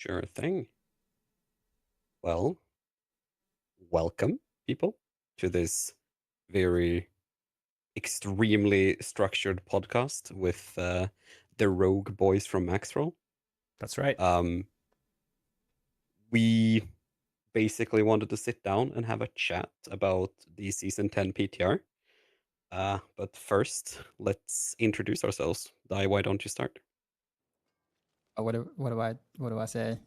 Sure thing. Well, welcome, people, to this very extremely structured podcast with the Rogue Boys from Maxwell. That's right. Um, we basically wanted to sit down and have a chat about the season 10 PTR. But first, let's introduce ourselves. Dai, why don't you start? What do I say?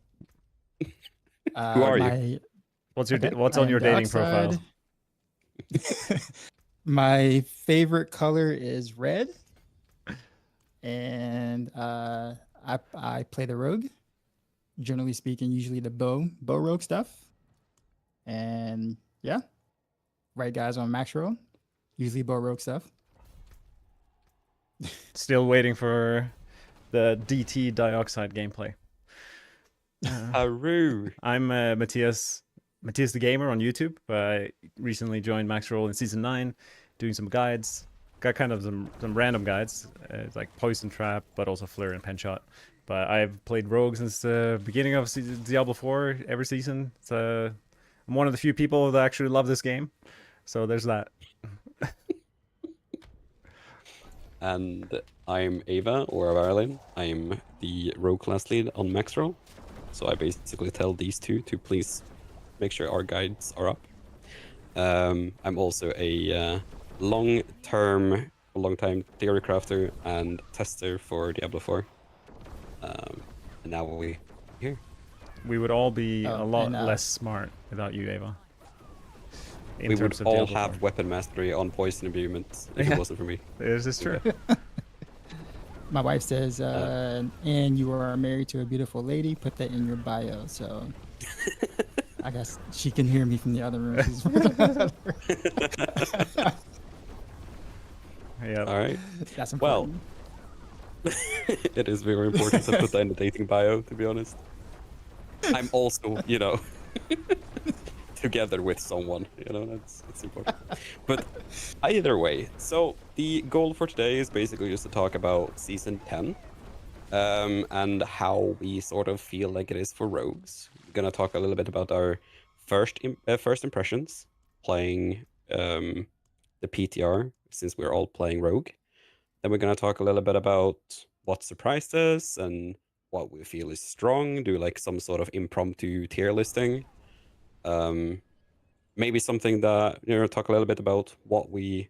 Who are you? My What's I on am your dating profile? Dioxide. My favorite color is red, and I play the rogue. Generally speaking, usually the bow rogue stuff, and yeah, right guys on max roll, usually bow rogue stuff. Still waiting for the DT dioxide gameplay. Haru. I'm Matthias the Gamer on YouTube. I recently joined Max Roll in season 9, doing some guides. Got kind of some random guides, like Poison Trap, but also Flare and Penshot. But I've played Rogue since the beginning of Diablo 4 every season. I'm one of the few people that actually love this game. So there's that. And I'm Ava, or Ireland. I'm the rogue class lead on Maxroll. So I basically tell these two to please make sure our guides are up. I'm also a long-time theory crafter and tester for Diablo 4. And now we're here. We would all be Oh, a lot and, less smart without you, Ava. We would all have weapon mastery on poison imbuement if it wasn't for me. This is true. My wife says, and you are married to a beautiful lady. Put that in your bio. So I guess she can hear me from the other room. Yeah. All right. That's Well, important. it is very important to put that in the dating bio, to be honest. I'm also, together with someone, that's important. But either way, so the goal for today is basically just to talk about season 10 and how we sort of feel like it is for rogues. We're gonna talk a little bit about our first impressions playing the PTR, since we're all playing rogue. Then we're gonna talk a little bit about what surprised us and what we feel is strong, do like some sort of impromptu tier listing. Maybe something that, talk a little bit about what we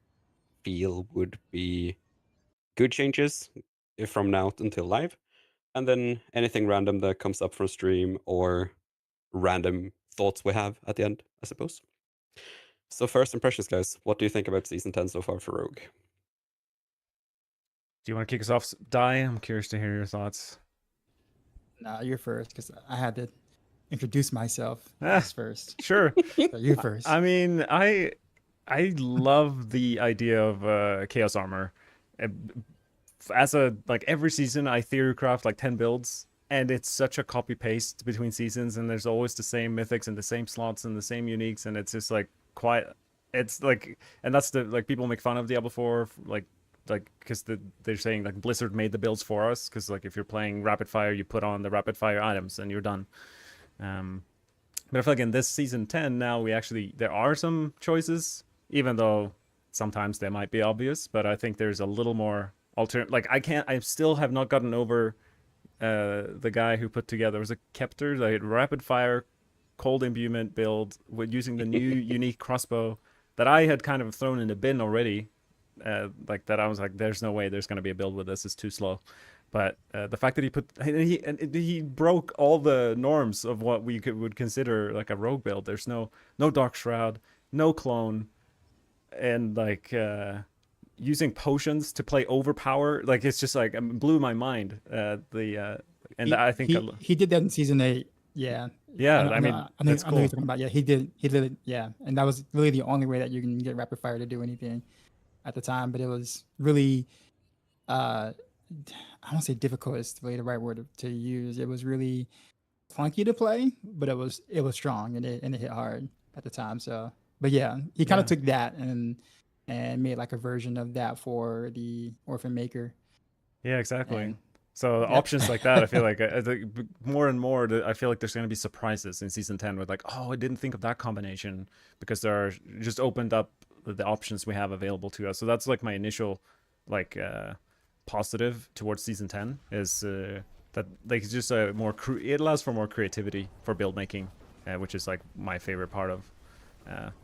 feel would be good changes from now until live, and then anything random that comes up from stream or random thoughts we have at the end, I suppose. So first impressions, guys. What do you think about season 10 so far for Rogue? Do you want to kick us off, Di? I'm curious to hear your thoughts. Nah, you're first because I had to introduce myself first. Sure. So you first. I mean, I love the idea of Chaos Armor. As every season, I theory craft like 10 builds, and it's such a copy paste between seasons, and there's always the same mythics and the same slots and the same uniques, and it's just like quite. It's like, and that's the people make fun of Diablo 4 because they're saying like Blizzard made the builds for us, because like if you're playing rapid fire, you put on the rapid fire items and you're done. But I feel like in this season 10 now there are some choices, even though sometimes they might be obvious, but I think there's a little more I still have not gotten over the guy who put together, was a Kepter, the rapid fire cold imbuement build with using the new unique crossbow that I had kind of thrown in the bin already. That I was like, there's no way there's going to be a build with this, it's too slow. But the fact that he broke all the norms of what we would consider like a rogue build. There's no Dark Shroud, no clone, and using potions to play overpower. Like it's just like it blew my mind. I think he did that in season 8. Yeah. Yeah, I know cool. what you're talking about. Yeah, he did it. Yeah, and that was really the only way that you can get rapid fire to do anything at the time. But it was really, I don't say difficult is really the right word to use. It was really clunky to play, but it was strong and it hit hard at the time. So, but yeah, he kind of took that and made like a version of that for the Orphan Maker. Yeah, exactly. So Yep. options like that, I feel like more and more, I feel like there's going to be surprises in season 10 with like, oh, I didn't think of that combination because there are just opened up the options we have available to us. So that's like my initial like positive towards season 10 is that like it's just a more it allows for more creativity for build making, which is like my favorite part of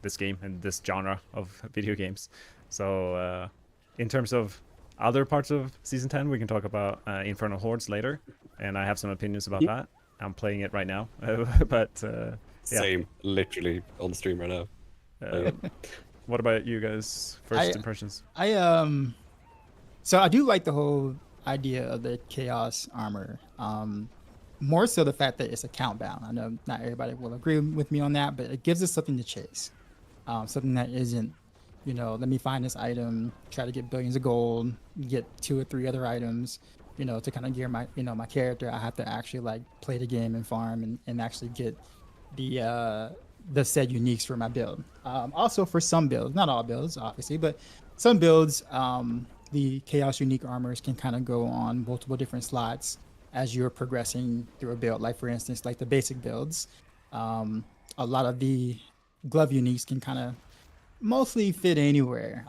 this game and this genre of video games. So in terms of other parts of season 10, we can talk about Infernal Hordes later, and I have some opinions about that. I'm playing it right now. But yeah. Same, literally on the stream right now. What about you guys? First impressions? So I do like the whole idea of the chaos armor. More so the fact that it's account bound. I know not everybody will agree with me on that, but it gives us something to chase. Something that isn't, let me find this item, try to get billions of gold, get 2 or 3 other items, to kind of gear my, my character. I have to actually like play the game and farm and actually get the said uniques for my build. Also for some builds, not all builds, obviously, but some builds, the chaos unique armors can kind of go on multiple different slots as you're progressing through a build. Like for instance, like the basic builds, a lot of the glove uniques can kind of mostly fit anywhere,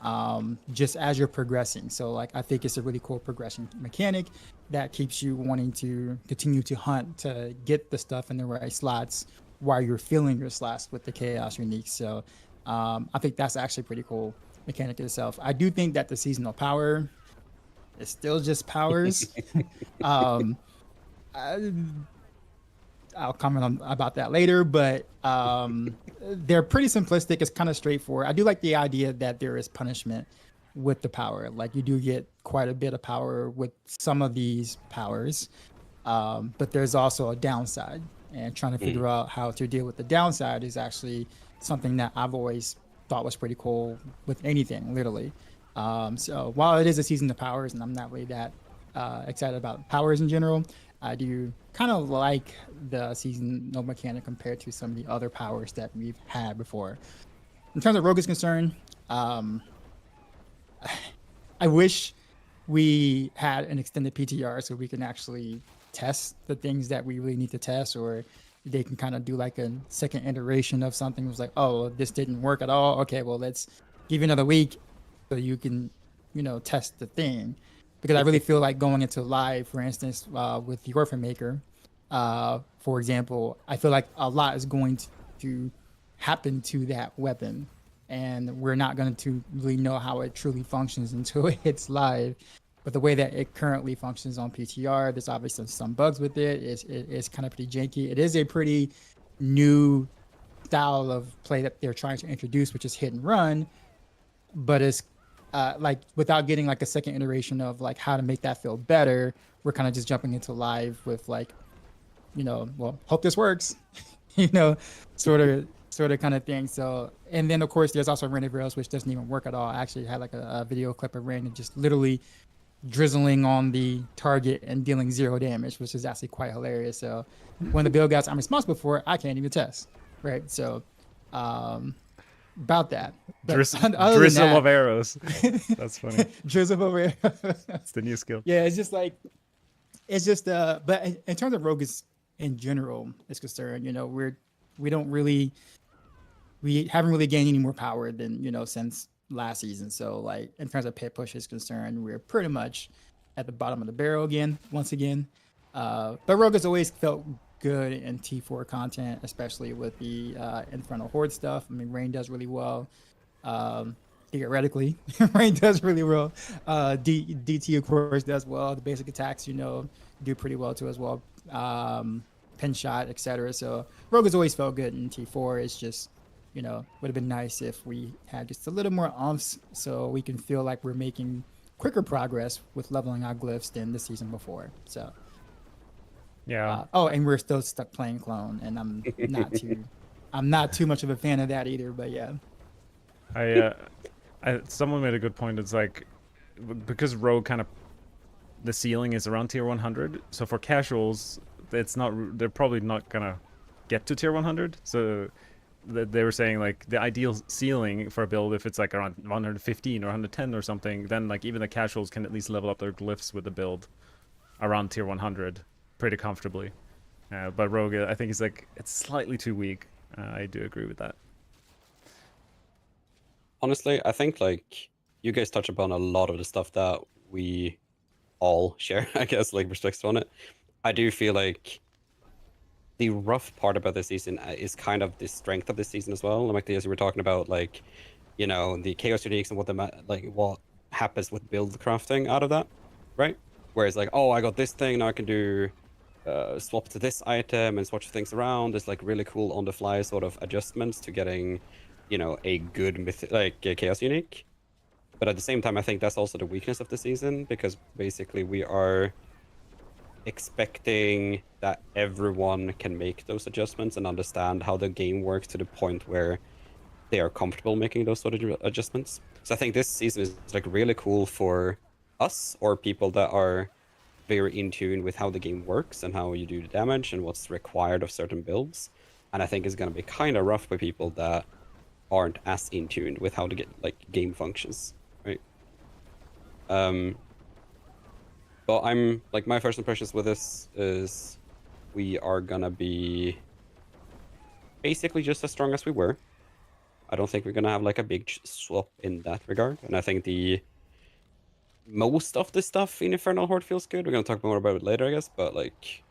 just as you're progressing. So like I think it's a really cool progression mechanic that keeps you wanting to continue to hunt to get the stuff in the right slots while you're filling your slots with the chaos unique. So I think that's actually pretty cool mechanic itself. I do think that the seasonal power is still just powers. I'll comment on about that later, but they're pretty simplistic. It's kind of straightforward. I do like the idea that there is punishment with the power. Like you do get quite a bit of power with some of these powers, but there's also a downside. And trying to figure out how to deal with the downside is actually something that I've always thought was pretty cool with anything, literally. So while it is a season of powers, and I'm not really that excited about powers in general, I do kind of like the seasonal mechanic compared to some of the other powers that we've had before. In terms of Rogue is concerned, I wish we had an extended PTR so we can actually test the things that we really need to test, or they can kind of do like a second iteration of something. It was like, oh, this didn't work at all. Okay, well, let's give you another week so you can, test the thing. Because I really feel like going into live, for instance, with the Orphan Maker, for example, I feel like a lot is going to happen to that weapon. And we're not going to really know how it truly functions until it hits live. But the way that it currently functions on PTR, there's obviously some bugs with it. It's kind of pretty janky. It is a pretty new style of play that they're trying to introduce, which is hit and run. But it's like without getting like a second iteration of like how to make that feel better, we're kind of just jumping into live with like, well, hope this works, sort of kind of thing. So, and then of course there's also Rain of Arrows, which doesn't even work at all. I actually had like a video clip of Rain and just literally drizzling on the target and dealing 0 damage, which is actually quite hilarious. So when the build guys I'm responsible for, I can't even test, right? So about that. Drizzle of arrows. That's funny. Drizzle of arrows. It's the new skill. Yeah, it's just but in terms of rogues in general is concerned, we haven't really gained any more power than, since last season. So like in terms of pit push is concerned, we're pretty much at the bottom of the barrel once again. But Rogue has always felt good in T4 content, especially with the Infernal Horde stuff. I mean, Rain does really well. Theoretically, Rain does really well. DT of course does well. The basic attacks, do pretty well too as well. Pin shot, etc. So Rogue has always felt good in T4. It's just, would have been nice if we had just a little more umphs so we can feel like we're making quicker progress with leveling our glyphs than the season before. So yeah. And we're still stuck playing clone, and I'm not too much of a fan of that either. But yeah, someone made a good point. It's like because Rogue kind of the ceiling is around tier 100, so for casuals, they're probably not gonna get to tier 100. So they were saying like the ideal ceiling for a build, if it's like around 115 or 110 or something, then like even the casuals can at least level up their glyphs with the build. around tier 100 pretty comfortably. But Rogue, I think is like it's slightly too weak. I do agree with that. Honestly, I think like you guys touch upon a lot of the stuff that we all share, I guess, like perspectives on it. I do feel like the rough part about this season is kind of the strength of this season as well. Like as we were talking about, like the chaos uniques and what happens with build crafting out of that, right? Whereas like, oh, I got this thing now, I can do swap to this item and switch things around. There's like really cool on the fly sort of adjustments to getting, a good a chaos unique. But at the same time, I think that's also the weakness of the season because basically we are expecting that everyone can make those adjustments and understand how the game works to the point where they are comfortable making those sort of adjustments. So I think this season is like really cool for us or people that are very in tune with how the game works and how you do the damage and what's required of certain builds. And I think it's going to be kind of rough for people that aren't as in tune with how the game functions, right? But I'm like my first impressions with this is we are gonna be basically just as strong as we were. I don't think we're gonna have like a big swap in that regard, and I think the most of the stuff in Infernal Horde feels good. We're gonna talk more about it later, I guess. But like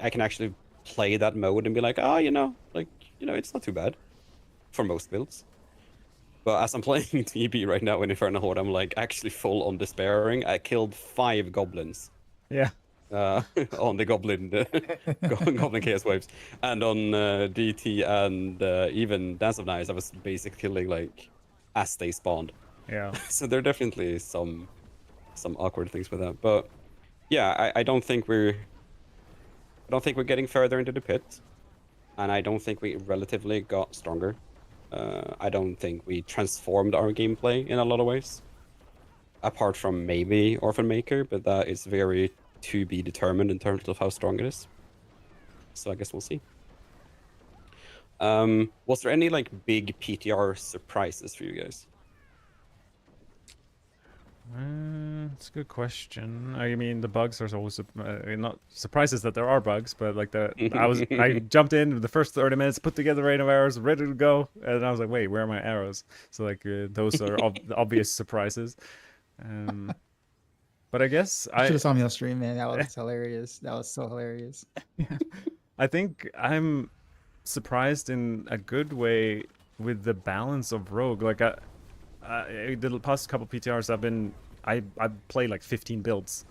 I can actually play that mode and be like, oh, it's not too bad for most builds. But as I'm playing TB right now in Infernal Horde, I'm like actually full on despairing. I killed 5 goblins Yeah. on the goblin chaos waves, and on DT and even Dance of Knives, I was basically killing like as they spawned. Yeah. So there are definitely some awkward things with that. But yeah, I don't think we're getting further into the pit, and I don't think we relatively got stronger. I don't think we transformed our gameplay in a lot of ways, apart from maybe Orphan Maker, but that is very to be determined in terms of how strong it is. So I guess we'll see. Was there any like big PTR surprises for you guys? It's a good question. I mean, the bugs are always not surprises that there are bugs, but like I jumped in the first 30 minutes, put together rain of arrows, ready to go, and I was like, wait, where are my arrows? So like those are obvious surprises. But I guess You should have saw me on stream, man. That was hilarious. That was so hilarious. I think I'm surprised in a good way with the balance of Rogue. Like the past couple PTRs I play like 15 builds,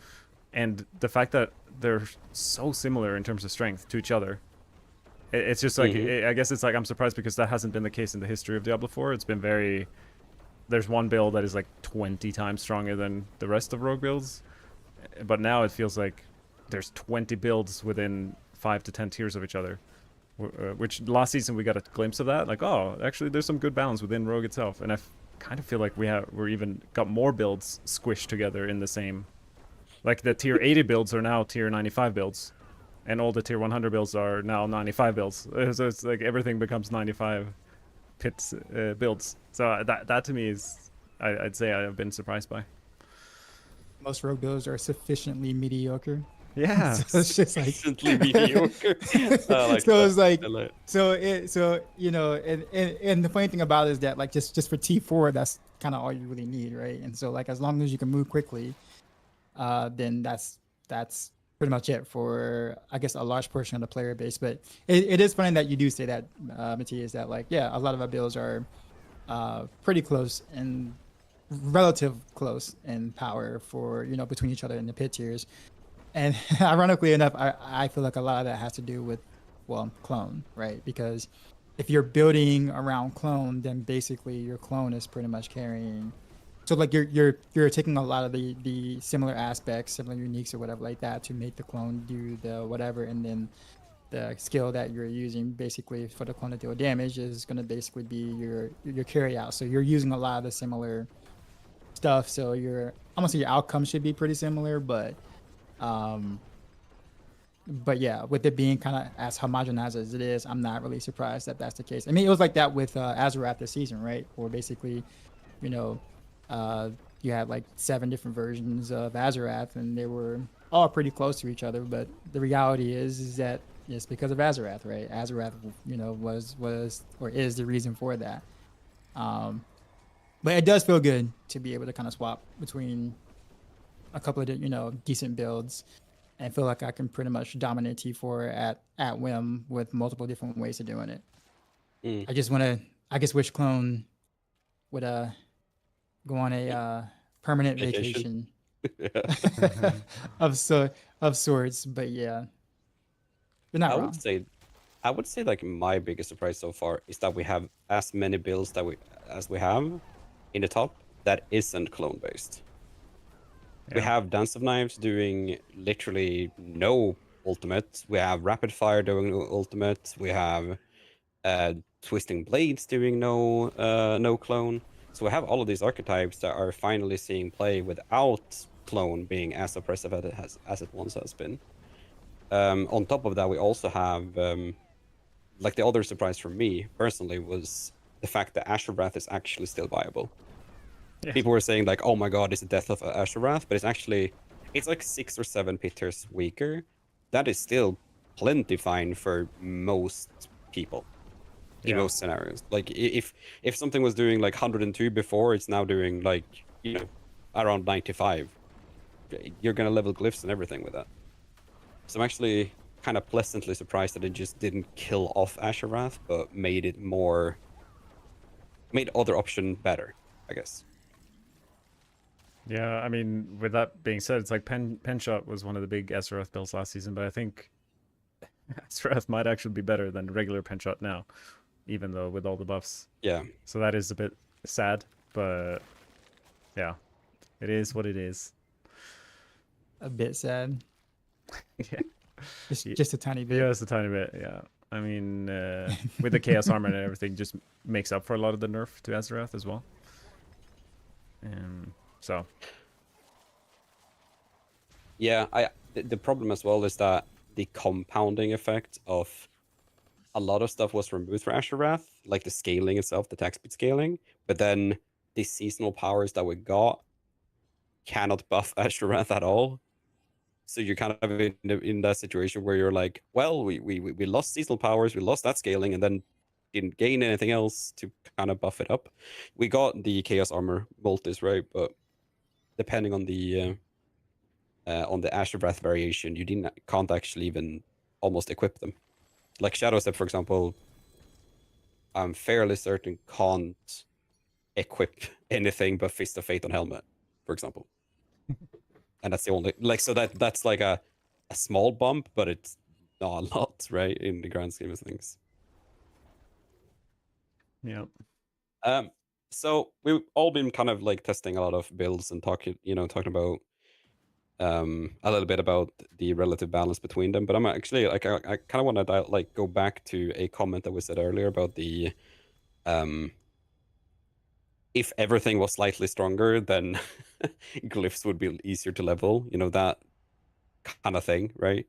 and the fact that they're so similar in terms of strength to each other, it's just like I guess it's like I'm surprised because that hasn't been the case in the history of Diablo 4. It's been there's one build that is like 20 times stronger than the rest of Rogue builds, but now it feels like there's 20 builds within 5 to 10 tiers of each other. Which last season we got a glimpse of that, like, oh, actually there's some good balance within Rogue itself, and I kind of feel like we're even got more builds squished together in the same, like the tier 80 builds are now tier 95 builds, and all the tier 100 builds are now 95 builds. So it's like everything becomes 95 pits builds. So that to me is I'd say I've been surprised by. Most rogue builds are sufficiently mediocre. Yeah. So it's just like Sufficiently mediocre. So it's like and the funny thing about it is that like just for T4 that's kind of all you really need, right? And so like as long as you can move quickly, then that's pretty much it for I guess a large portion of the player base. But it is funny that you do say that, Matthias, that like a lot of our builds are pretty close and relative close in power for between each other in the pit tiers. And ironically enough, I feel like a lot of that has to do with, clone, right? Because if you're building around clone, then basically your clone is pretty much carrying. So like you're taking a lot of the similar aspects, similar uniques or whatever like that to make the clone do the whatever, and then the skill that you're using basically for the clone to deal damage is going to basically be your carry out. So you're using a lot of the similar stuff. So I'm gonna say your outcome should be pretty similar, but yeah, with it being kind of as homogenized as it is, I'm not really surprised that that's the case. I mean, it was like that with Azurath this season, right? Where basically, you had like 7 different versions of Azurath, and they were all pretty close to each other, but the reality is that it's because of Azarath, right? Azarath, was or is the reason for that. Um, but it does feel good to be able to kind of swap between a couple of decent builds and feel like I can pretty much dominate T4 at whim with multiple different ways of doing it. Mm. I just want to, I guess, wish clone would go on a permanent Vacation. vacation of sorts. But yeah, you're not I would wrong. say, I would say like my biggest surprise so far is that we have as many builds as we have in the top that isn't clone based. We Yeah. have Dance of Knives doing literally no ultimate. We have Rapid Fire doing no ultimate. We have Twisting Blades doing no clone. So we have all of these archetypes that are finally seeing play without clone being as oppressive as it once has been. On top of that, we also have like the other surprise for me personally was the fact that Asher Wrath is actually still viable. Yeah. People were saying like, "Oh my God, it's the death of Asher Wrath," but it's like 6 or 7 pitters weaker. That is still plenty fine for most people in Yeah. most scenarios. Like if something was doing like 102 before, it's now doing like around 95. You're gonna level glyphs and everything with that. So I'm actually kind of pleasantly surprised that it just didn't kill off Asher Wrath, but made other option better, I guess. Yeah, I mean, with that being said, it's like Pen Shot was one of the big Azeroth builds last season, but I think Azeroth might actually be better than regular Pen Shot now, even though with all the buffs. Yeah. So that is a bit sad, but yeah, it is what it is. A bit sad, Yeah. just a tiny bit. Yeah, it's a tiny bit. Yeah, I mean, with the Chaos Armor and everything, just makes up for a lot of the nerf to Azeroth as well. So Yeah, the problem as well is that the compounding effect of a lot of stuff was removed for Asher Wrath, like the scaling itself, the attack speed scaling, but then the seasonal powers that we got cannot buff Asher Wrath at all. So you're kind of in that situation where you're like, well, we lost seasonal powers, we lost that scaling, and then didn't gain anything else to kind of buff it up. We got the Chaos Armor multis, right? But depending on the Asher Breath variation, you can't actually even almost equip them. Like Shadow Step, for example, I'm fairly certain can't equip anything but Fist of Fate on Helmet, for example. And that's the only so that's like a small bump, but it's not a lot, right? In the grand scheme of things. yeah, So we've all been kind of like testing a lot of builds and talking about a little bit about the relative balance between them, but I'm actually like I kind of want to like go back to a comment that was said earlier about the if everything was slightly stronger, then glyphs would be easier to level, that kind of thing, right?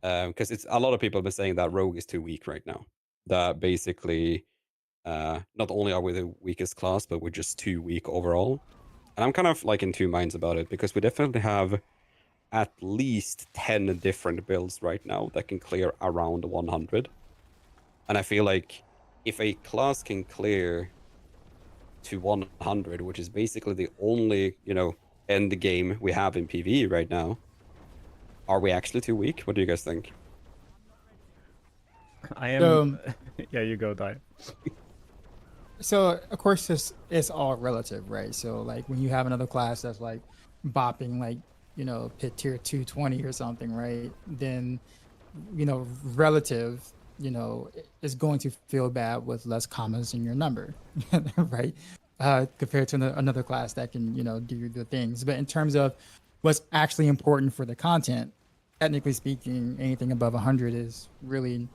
Because it's a lot of people have been saying that rogue is too weak right now, that basically not only are we the weakest class, but we're just too weak overall. And I'm kind of like in two minds about it, because we definitely have at least 10 different builds right now that can clear around 100. And I feel like if a class can clear to 100, which is basically the only, end game we have in PvE right now, are we actually too weak? What do you guys think? I am. Yeah, you go, Die. So of course it's all relative, right? So like when you have another class that's like bopping like pit tier 220 or something, right? Then relative is going to feel bad with less commas in your number, right? Compared to another class that can do the things. But in terms of what's actually important for the content, technically speaking, anything above 100 is really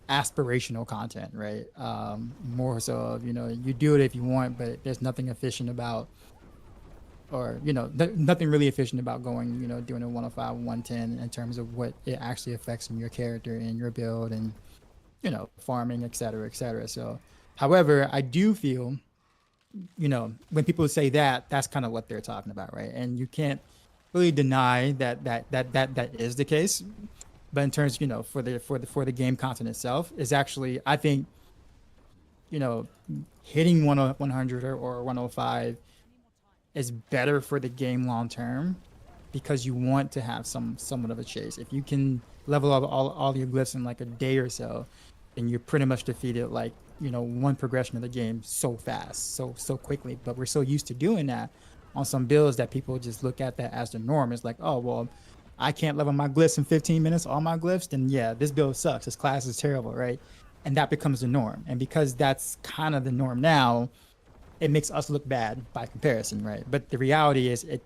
aspirational content, right? More so of you do it if you want, but there's nothing efficient about, or nothing really efficient about going doing a 105 110 in terms of what it actually affects in your character and your build and farming, etc., etc. So however, I do feel when people say that, that's kind of what they're talking about, right? And you can't really deny that is the case. But in terms, for the game content itself, is actually, I think, hitting 100 or 105 is better for the game long term, because you want to have somewhat of a chase. If you can level up all your glyphs in like a day or so, then you're pretty much defeated like, one progression of the game so fast, so quickly. But we're so used to doing that on some builds that people just look at that as the norm. It's like, oh well, I can't level my glyphs in 15 minutes, all my glyphs, then yeah, this build sucks. This class is terrible, right? And that becomes the norm. And because that's kind of the norm now, it makes us look bad by comparison, right? But the reality is, it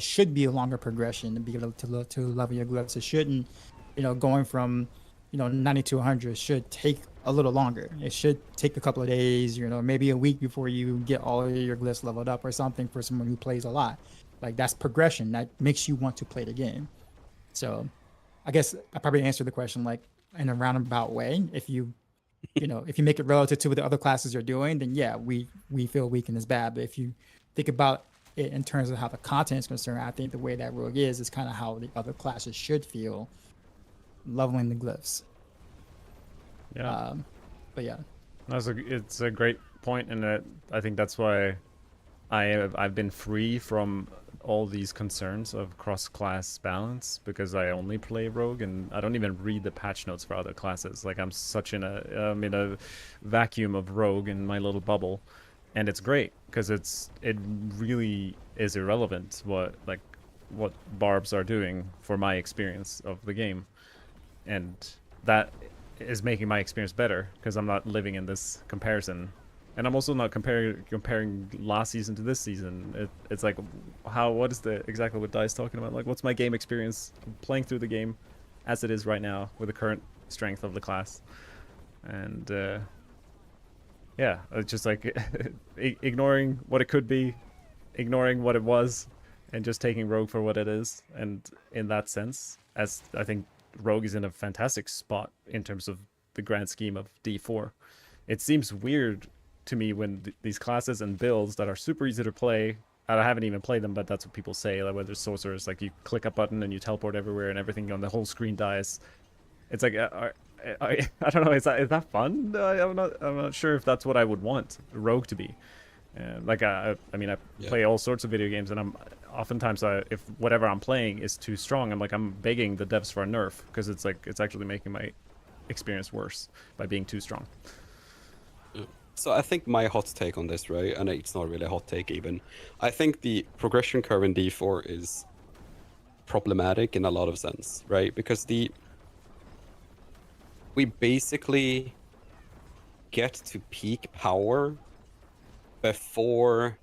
should be a longer progression to be able to level your glyphs. It shouldn't, going from, 90 to 100 should take a little longer. It should take a couple of days, maybe a week before you get all of your glyphs leveled up or something, for someone who plays a lot. Like, that's progression that makes you want to play the game. So I guess I probably answered the question like in a roundabout way. If you make it relative to what the other classes are doing, then yeah, we feel weakened is bad. But if you think about it in terms of how the content is concerned, I think the way that Rogue is kind of how the other classes should feel leveling the glyphs. Yeah. But yeah. It's a great point, and I think that's why I've been free from all these concerns of cross-class balance, because I only play Rogue and I don't even read the patch notes for other classes. Like, I'm such in a vacuum of Rogue in my little bubble, and it's great because it really is irrelevant what barbs are doing for my experience of the game, and that is making my experience better because I'm not living in this comparison. And I'm also not comparing last season to this season. It's like, what is exactly what Dai's talking about? Like, what's my game experience playing through the game as it is right now with the current strength of the class? And yeah, it's just like ignoring what it could be, ignoring what it was, and just taking Rogue for what it is. And in that sense, as I think Rogue is in a fantastic spot in terms of the grand scheme of D4. It seems weird to me when these classes and builds that are super easy to play, I haven't even played them, but that's what people say, like whether sorcerers, like you click a button and you teleport everywhere and everything on the whole screen dies. It's like, I don't know, is that fun? I'm not sure if that's what I would want Rogue to be. I play all sorts of video games, and I'm oftentimes, if whatever I'm playing is too strong, I'm begging the devs for a nerf, because it's like it's actually making my experience worse by being too strong. So I think my hot take on this, right, and it's not really a hot take even, I think the progression curve in D4 is problematic in a lot of sense, right? Because we basically get to peak power before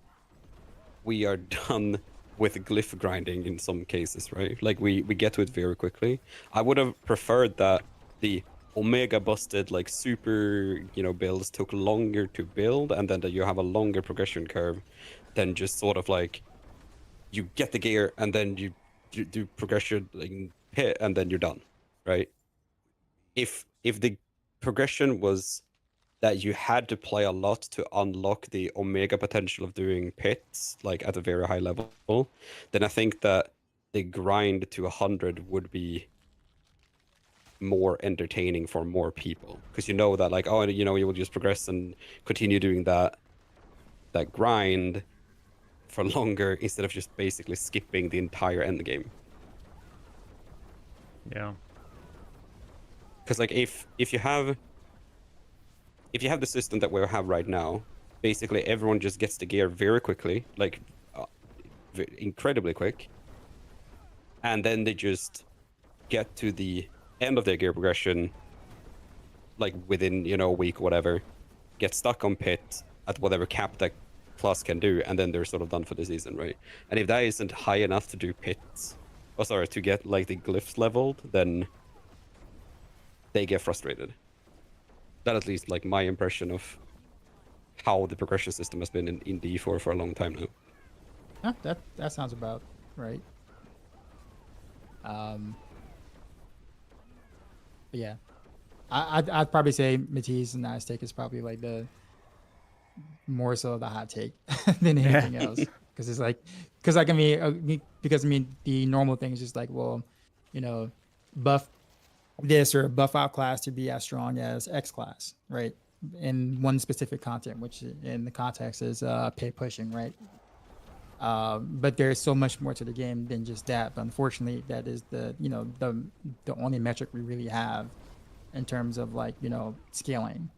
we are done with glyph grinding in some cases, right? Like, we get to it very quickly. I would have preferred that the Omega busted, like, super, builds took longer to build, and then that you have a longer progression curve than just sort of like you get the gear and then you do progression, like, hit, and then you're done, right? If the progression was that you had to play a lot to unlock the Omega potential of doing pits, like at a very high level, then I think that the grind to 100 would be more entertaining for more people, because that, like, oh, you will just progress and continue doing that grind for longer instead of just basically skipping the entire end game. Yeah, because like if you have the system that we have right now, basically everyone just gets the gear very quickly, like incredibly quick, and then they just get to the end of their gear progression, like within a week or whatever, get stuck on pit at whatever cap that class can do, and then they're sort of done for the season, right? And if that isn't high enough to do pits, to get like the glyphs leveled, then they get frustrated. That at least like my impression of how the progression system has been in D4 for a long time now. Yeah, that sounds about right. But yeah, I'd probably say Matisse and Aztec is probably like the more so the hot take than anything else, because it's like, because like because I mean the normal thing is just like, well, you know, buff this or buff out class to be as strong as X class, right? In one specific content, which in the context is pay pushing, right? But there's so much more to the game than just that. But unfortunately, that is the only metric we really have in terms of like scaling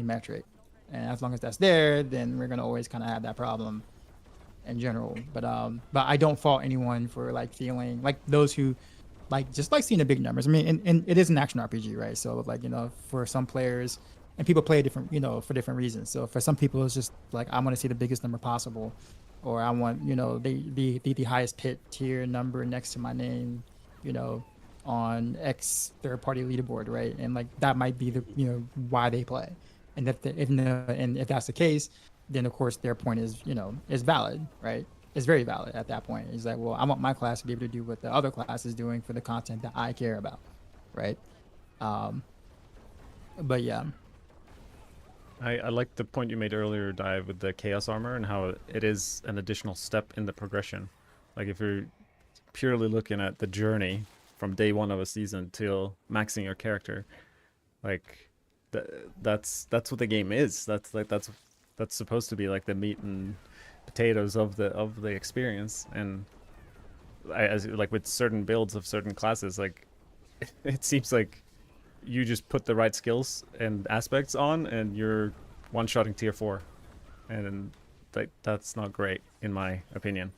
metric. And as long as that's there, then we're gonna always kind of have that problem in general. But I don't fault anyone for like feeling like those who like just like seeing the big numbers. I mean, and it is an action RPG, right? So like for some players, and people play different for different reasons. So for some people, it's just like I want to see the biggest number possible, or I want the highest pit tier number next to my name, on X third party leaderboard, right? And like that might be the why they play, and if that's the case, then of course their point is valid, right? It's very valid at that point. It's like, well, I want my class to be able to do what the other class is doing for the content that I care about, right? But yeah. I like the point you made earlier, Dive, with the Chaos Armor and how it is an additional step in the progression. Like if you're purely looking at the journey from day one of a season till maxing your character, like that's what the game is. That's supposed to be like the meat and potatoes of the experience. And as like with certain builds of certain classes, like it seems like you just put the right skills and aspects on and you're one-shotting tier 4, and that's not great in my opinion.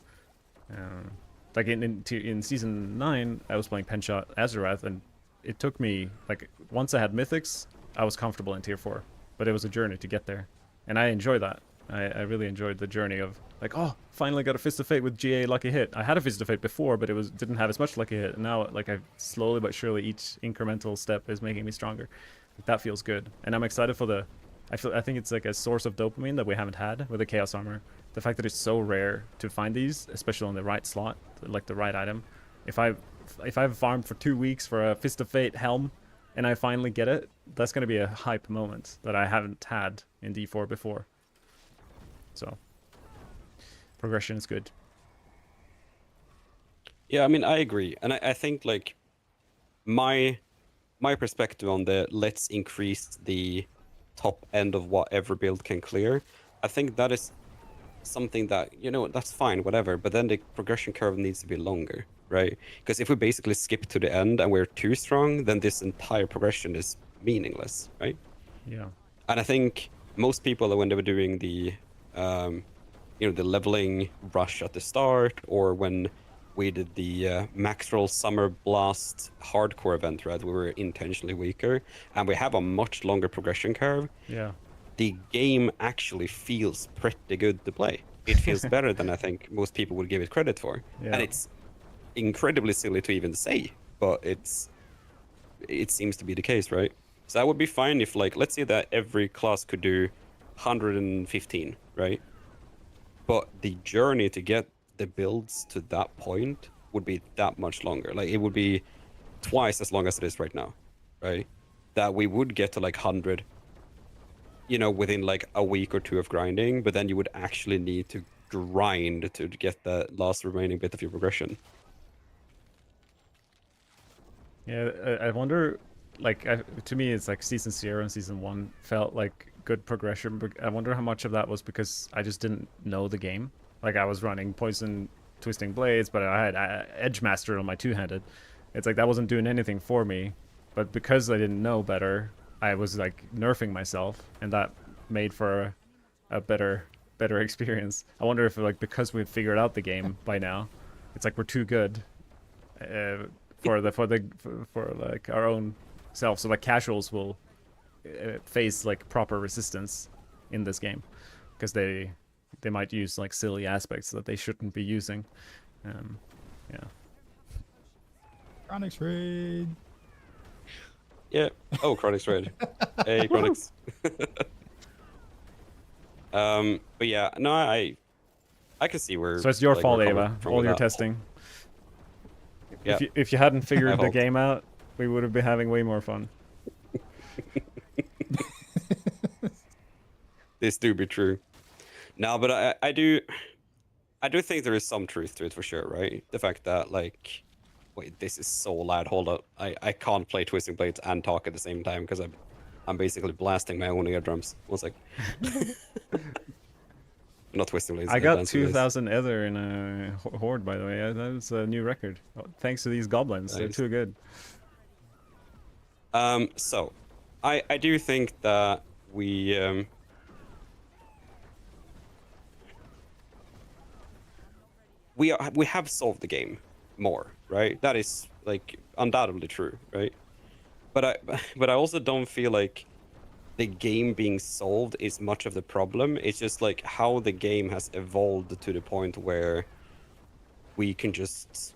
Like in season 9 I was playing Penshot Azurath, and it took me like once I had mythics I was comfortable in tier 4, but it was a journey to get there, and I enjoy that. I really enjoyed the journey of like, oh, finally got a Fist of Fate with GA Lucky Hit. I had a Fist of Fate before, but it didn't have as much Lucky Hit. And now, like, I slowly but surely each incremental step is making me stronger. Like, that feels good, and I'm excited for I think it's like a source of dopamine that we haven't had with the Chaos Armor. The fact that it's so rare to find these, especially on the right slot, like the right item. If I've farmed for 2 weeks for a Fist of Fate helm, and I finally get it, that's going to be a hype moment that I haven't had in D4 before. So, progression is good. Yeah, I mean, I agree. And I think, like, my perspective on the let's increase the top end of what every build can clear, I think that is something that, that's fine, whatever. But then the progression curve needs to be longer, right? Because if we basically skip to the end and we're too strong, then this entire progression is meaningless, right? Yeah. And I think most people, when they were doing the the leveling rush at the start, or when we did the max roll summer blast hardcore event, right, we were intentionally weaker and we have a much longer progression curve. Yeah. The game actually feels pretty good to play. It feels better than I think most people would give it credit for. Yeah. And it's incredibly silly to even say, but it seems to be the case, right? So I would be fine if, like, let's say that every class could do 115, right? But the journey to get the builds to that point would be that much longer. Like, it would be twice as long as it is right now, right? That we would get to like 100, within like a week or two of grinding, but then you would actually need to grind to get the last remaining bit of your progression. Yeah, I wonder, like, to me, it's like Season 0 and Season 1 felt like good progression, but I wonder how much of that was because I just didn't know the game. Like, I was running Poison Twisting Blades, but I had Edge Master on my two-handed. It's like that wasn't doing anything for me, but because I didn't know better, I was, like, nerfing myself, and that made for a better experience. I wonder if, like, because we've figured out the game by now, it's like we're too good for like our own self, so like casuals will face like proper resistance in this game because they might use like silly aspects that they shouldn't be using. Yeah. Chronix raid. Yeah. Oh, Chronix raid. Hey, Chronix. But yeah, no, I can see where. So it's your like, fault, we're coming Ava. from All with your that. testing. Yeah. If you hadn't figured the fault. game out, we would have been having way more fun. This do be true. No, but I do. I do think there is some truth to it for sure, right? The fact that like, wait, this is so loud. Hold up, I can't play Twisting Blades and talk at the same time because I'm basically blasting my own eardrums. One sec. Not Twisting Blades. I got Dancing Blades. 2,000 Ether in a horde, by the way. That was a new record. Thanks to these goblins, they're Nice. too good. So, I do think that we we have solved the game more, right? That is like undoubtedly true, right? But I also don't feel like the game being solved is much of the problem. It's just like how the game has evolved to the point where we can just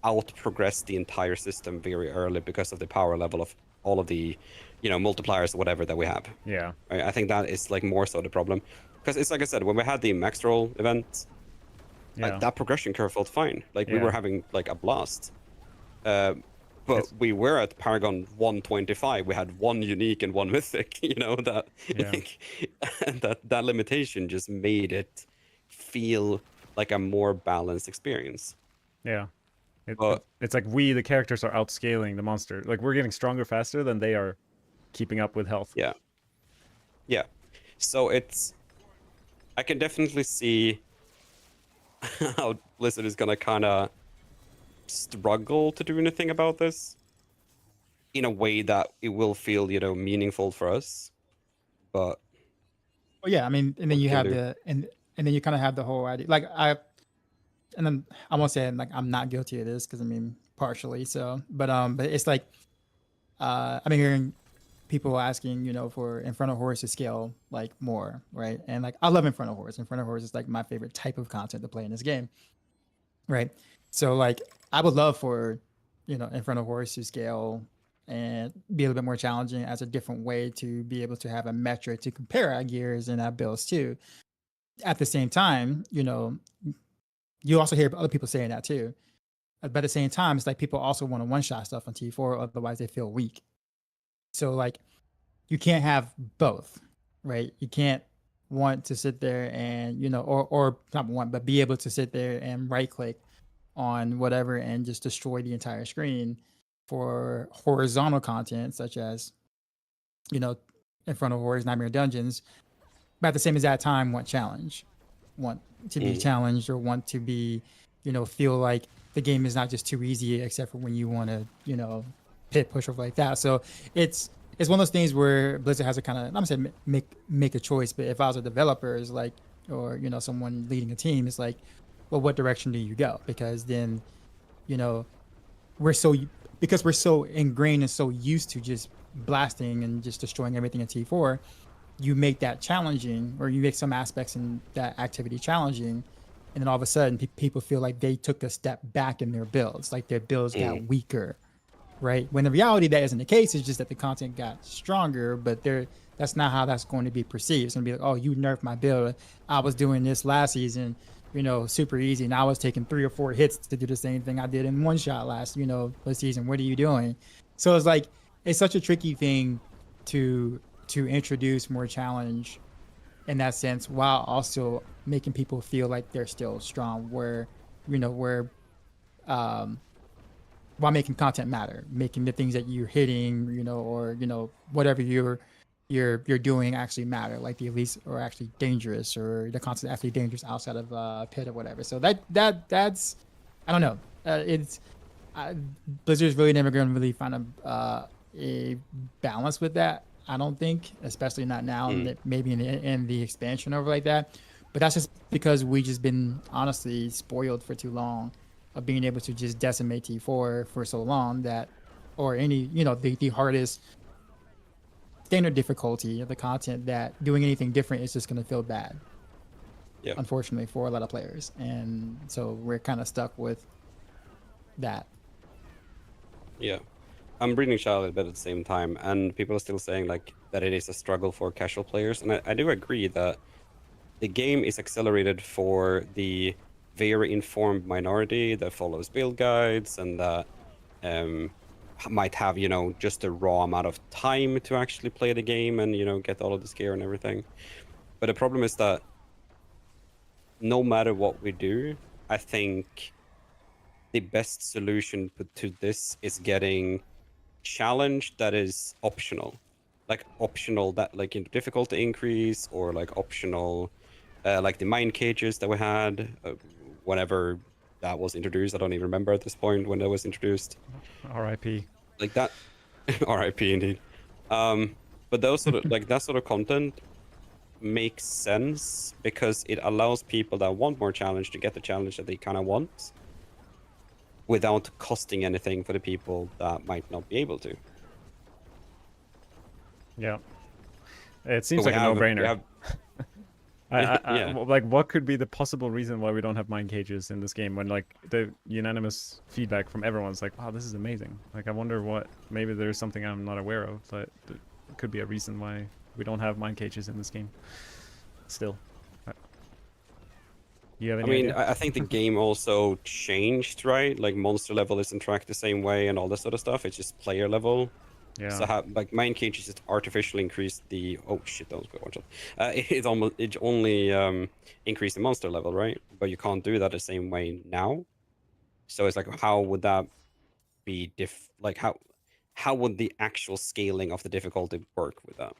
out progress the entire system very early because of the power level of all of the, multipliers or whatever that we have. Yeah. Right? I think that is like more so the problem. Because it's like I said, when we had the max roll event, Yeah. that progression curve felt fine. Like we Yeah. were having like a blast. But we were at Paragon 125. We had one unique and one mythic. That Yeah. like, that limitation just made it feel like a more balanced experience. Yeah. But It's like we, the characters, are outscaling the monster. Like we're getting stronger faster than they are keeping up with health. yeah, yeah. So I can definitely see how Blizzard is gonna kind of struggle to do anything about this in a way that it will feel, meaningful for us. But Well, yeah, I mean, and then What you can have do? and then you kind of have the whole idea. Like and then I won't say like I'm not guilty of this because I mean partially. So, but it's like I've been hearing people asking, for Infernal Horse to scale like more, right? And like I love Infernal Horse. Infernal Horse is like my favorite type of content to play in this game, right? So like I would love for Infernal Horse to scale and be a little bit more challenging as a different way to be able to have a metric to compare our gears and our builds too. At the same time, you also hear other people saying that too. But at the same time, it's like people also want to one shot stuff on T4, otherwise they feel weak. So like you can't have both, right? You can't want to sit there and, or not want, but be able to sit there and right click on whatever and just destroy the entire screen for horizontal content such as, Infernal Horrors, Nightmare Dungeons, but at the same exact time want challenge, want to be challenged or want to be, feel like the game is not just too easy except for when you want to, pit push over like that. So it's one of those things where Blizzard has to kind of, I'm gonna say make a choice, but if I was a developer, it's like, or someone leading a team, it's like, well, what direction do you go? Because then, we're so ingrained and so used to just blasting and just destroying everything in T4, you make that challenging, or you make some aspects in that activity challenging, and then all of a sudden people feel like they took a step back in their builds, like their builds got weaker, right? When in reality that isn't the case. It's just that the content got stronger, but that's not how that's going to be perceived. It's going to be like, oh, you nerfed my build. I was doing this last season, super easy, and I was taking 3 or 4 hits to do the same thing I did in one shot last season. What are you doing? So it's like it's such a tricky thing to introduce more challenge in that sense, while also making people feel like they're still strong, where while making content matter, making the things that you're hitting, or whatever you're doing actually matter, like the elites are actually dangerous, or the content actually dangerous outside of pit or whatever. So that's I don't know. It's Blizzard's really never going to really find a balance with that. I don't think, especially not now, maybe in the expansion over like that. But that's just because we just been honestly spoiled for too long of being able to just decimate T4 for so long that, or any, the hardest standard difficulty of the content, that doing anything different is just going to feel bad. Yeah. Unfortunately for a lot of players. And so we're kind of stuck with that. Yeah. I'm reading chat a little bit at the same time, and people are still saying like that it is a struggle for casual players, and I do agree that the game is accelerated for the very informed minority that follows build guides and that might have just a raw amount of time to actually play the game and get all of this gear and everything. But the problem is that no matter what we do, I think the best solution to this is getting challenge that is optional, like optional that like in difficulty increase, or like optional, like the mine cages that we had whenever that was introduced. I don't even remember at this point when that was introduced. R.I.P. Like that, R.I.P. indeed. But those sort of like that sort of content makes sense because it allows people that want more challenge to get the challenge that they kind of want without costing anything for the people that might not be able to. Yeah. It seems So like a we no-brainer. have yeah. Well, like, what could be the possible reason why we don't have mine cages in this game when, like, the unanimous feedback from everyone's like, wow, this is amazing. Like, I wonder what, maybe there's something I'm not aware of, but it could be a reason why we don't have mine cages in this game. Still. You have I any mean, idea? I think the game also changed, right? Like monster level isn't tracked the same way and all this sort of stuff. It's just player level. So Yeah. like mine cages just artificially increased the shit, that was good one shot. It only increased the monster level, right? But you can't do that the same way now. So it's like, how would that be like how would the actual scaling of the difficulty work with that?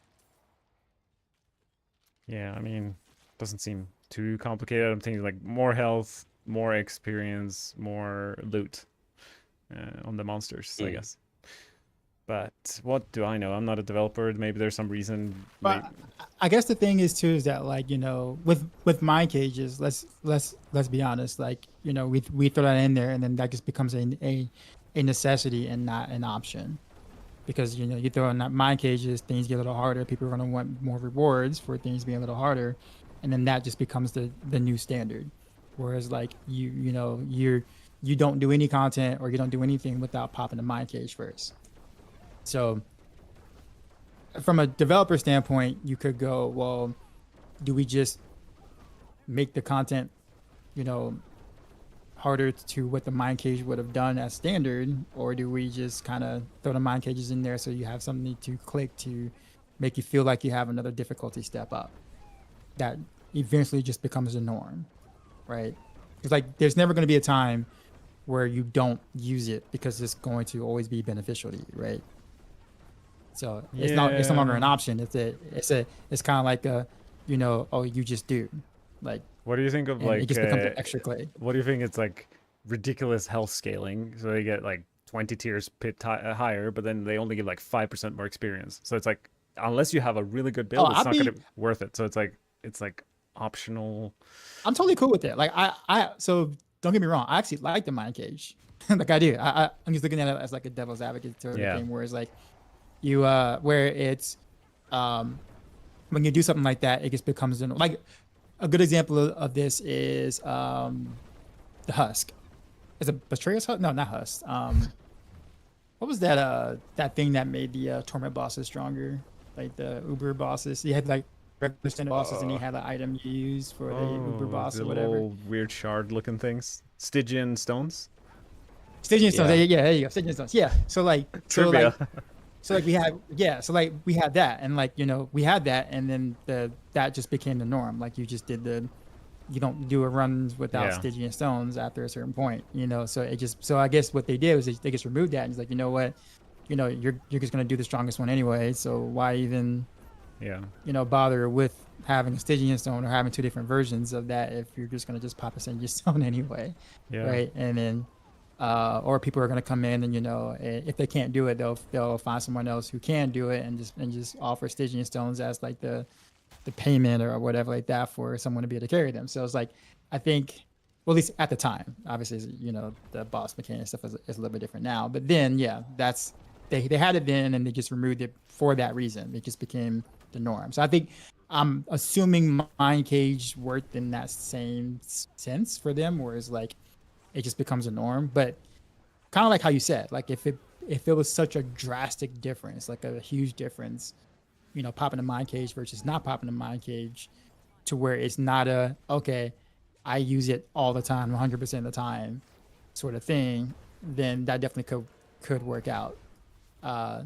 Yeah, I mean, doesn't seem too complicated. I'm thinking like more health, more experience, more loot on the monsters, I Mm. guess. But what do I know? I'm not a developer. Maybe there's some reason. But I guess the thing is too is that, like, you know, with mine cages, let's be honest, like, you know, we throw that in there and then that just becomes a necessity and not an option. Because, you know, you throw in that mine cages, things get a little harder, people are going to want more rewards for things being a little harder, and then that just becomes the new standard. Whereas, like, you know, you don't do any content or you don't do anything without popping a mine cage first. So from a developer standpoint, you could go, well, do we just make the content, you know, harder to what the mine cage would have done as standard, or do we just kind of throw the mine cages in there so you have something to click to make you feel like you have another difficulty step up that eventually just becomes the norm, right? It's like there's never going to be a time where you don't use it because it's going to always be beneficial to you, right? So it's no longer an Yeah. option. It's kind of like a, you know, oh, you just do, like, What do you think of and it like just becomes an extra click. what do you think it's like ridiculous health scaling? So they get like 20 tiers higher, but then they only give like 5% more experience. So it's like unless you have a really good Oh, build, it's not gonna be worth it. So it's like optional. I'm totally cool with it. Like so don't get me wrong. I actually like the mind cage. Like I do. I'm just looking at it as like a devil's advocate sort of Yeah. thing, where it's like you where it's um when you do something like that, it just becomes like a good example of this is the husk. Is it Betrayer's husk? No, not husk. What was that thing that made the torment bosses stronger? Like the Uber bosses. You had like regular standard bosses, and you had an item you use for the Uber boss The or whatever. little weird shard looking things. Stygian stones? Stygian stones. Yeah. Yeah, there you go. Stygian stones. Yeah. So like, Trivia. so like we had, yeah. So like we had that, and like, you know, we had that, and then that just became the norm. Like you just did you don't do a runs without Yeah. Stygian stones after a certain point, you know. So so I guess what they did was they just removed that, and it's like, you know what, you know, you're just gonna do the strongest one anyway. So why even, Yeah. you know, bother with having a Stygian stone or having two different versions of that if you're just gonna just pop a Stygian stone anyway, Yeah. right? And then or people are going to come in and, you know, if they can't do it, they'll find someone else who can do it and just offer Stygian stones as like the payment or whatever like that for someone to be able to carry them. So it's like, I think, well, at least at the time, obviously, you know, the boss mechanic stuff is a little bit different now. But then, yeah, that's they had it then and they just removed it for that reason. It just became the norm. So I think I'm assuming Mind Cage worked in that same sense for them, whereas like it just becomes a norm. But kind of like how you said, like if it was such a drastic difference, like a huge difference, you know, popping a mind cage versus not popping a mind cage, to where it's not a okay, I use it all the time, 100% of the time, sort of thing, then that definitely could work out. I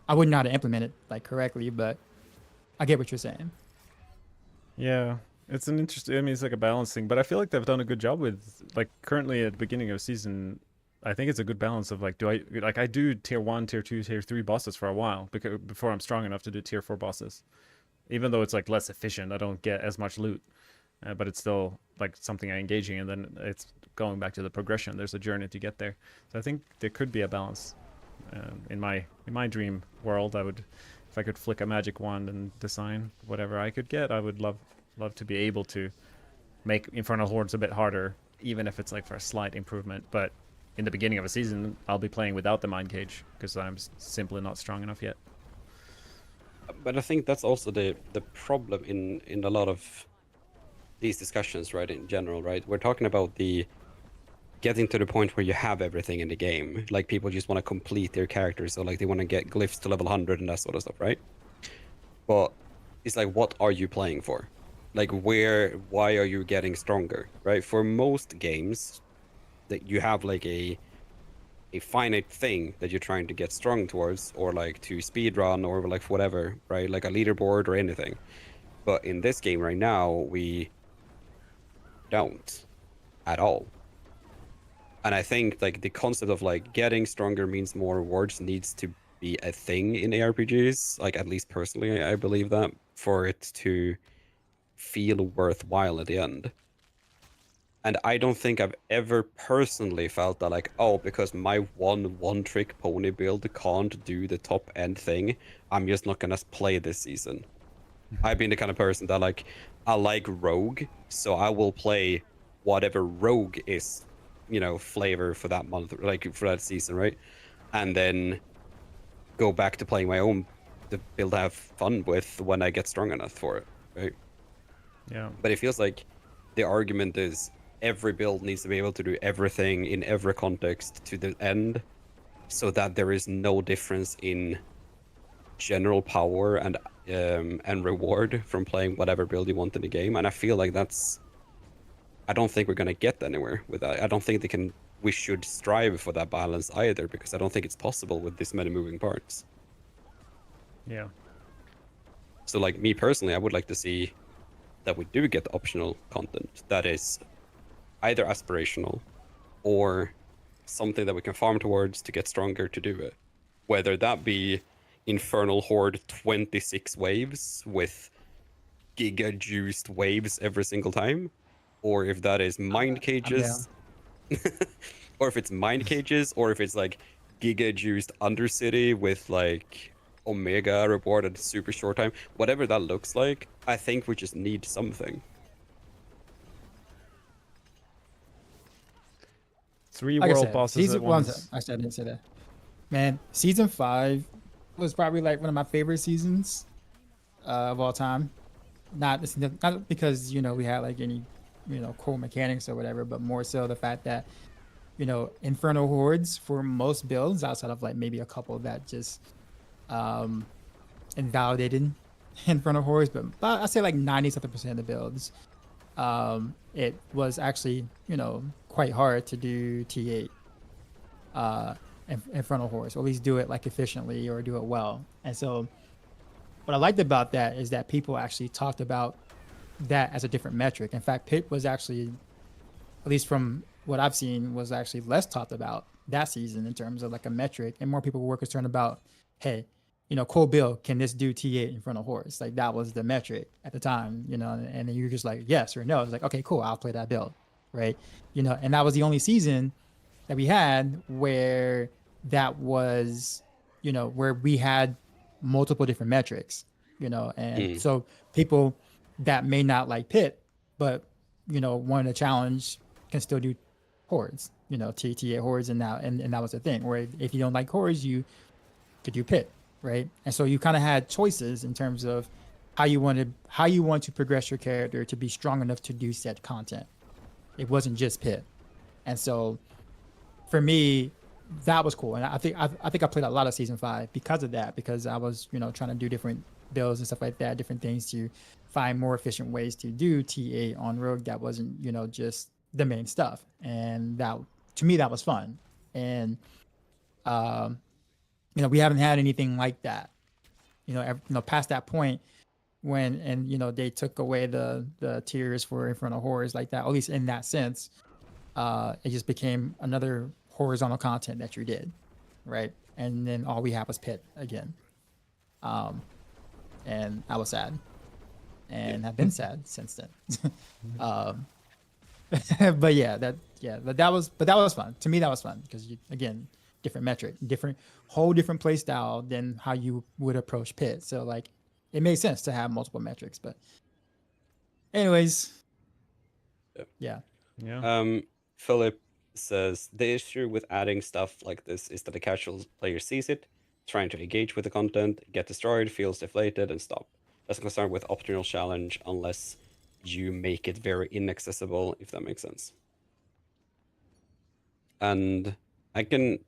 wouldn't know how to implement it like correctly, but I get what you're saying. Yeah. It's an interesting. I mean, it's like a balancing, but I feel like they've done a good job with like currently at the beginning of season. I think it's a good balance of like, I do tier 1, tier 2, tier 3 bosses for a while because before I'm strong enough to do tier 4 bosses. Even though it's like less efficient, I don't get as much loot, but it's still like something I engaging, and then it's going back to the progression. There's a journey to get there, so I think there could be a balance. In my dream world, I would, if I could flick a magic wand and design whatever I could get, I would love to be able to make Infernal Hordes a bit harder, even if it's like for a slight improvement. But in the beginning of a season, I'll be playing without the Mind Cage because I'm simply not strong enough yet. But I think that's also the problem in a lot of these discussions, right? In general, right? We're talking about the getting to the point where you have everything in the game. Like people just want to complete their characters, so like they want to get glyphs to level 100 and that sort of stuff, right? But it's like, what are you playing for? Like, why are you getting stronger, right? For most games, that you have like a finite thing that you're trying to get strong towards, or like to speed run, or like whatever, right? Like a leaderboard or anything. But in this game right now, we don't at all. And I think like the concept of like getting stronger means more rewards needs to be a thing in ARPGs. Like at least personally, I believe that for it to feel worthwhile at the end. And I don't think I've ever personally felt that like, oh, because my one trick pony build can't do the top end thing, I'm just not gonna play this season. I've been the kind of person that like, I like rogue, so I will play whatever rogue is, flavor for that month, like for that season, right? And then go back to playing my own the build I have fun with when I get strong enough for it, right? Yeah. But it feels like the argument is every build needs to be able to do everything in every context to the end, so that there is no difference in general power and reward from playing whatever build you want in the game. And I feel like I don't think we're gonna get anywhere with that. I don't think we should strive for that balance either, because I don't think it's possible with this many moving parts. Yeah. So like me personally, I would like to see that we do get optional content that is either aspirational or something that we can farm towards to get stronger to do it. Whether that be Infernal Horde 26 waves with giga juiced waves every single time, or if that is mind I'm down. cages, or if it's mind cages, or if it's like giga juiced Undercity with like Omega reward at super short time, whatever that looks like, I think we just need something. 3 Like I world said, bosses season at one. once. I said I didn't say that. Man, season 5 was probably like one of my favorite seasons of all time. Not because we had like any cool mechanics or whatever, but more so the fact that Inferno Hordes for most builds, outside of like maybe a couple that just um invalidated Inferno Hordes, but I say like 90 something percent of the builds, it was actually quite hard to do T8 Inferno Hordes, or at least do it like efficiently or do it well. And so what I liked about that is that people actually talked about that as a different metric. In fact, Pit was actually, at least from what I've seen, was actually less talked about that season in terms of like a metric, and more people were concerned about, hey, cool Bill, can this do T8 in front of horse? Like that was the metric at the time, and then you're just like yes or no. It's like, okay, cool, I'll play that build, right? And that was the only season that we had where that was, where we had multiple different metrics, and so people that may not like Pit, but wanted a challenge can still do hordes, T8 hordes, and that was the thing. Where if you don't like hordes, you could do Pit, right? And so you kind of had choices in terms of how you want to progress your character to be strong enough to do said content. It wasn't just Pit, and so for me, that was cool. And I think I played a lot of season 5 because of that, because I was trying to do different builds and stuff like that, different things to find more efficient ways to do T8 on Rogue that wasn't just the main stuff. And that, to me, that was fun. And we haven't had anything like that. Past that point, when and they took away the tiers for Infernal Horrors like that, at least in that sense. It just became another horizontal content that you did, right? And then all we had was Pit again. And I was sad, and have been sad since then. um, but that was fun. To me, that was fun because again, different metric, whole different play style than how you would approach Pit. So like, it made sense to have multiple metrics. But anyways, yeah. Philip says the issue with adding stuff like this is that the casual player sees it, trying to engage with the content, get destroyed, feels deflated, and stop. Doesn't concern with optional challenge unless you make it very inaccessible, if that makes sense. And I can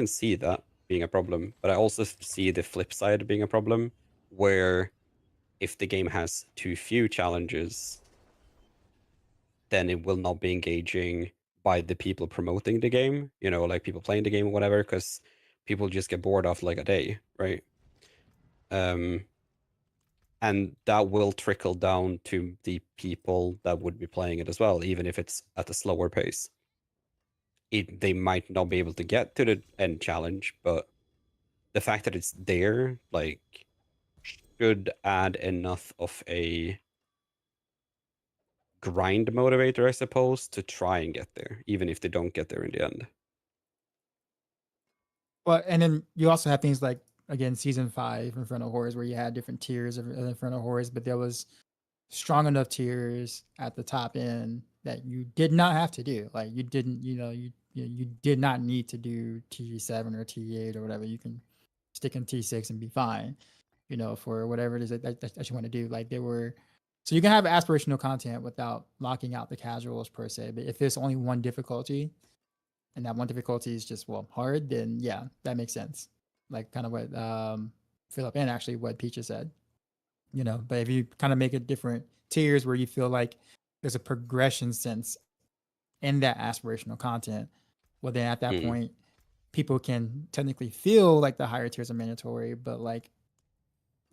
see that being a problem, but I also see the flip side being a problem, where if the game has too few challenges, then it will not be engaging by the people promoting the game, like people playing the game or whatever, because people just get bored after like a day, right? And that will trickle down to the people that would be playing it as well, even if it's at a slower pace. They might not be able to get to the end challenge, but the fact that it's there, like, should add enough of a grind motivator, I suppose, to try and get there, even if they don't get there in the end. Well, and then you also have things like, again, season 5 Infernal Horrors, where you had different tiers of Infernal Horrors, but there was strong enough tiers at the top end that you did not have to do. Like, you didn't, you did not need to do T7 or T8 or whatever. You can stick in T6 and be fine, for whatever it is that you want to do. Like, so you can have aspirational content without locking out the casuals per se. But if there's only one difficulty, and that one difficulty is just hard, then yeah, that makes sense. Like kind of what Philip and actually what Peaches said. But if you kind of make it different tiers where you feel like there's a progression sense in that aspirational content, well then at that point, people can technically feel like the higher tiers are mandatory, but like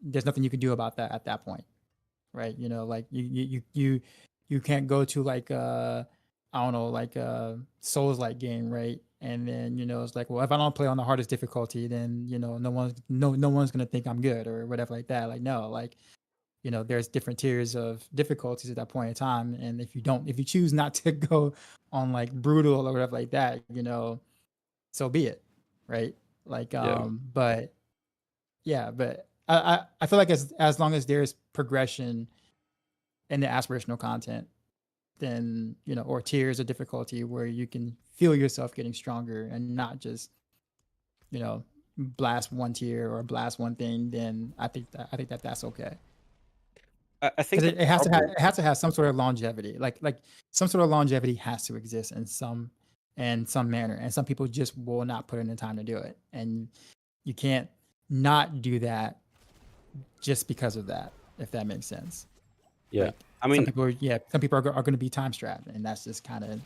there's nothing you can do about that at that point, right? Like you can't go to like I don't know, like a Souls like game, right? And then it's like, well, if I don't play on the hardest difficulty, then no one's gonna think I'm good or whatever like that. Like no, like there's different tiers of difficulties at that point in time, and if you choose not to go on like brutal or whatever like that, so be it, right? Like but yeah, but I feel like as long as there's progression in the aspirational content, then or tiers of difficulty where you can feel yourself getting stronger and not just blast one tier or blast one thing, then I think that that's okay. I think it has to have some sort of longevity, like some sort of longevity has to exist in some manner, and some people just will not put in the time to do it, and you can't not do that just because of that, if that makes sense. Yeah. Like, I mean, some people are going to be time strapped, and that's just kind of.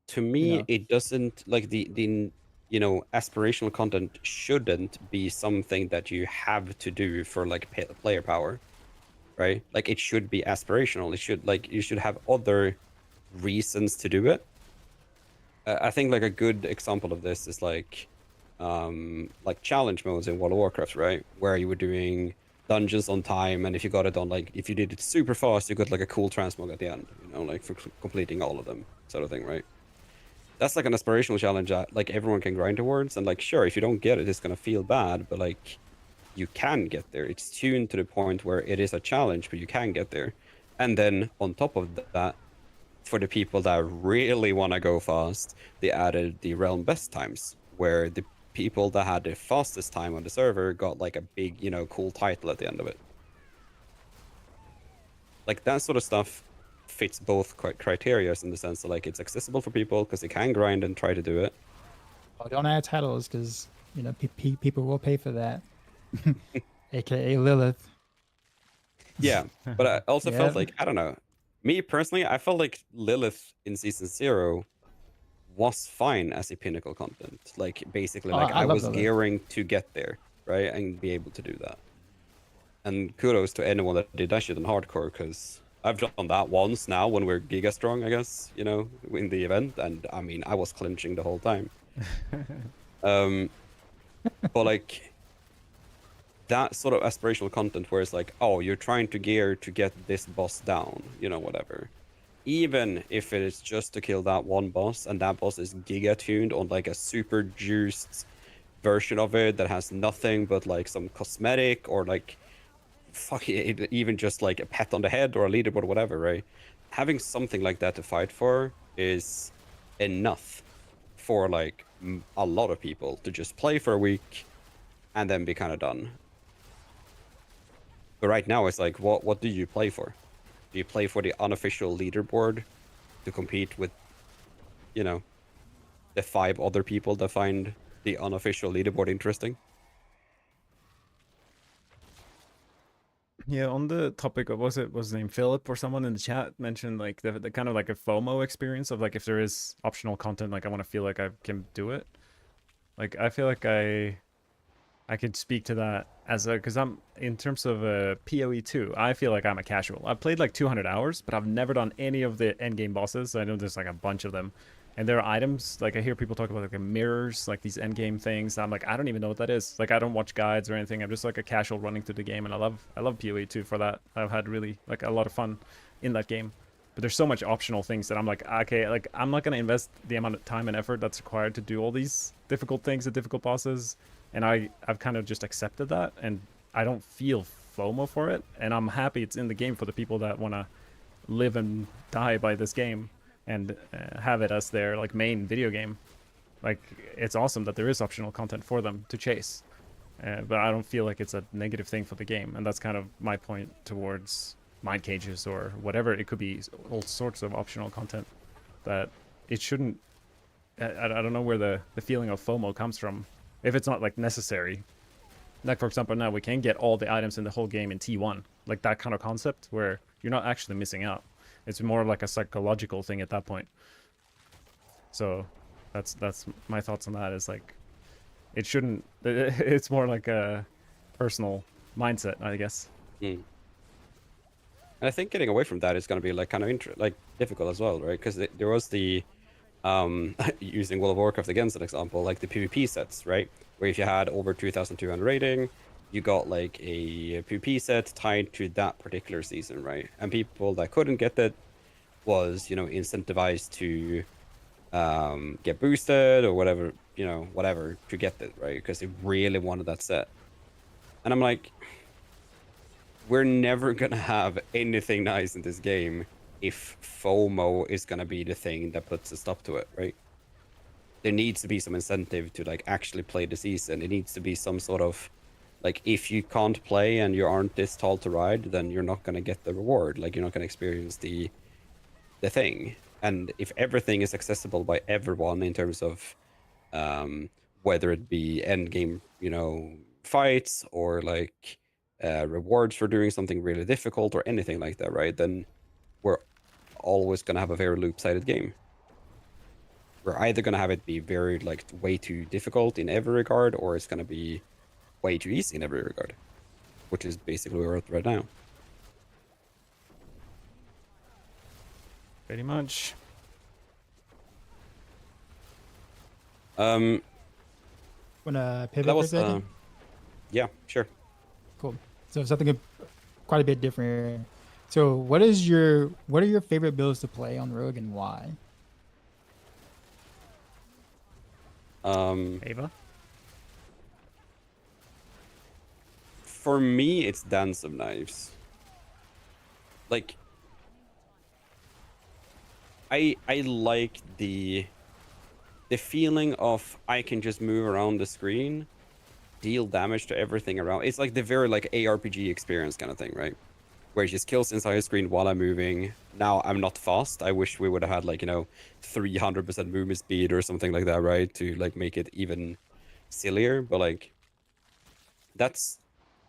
To me, it doesn't, like, the aspirational content shouldn't be something that you have to do for like player power, right? Like, it should be aspirational. It should, like, you should have other reasons to do it. I think like a good example of this is like challenge modes in World of Warcraft, right? Where you were doing dungeons on time, and if you got it on, like, if you did it super fast, you got like a cool transmog at the end, like for completing all of them, sort of thing, right? That's like an aspirational challenge that like everyone can grind towards, and like, sure, if you don't get it, it's gonna feel bad, but like, you can get there. It's tuned to the point where it is a challenge, but you can get there. And then on top of that, for the people that really want to go fast, they added the realm best times, where the people that had the fastest time on the server got like a big, cool title at the end of it. Like, that sort of stuff fits both criteria in the sense that like it's accessible for people because they can grind and try to do it. Well, don't add titles because people will pay for that, aka Lilith. Yeah, but I also felt like, I don't know, me personally, I felt like Lilith in season 0 was fine as a pinnacle content. Like, basically, like, I was gearing to get there, right, and be able to do that. And kudos to anyone that did that shit in hardcore, because I've done that once now when we're giga strong, I guess, you know, in the event, and I mean, I was clinching the whole time. Um, but like that sort of aspirational content where it's like, oh, you're trying to gear to get this boss down, you know, whatever. Even if it is just to kill that one boss, and that boss is giga tuned on like a super juiced version of it that has nothing but like some cosmetic or like fuck it, even just like a pat on the head or a leaderboard or whatever, right? Having something like that to fight for is enough for like a lot of people to just play for a week and then be kind of done. But right now it's like, what do you play for? Do you play for the unofficial leaderboard to compete with, you know, the 5 other people that find the unofficial leaderboard interesting? Yeah, on the topic of, was his name Philip or someone in the chat mentioned like the kind of like a FOMO experience of like, if there is optional content, like I want to feel like I can do it. Like I feel like I could speak to that as a, because I'm, in terms of PoE 2, I feel like I'm a casual. I've played like 200 hours, but I've never done any of the end game bosses. I know there's like a bunch of them. And there are items, like I hear people talk about like mirrors, like these end game things. I'm like, I don't even know what that is. Like I don't watch guides or anything. I'm just like a casual running through the game, and I love PoE 2 for that. I've had really like a lot of fun in that game. But there's so much optional things that I'm like, okay, like I'm not gonna invest the amount of time and effort that's required to do all these difficult things and difficult bosses. And I've kind of just accepted that, and I don't feel FOMO for it, and I'm happy it's in the game for the people that want to live and die by this game and have it as their like main video game. Like it's awesome that there is optional content for them to chase, but I don't feel like it's a negative thing for the game, and that's kind of my point towards mind cages or whatever. It could be all sorts of optional content that it shouldn't. I don't know where the feeling of FOMO comes from if it's not like necessary. Like for example, now we can get all the items in the whole game in T1, like that kind of concept where you're not actually missing out. It's more like a psychological thing at that point. So that's my thoughts on that. Is like it shouldn't. It's more like a personal mindset, I guess. And I think getting away from that is going to be like kind of like difficult as well, right? Because there was the using World of Warcraft again as an example, like the PvP sets, right? Where if you had over 2,200 rating, you got like a PvP set tied to that particular season, right? And people that couldn't get that was, you know, incentivized to get boosted or whatever, you know, whatever to get it, right? Because they really wanted that set. And I'm like, we're never gonna have anything nice in this game if FOMO is gonna be the thing that puts a stop to it, right? There needs to be some incentive to like actually play the season. It needs to be some sort of like, if you can't play and you aren't this tall to ride, then you're not gonna get the reward. Like you're not gonna experience the thing. And if everything is accessible by everyone in terms of whether it be end game, you know, fights or like rewards for doing something really difficult or anything like that, right? Then we're always gonna have a very loop-sided game. We're either gonna have it be very like way too difficult in every regard, or it's gonna be way too easy in every regard, which is basically where we're at right now. Pretty much. Wanna pivot That for a was second? yeah, sure. Cool. So something quite a bit different here. So what are your favorite builds to play on Rogue and why? Ava? For me, it's Dance of Knives. Like, I like the feeling of I can just move around the screen, deal damage to everything around. It's like the very like ARPG experience kind of thing, right? Where it just kills inside the screen while I'm moving. Now I'm not fast. I wish we would have had like, you know, 300% movement speed or something like that, right? To like make it even sillier. But like, that's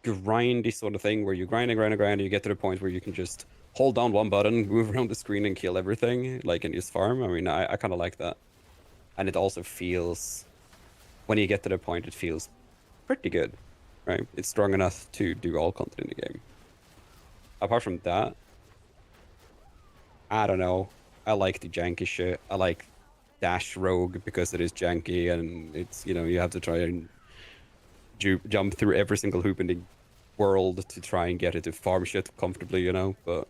grindy sort of thing where you grind and grind and grind, and you get to the point where you can just hold down one button, move around the screen, and kill everything, like, and just farm. I mean, I kind of like that. And it also feels, when you get to the point, it feels pretty good. right? It's strong enough to do all content in the game. Apart from that, I don't know. I like the janky shit. I like Dash Rogue because it is janky and it's, you have to try and jump through every single hoop in the world to try and get it to farm shit comfortably, But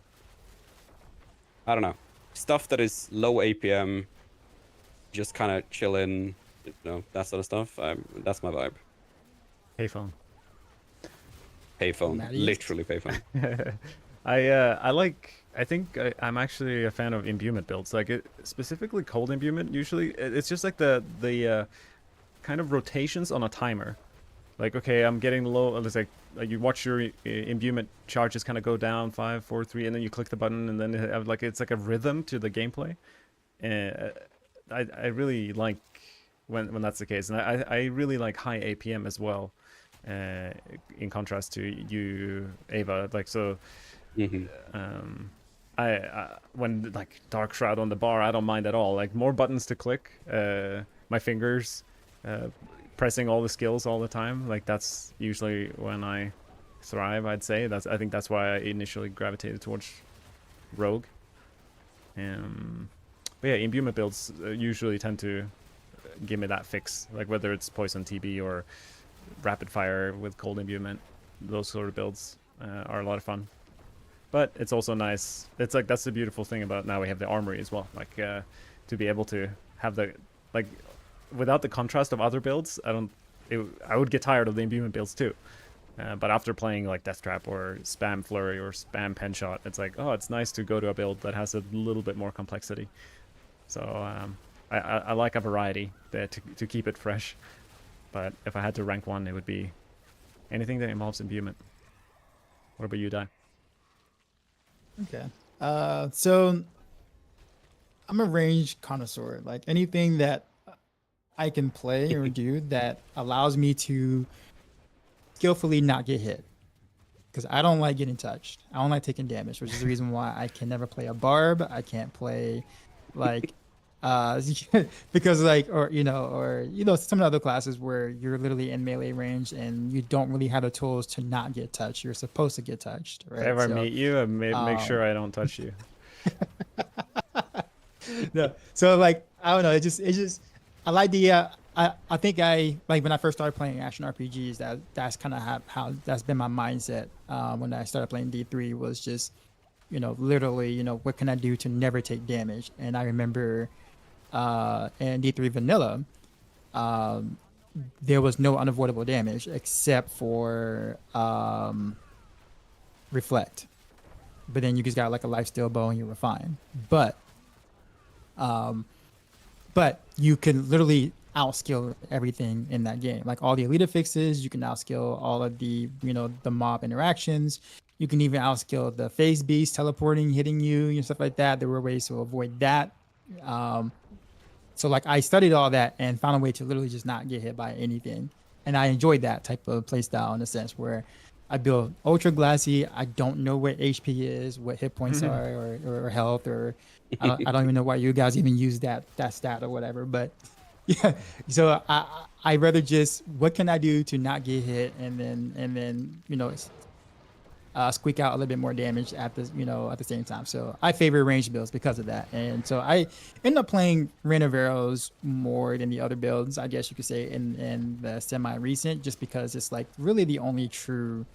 I don't know. Stuff that is low APM, just kind of chilling, that sort of stuff. That's my vibe. Payphone. Payphone, Matty. literally payphone. I think I'm actually a fan of imbuement builds, like specifically cold imbuement. Usually, it's just like the kind of rotations on a timer. Like, okay, I'm getting low. It's like you watch your imbuement charges kind of go down 5, 4, 3, and then you click the button, and then it's like a rhythm to the gameplay. And I really like when that's the case, and I really like high APM as well. In contrast to you, Ava, like so. I when like Dark Shroud on the bar, I don't mind at all. Like more buttons to click, my fingers, pressing all the skills all the time. Like that's usually when I thrive. I'd say I think that's why I initially gravitated towards Rogue. But yeah, imbuement builds usually tend to give me that fix. Like whether it's poison TB or rapid fire with cold imbuement, those sort of builds are a lot of fun. But it's also nice. It's like that's the beautiful thing about now we have the armory as well. Like to be able to have the like without the contrast of other builds, I would get tired of the imbuement builds too. But after playing like Death Trap or Spam Flurry or Spam Pen Shot, it's like, oh, it's nice to go to a build that has a little bit more complexity. So I like a variety there to keep it fresh. But if I had to rank one, it would be anything that involves imbuement. What about you, Dai? Okay. So I'm a range connoisseur. Like anything that I can play or do that allows me to skillfully not get hit. Because I don't like getting touched. I don't like taking damage, which is the reason why I can never play a barb. I can't play like because like or some of the other classes where you're literally in melee range and you don't really have the tools to not get touched. You're supposed to get touched, right? If I ever meet you, I make sure I don't touch you. No, so like I don't know. It just I like the I think I like when I first started playing action RPGs. That's kind of how that's been my mindset when I started playing D3 was just literally what can I do to never take damage. And I remember in D3 Vanilla, there was no unavoidable damage except for Reflect. But then you just got like a lifesteal bow and you were fine. But you can literally outskill everything in that game. Like all the elite fixes, you can outskill all of the the mob interactions. You can even outskill the phase beast teleporting, hitting you, and stuff like that. There were ways to avoid that. So like I studied all that and found a way to literally just not get hit by anything. And I enjoyed that type of playstyle in a sense where I build ultra glassy. I don't know what HP is, what hit points are, or health, or I don't even know why you guys even use that stat or whatever. But yeah, so I rather just what can I do to not get hit and then squeak out a little bit more damage at the same time. So I favor range builds because of that. And so I end up playing Reign of Arrows more than the other builds, I guess you could say, in the semi-recent, just because it's like really the only true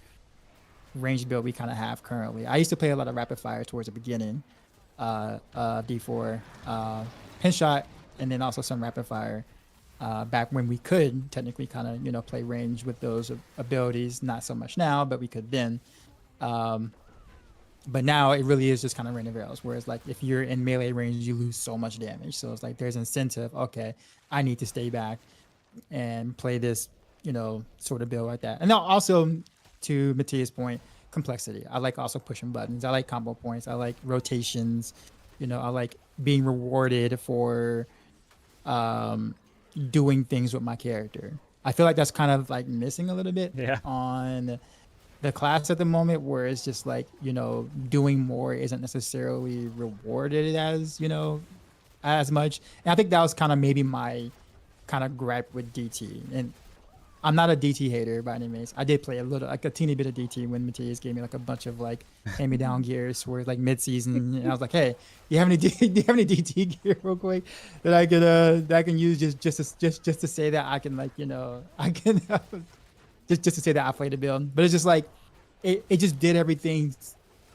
range build we kind of have currently. I used to play a lot of rapid fire towards the beginning, D4, pin shot, and then also some rapid fire. Back when we could technically kind of play range with those abilities, not so much now, but we could then. But now it really is just kind of Reign of Arrows, whereas like if you're in melee range, you lose so much damage. So it's like there's incentive. Okay, I need to stay back and play this, sort of build like that. And now also to Matthias' point, complexity. I like also pushing buttons. I like combo points. I like rotations. I like being rewarded for doing things with my character. I feel like that's kind of like missing a little bit on the class at the moment, where it's just like doing more isn't necessarily rewarded as much. And I think that was kind of maybe my kind of gripe with DT. And I'm not a DT hater by any means. I did play a little, like a teeny bit of DT when Matthias gave me like a bunch of like hand-me-down gears where like mid-season, and I was like, "Hey, you have any do you have any DT gear real quick that I can use just to say that I can like I can just to say that I played the build." But it's just like it just did everything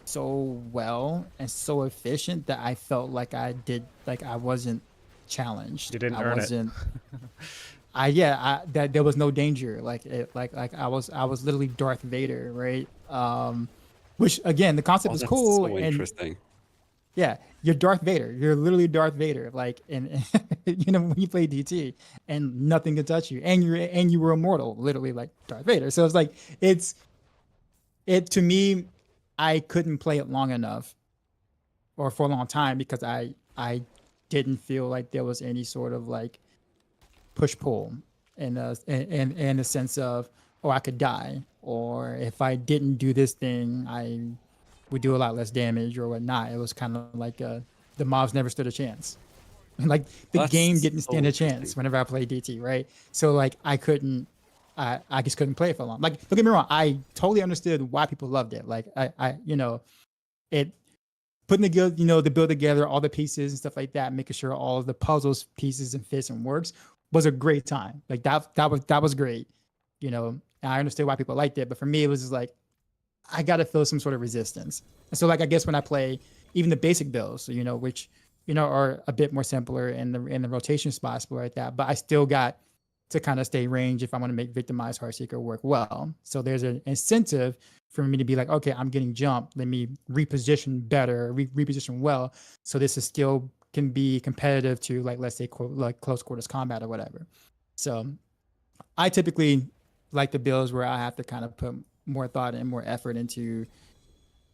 so well and so efficient that I felt like I wasn't challenged. You didn't I earn it. wasn't. That there was no danger. Like I was literally Darth Vader, right? Which again, the concept Oh, is that's cool, so and interesting. yeah, you're Darth Vader. You're literally Darth Vader. Like, and when you play DT, and nothing can touch you, and you were immortal, literally like Darth Vader. So it's like it to me, I couldn't play it long enough or for a long time because I didn't feel like there was any sort of like push pull in the sense of, oh, I could die, or if I didn't do this thing I would do a lot less damage or whatnot. It was kind of like the mobs never stood a chance. Like the game That's didn't so stand a interesting. chance whenever I played DT, right? So like I just couldn't play it for long. Like, don't get me wrong, I totally understood why people loved it. Like I it putting the guild, the build together, all the pieces and stuff like that, making sure all of the puzzles, pieces and fits and works was a great time. Like that was great. And I understood why people liked it, but for me it was just like I gotta feel some sort of resistance. And so like I guess when I play even the basic builds, which are a bit more simpler in the rotation spots like that, but I still got to kind of stay range if I want to make victimized Heartseeker work well. So there's an incentive for me to be like, okay, I'm getting jumped. Let me reposition better, reposition well, so this is still can be competitive to like let's say like close quarters combat or whatever. So I typically like the builds where I have to kind of put more thought and more effort into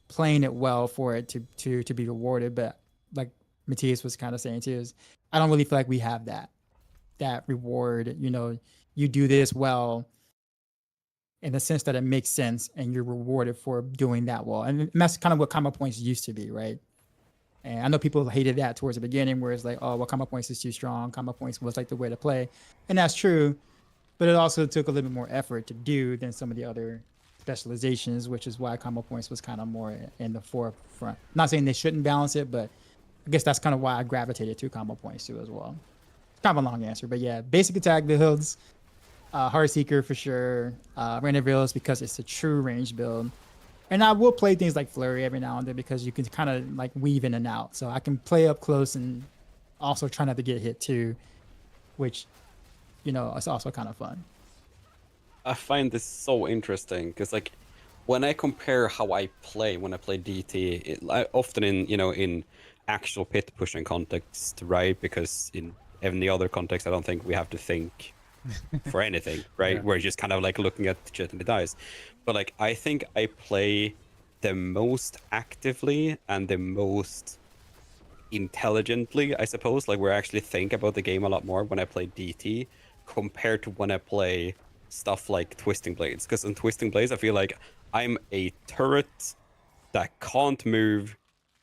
playing it well for it to be rewarded. But like Matthias was kind of saying too, is I don't really feel like we have that reward. You do this well in the sense that it makes sense and you're rewarded for doing that well. And that's kind of what combo points used to be, right? And I know people hated that towards the beginning, where it's like, oh, well, combo points is too strong. Combo points was like the way to play. And that's true. But it also took a little bit more effort to do than some of the other specializations, which is why combo points was kind of more in the forefront. Not saying they shouldn't balance it, but I guess that's kind of why I gravitated to combo points too as well. It's kind of a long answer, but yeah, basic attack builds, Heartseeker for sure, Random Villas because it's a true range build. And I will play things like Flurry every now and then because you can kind of like weave in and out. So I can play up close and also try not to get hit too, which, it's also kind of fun. I find this so interesting because, like, when I compare how I play when I play DT, often in actual pit pushing context, right? Because in any other context, I don't think we have to think for anything, right? Yeah. We're just kind of like looking at shit and it dies. But like, I think I play the most actively and the most intelligently, I suppose. Like, where I actually think about the game a lot more when I play DT compared to when I play stuff like Twisting Blades. Because in Twisting Blades, I feel like I'm a turret that can't move,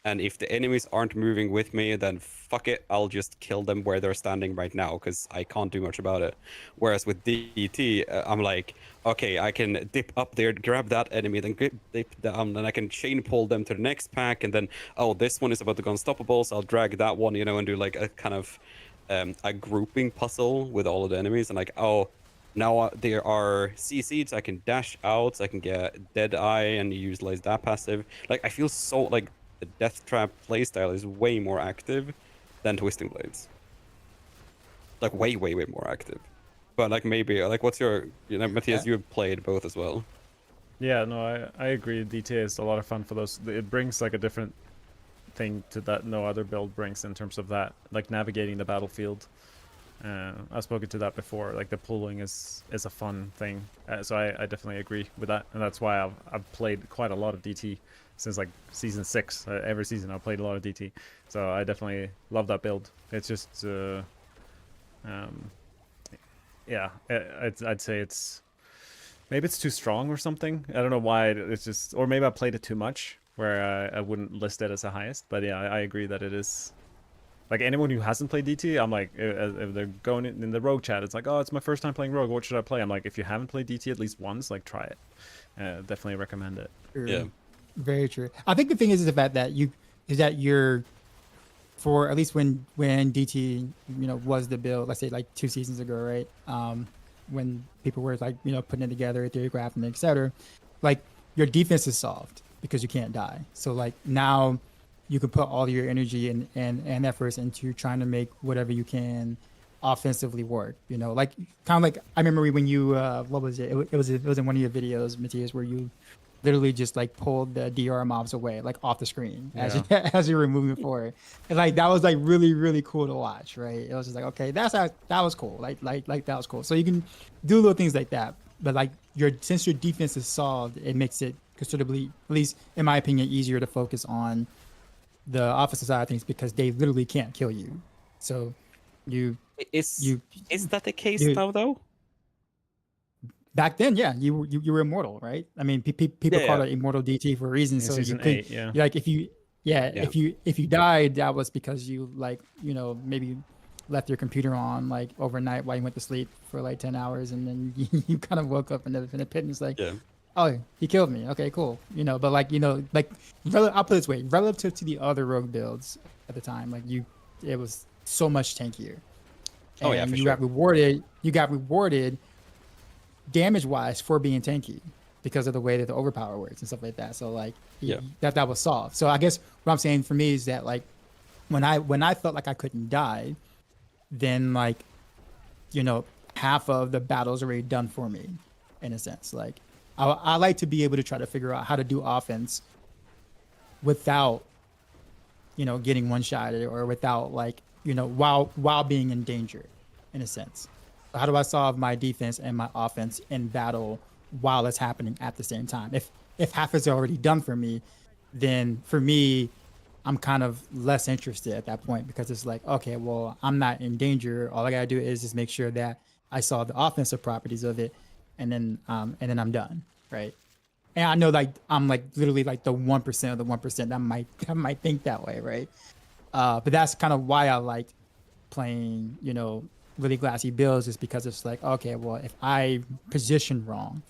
and if the enemies aren't moving with me, then fuck it, I'll just kill them where they're standing right now, because I can't do much about it. Whereas with DT, I'm like, okay, I can dip up there, grab that enemy, then dip down, then I can chain pull them to the next pack, and then, oh, this one is about to go unstoppable, so I'll drag that one, and do like a kind of a grouping puzzle with all of the enemies, and like, oh, now there are CCs, I can dash out, I can get Deadeye and utilize that passive. Like, I feel so, like, the Death Trap playstyle is way more active than Twisting Blades. Like, way, way, way more active. But, like, maybe, like, what's your, Matthias, you've played both as well. Yeah, no, I agree. DT is a lot of fun for those. It brings like a different thing to that no other build brings in terms of that, like navigating the battlefield. I've spoken to that before. Like the pulling is a fun thing, so I definitely agree with that, and that's why I've played quite a lot of DT since like season 6. Every season I've played a lot of DT, so I definitely love that build. It's just, yeah, I'd say it's maybe it's too strong or something. I don't know why. It's just, or maybe I played it too much, where I wouldn't list it as the highest. But yeah, I agree that it is Like anyone who hasn't played DT, I'm like, if they're going in the Rogue chat, it's like, oh, it's my first time playing Rogue. What should I play? I'm like, if you haven't played DT at least once, like try it. Definitely recommend it. True. Yeah. Very true. I think the thing is the fact that you're for at least when DT was the build, let's say like 2 seasons ago, right? When people were like putting it together, theory crafting, etc. Like your defense is solved because you can't die. So like now you can put all your energy and efforts into trying to make whatever you can offensively work. Like kind of like I remember when you what was it? It was in one of your videos, Matthias, where you literally just like pulled the DR mobs away like off the screen as you, as you were moving forward, and like that was like really cool to watch, right? It was just like, okay, that was cool, like that was cool. So you can do little things like that, but like since your defense is solved, it makes it considerably, at least in my opinion, easier to focus on the offensive side of things because they literally can't kill you. So you Is that the case you- now though? back then, yeah, you were immortal, right? I mean, people Yeah, call yeah. it immortal DT for a reason. In So you season could, 8, yeah. like, if you, Yeah. if you died, that was because you like, maybe left your computer on like overnight while you went to sleep for like 10 hours, and then you kind of woke up in the pit and it's like, Yeah. oh, he killed me. Okay, cool. But like, like, I'll put it this way, relative to the other rogue builds at the time, like it was so much tankier. Oh, yeah, And for you sure. got rewarded damage wise for being tanky because of the way that the overpower works and stuff like that. So like Yeah. that was solved. So I guess what I'm saying for me is that like when I felt like I couldn't die, then like half of the battle's already done for me in a sense. Like I like to be able to try to figure out how to do offense without getting one shotted or without like while being in danger in a sense. How do I solve my defense and my offense in battle while it's happening at the same time? If half is already done for me, then for me, I'm kind of less interested at that point because it's like, okay, well, I'm not in danger. All I gotta do is just make sure that I solve the offensive properties of it, and then I'm done, right? And I know like I'm like literally like the 1% of the 1% that might think that way, right? But that's kind of why I liked playing, really glassy builds, is because it's like, okay, well, if I positioned wrong,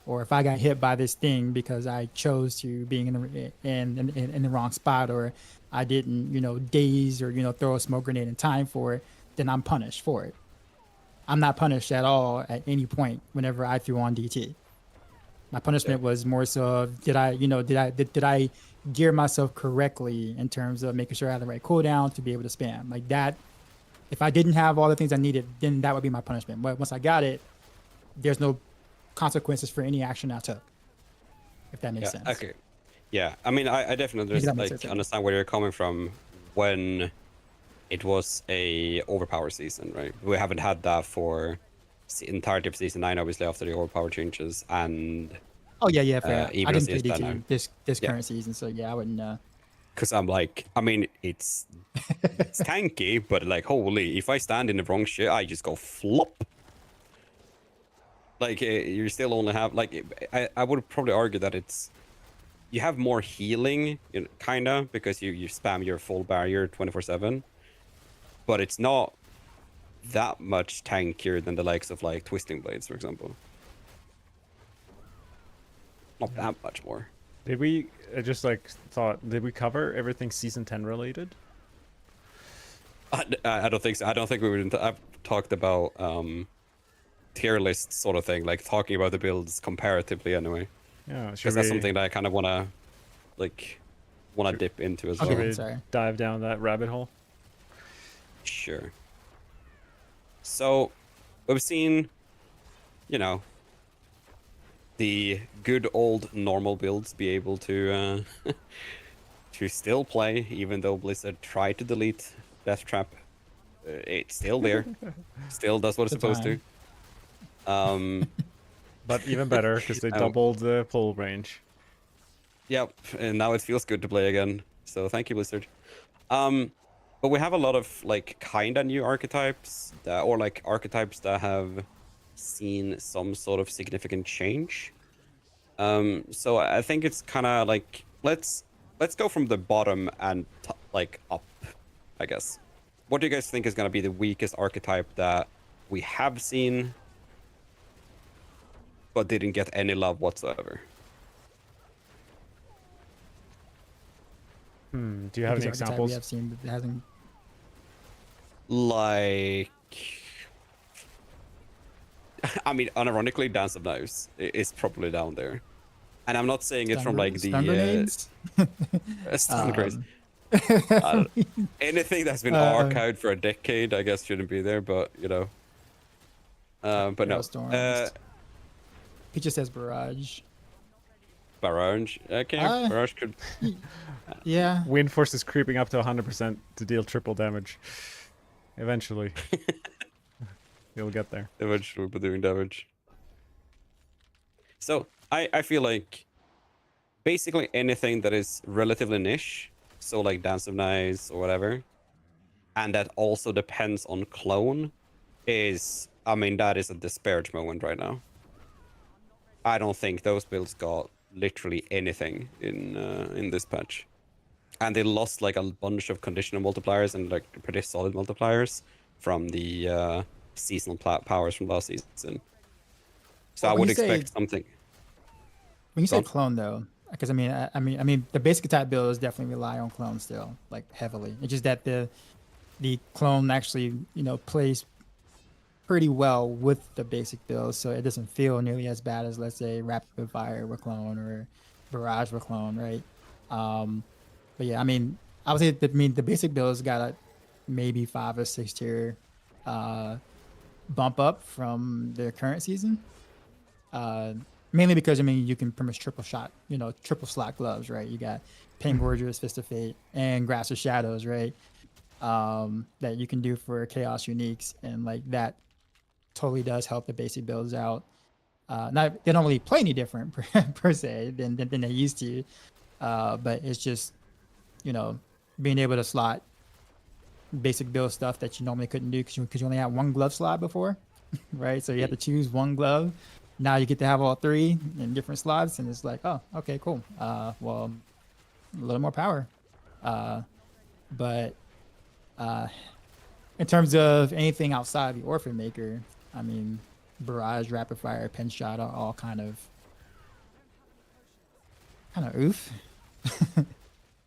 or if I got hit by this thing because I chose to being in the wrong spot, or I didn't, daze or throw a smoke grenade in time for it, then I'm punished for it. I'm not punished at all at any point whenever I threw on DT. My punishment was more so of, did I gear myself correctly in terms of making sure I had the right cooldown to be able to spam like that. If I didn't have all the things I needed, then that would be my punishment. But once I got it, there's no consequences for any action I took. If that makes sense. Okay. Yeah. I mean, I definitely Maybe that just, makes like sense. understand where you're coming from when it was a overpower season, right? We haven't had that for the entirety of season 9, obviously, after the overpower changes, and Oh yeah, fair. I even didn't play season 10 DT now. this Yeah. current season, so yeah, I wouldn't. Because I'm like, I mean, it's tanky, but like, holy, if I stand in the wrong shit, I just go flop. Like, you still only have, like, I would probably argue that you have more healing, kind of, because you spam your full barrier 24/7, but it's not that much tankier than the likes of, like, Twisting Blades, for example. Not that much more. Did we just like thought? Did we cover everything season 10 related? I don't think so. I don't think we would. I've talked about tier list sort of thing, like talking about the builds comparatively anyway, Yeah, because that's something that I kind of wanna dip into as Okay. well. Should we Sorry. dive down that rabbit hole? Sure. So we've seen, the good old normal builds be able to to still play, even though Blizzard tried to delete Death Trap. It's still there. Still does what it's Good supposed time. to. But even better because they Oh. doubled the pull range. Yep, and now it feels good to play again. So thank you, Blizzard. But we have a lot of like kinda new archetypes or like archetypes that have seen some sort of significant change. So I think it's kind of like let's go from the bottom and like up, I guess. what do you guys think is going to be the weakest archetype that we have seen but didn't get any love whatsoever? Do you have any Biggest archetype we examples? have seen that hasn't. Like, I mean, unironically, Dance of Knives is probably down there. And I'm not saying it from like Stun the grenades. stun grenades. Um, Anything that's been uh, archived for a decade, I guess, shouldn't be there. But you know, but no. Hailstorms. He just says barrage. Barrage. Okay, Uh, Barrage could. Yeah. Wind force is creeping up to 100% to deal triple damage. Eventually, you'll get there. Eventually be doing damage. So I feel like basically anything that is relatively niche, so like Dance of Knives or whatever, and that also depends on clone, is, I mean, that is a disparage moment right now. I don't think those builds got literally anything in this patch, and they lost like a bunch of conditional multipliers and like pretty solid multipliers from the seasonal powers from last season. So Well, I when would you say- expect something. When you Go say on. clone though, because I mean, the basic attack builds definitely rely on clone still, like heavily. It's just that the clone actually, plays pretty well with the basic build, so it doesn't feel nearly as bad as, let's say, rapid fire with clone or barrage with clone, right? But yeah, I mean, I would say that, I mean, the basic build's got a maybe 5 or 6 tier bump up from the current season. Mainly because, I mean, you can pretty much triple shot, triple slot gloves, right? You got Pain Gorgers, Fist of Fate, and Grasp of Shadows, right? That you can do for Chaos Uniques, and like that totally does help the basic builds out. Not they don't really play any different per se than they used to, but it's just being able to slot basic build stuff that you normally couldn't do because you only had one glove slot before, right? So you have to choose one glove. Now you get to have all 3 in different slots, and it's like, oh, okay, cool. Well, a little more power. But in terms of anything outside the Orphan Maker, I mean, Barrage, Rapid Fire, Pen Shot are all kind of oof.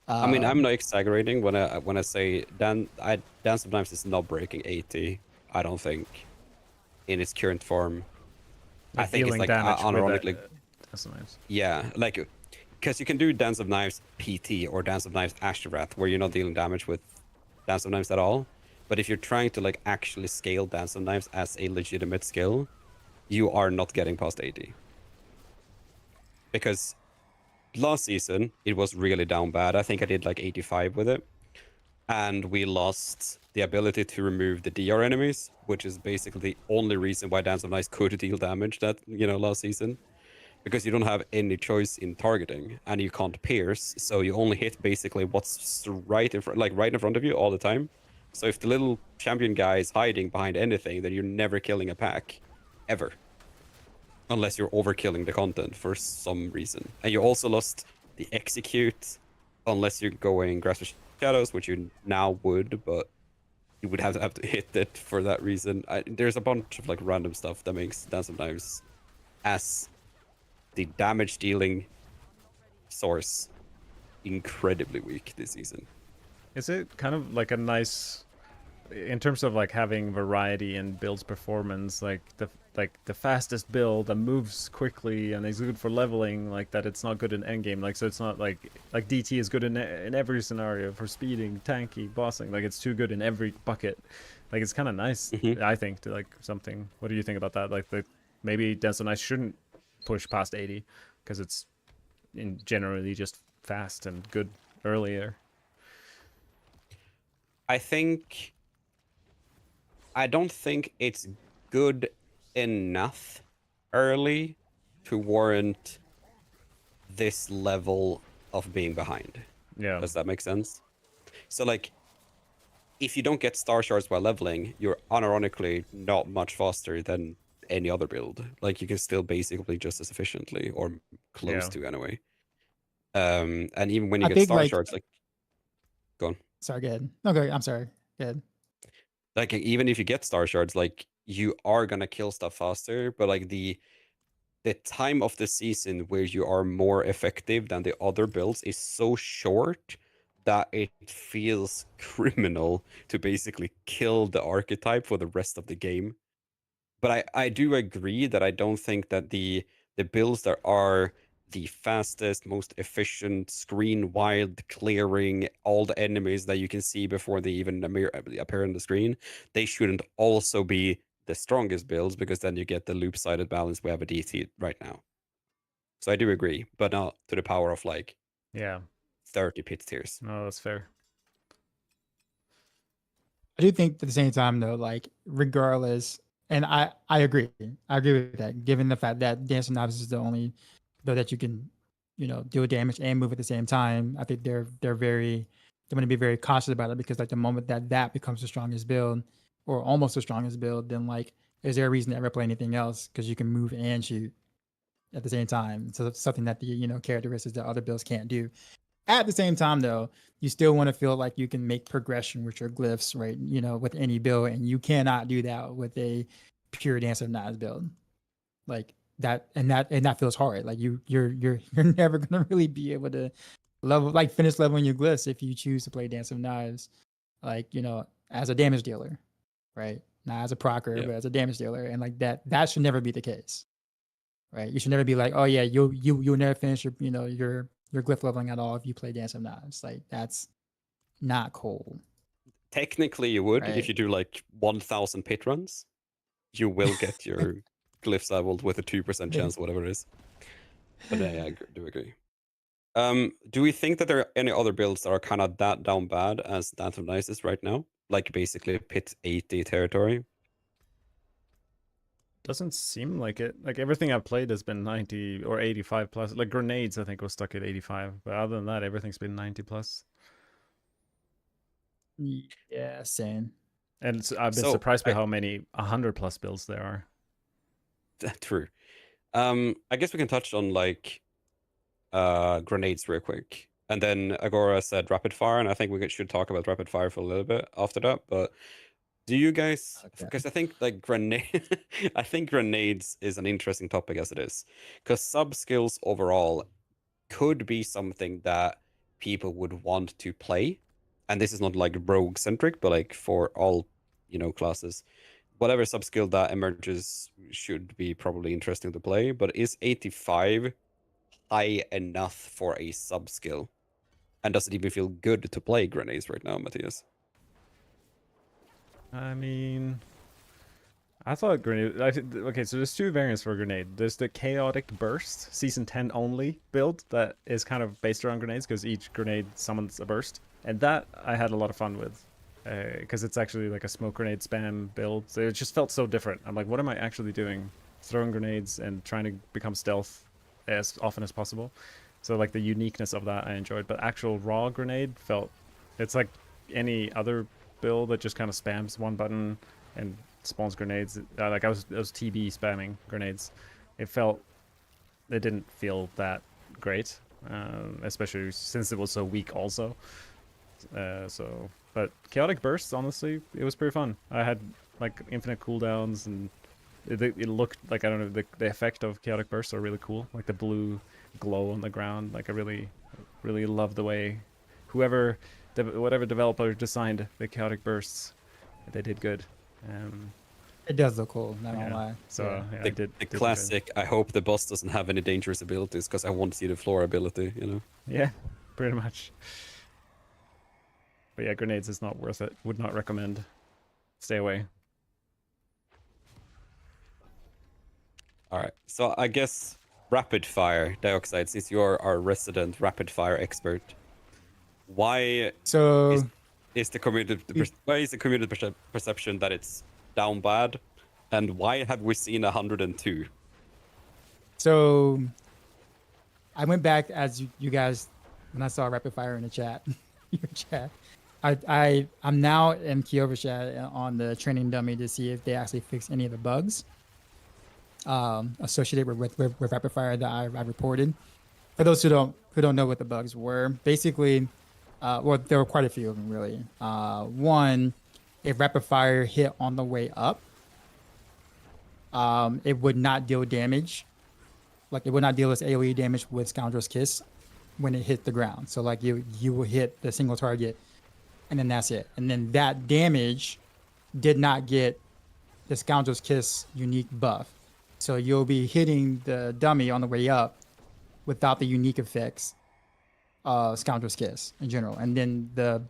I mean, I'm not exaggerating when I say Dance of Knives is not breaking 80. I don't think in its current form. I think it's Dealing like damage with unironically, that's nice. yeah, like because you can do Dance of Knives PT or Dance of Knives Ashtoreth where you're not dealing damage with Dance of Knives at all. But if you're trying to like actually scale Dance of Knives as a legitimate skill, you are not getting past 80. Because last season it was really down bad. I think I did like 85 with it, and we lost the ability to remove the DR enemies, which is basically the only reason why Dance of Knives could deal damage that last season, because you don't have any choice in targeting and you can't pierce, so you only hit basically what's right in front, like right in front of you all the time. So if the little champion guy is hiding behind anything, then you're never killing a pack, ever. Unless you're overkilling the content for some reason. And you also lost the execute, unless you're going Grasp of Shadows, which you now would, but you would have to hit it for that reason. There's a bunch of like random stuff that makes Dance of Knives as the damage dealing source incredibly weak this season. Is it kind of like a nice, in terms of like having variety in builds performance, like the fastest build that moves quickly and is good for leveling, like that it's not good in endgame, like so it's not like DT is good in every scenario for speeding, tanky, bossing, like it's too good in every bucket. Like it's kind of nice, I think, to like something. What do you think about that? Like maybe Dance of Knives shouldn't push past 80 because it's generally just fast and good earlier. I don't think it's good enough early to warrant this level of being behind. Yeah. Does that make sense? So like, if you don't get star shards while leveling, you're unironically not much faster than any other build. Like you can still basically just as efficiently or close to anyway. And even when you I get think star like shards, like, go on. sorry, go ahead. No, go ahead. I'm sorry. Go ahead. like even if you get star shards, like you are gonna kill stuff faster, but like the time of the season where you are more effective than the other builds is so short that it feels criminal to basically kill the archetype for the rest of the game. But I do agree that I don't think that the builds that are the fastest, most efficient, screen wide clearing all the enemies that you can see before they even appear on the screen, they shouldn't also be the strongest builds, because then you get the loop sided balance we have a DT right now. So I do agree, but not to the power of like Yeah, 30 pit tiers. no, that's fair. I do think at the same time though, like regardless, and I agree. I agree with that. Given the fact that Dancing Knives is the only though that you can, deal damage and move at the same time. I think they're going to be very cautious about it, because like the moment that becomes the strongest build, or almost the strongest build, then like is there a reason to ever play anything else? Because you can move and shoot at the same time. So that's something that the characteristics that other builds can't do. At the same time, though, you still want to feel like you can make progression with your glyphs, right? With any build, and you cannot do that with a pure Dance of Knives build, like that, and that feels hard. Like you're never gonna really be able to finish leveling your glyphs if you choose to play Dance of Knives, like as a damage dealer, right? Not as a procer, but as a damage dealer, and like that should never be the case, right? You should never be like, oh yeah, you'll never finish your glyph leveling at all if you play Dance of Knives. Like that's not cool. Technically, you would if Right. you do like 1,000 pit runs. You will get your glyphs leveled with a 2% chance, whatever it is. But yeah, I do agree. Do we think that there are any other builds that are kind of that down bad as Dance of Knives is right now? Like basically pit 80 territory? Doesn't seem like it. Like everything I've played has been 90 or 85 plus. Like grenades, I think was stuck at 85, but other than that, everything's been 90 plus. Yeah, same. And I've been So, surprised by how many 100 plus builds there are. True. I guess we can touch on like grenades real quick. And then Agora said rapid fire, and I think we should talk about rapid fire for a little bit after that. But do you guys? Okay. Because I think like I think grenades is an interesting topic as it is, because sub skills overall could be something that people would want to play, and this is not like rogue centric, but like for all classes, whatever sub skill that emerges should be probably interesting to play. But is 85 high enough for a sub skill? And does it even feel good to play grenades right now, Matthias? I mean, I thought grenade. Okay, so there's two variants for grenade. There's the chaotic burst, season 10 only build that is kind of based around grenades because each grenade summons a burst, and that I had a lot of fun with, because it's actually like a smoke grenade spam build. So it just felt so different. I'm like, what am I actually doing? Throwing grenades and trying to become stealth as often as possible. So like the uniqueness of that I enjoyed, but actual raw grenade it's like any other build that just kind of spams one button and spawns grenades. Like I was TB spamming grenades. It didn't feel that great, especially since it was so weak also. But chaotic bursts, honestly, it was pretty fun. I had like infinite cooldowns, and it looked like, I don't know, the effect of chaotic bursts are really cool. Like the blue glow on the ground. Like I really love the way whatever developer designed the chaotic bursts, they did good. It does look cool, not gonna lie. So Yeah. yeah, The, I did the enjoy it. classic, I hope the boss doesn't have any dangerous abilities because I want to see the floor ability, Yeah, pretty much. But yeah, grenades is not worth it. Would not recommend. Stay away. All right. So I guess rapid fire, Dioxide, since you're our resident rapid fire expert, why So is the community why is the community perception that it's down bad, and why have we seen 102? So I went back as you guys when I saw rapid fire in the chat, your chat. I'm now in Kyova's chat on the training dummy to see if they actually fixed any of the bugs associated with rapid fire that I reported. For those who don't know what the bugs were, basically, well, there were quite a few of them really. One, if rapid fire hit on the way up, it would not deal damage. Like it would not deal as AoE damage with Scoundrel's Kiss when it hit the ground. So like you will hit the single target, and then that's it. And then that damage did not get the Scoundrel's Kiss unique buff. So you'll be hitting the dummy on the way up without the unique effects of Scoundrel's Kiss in general. And then the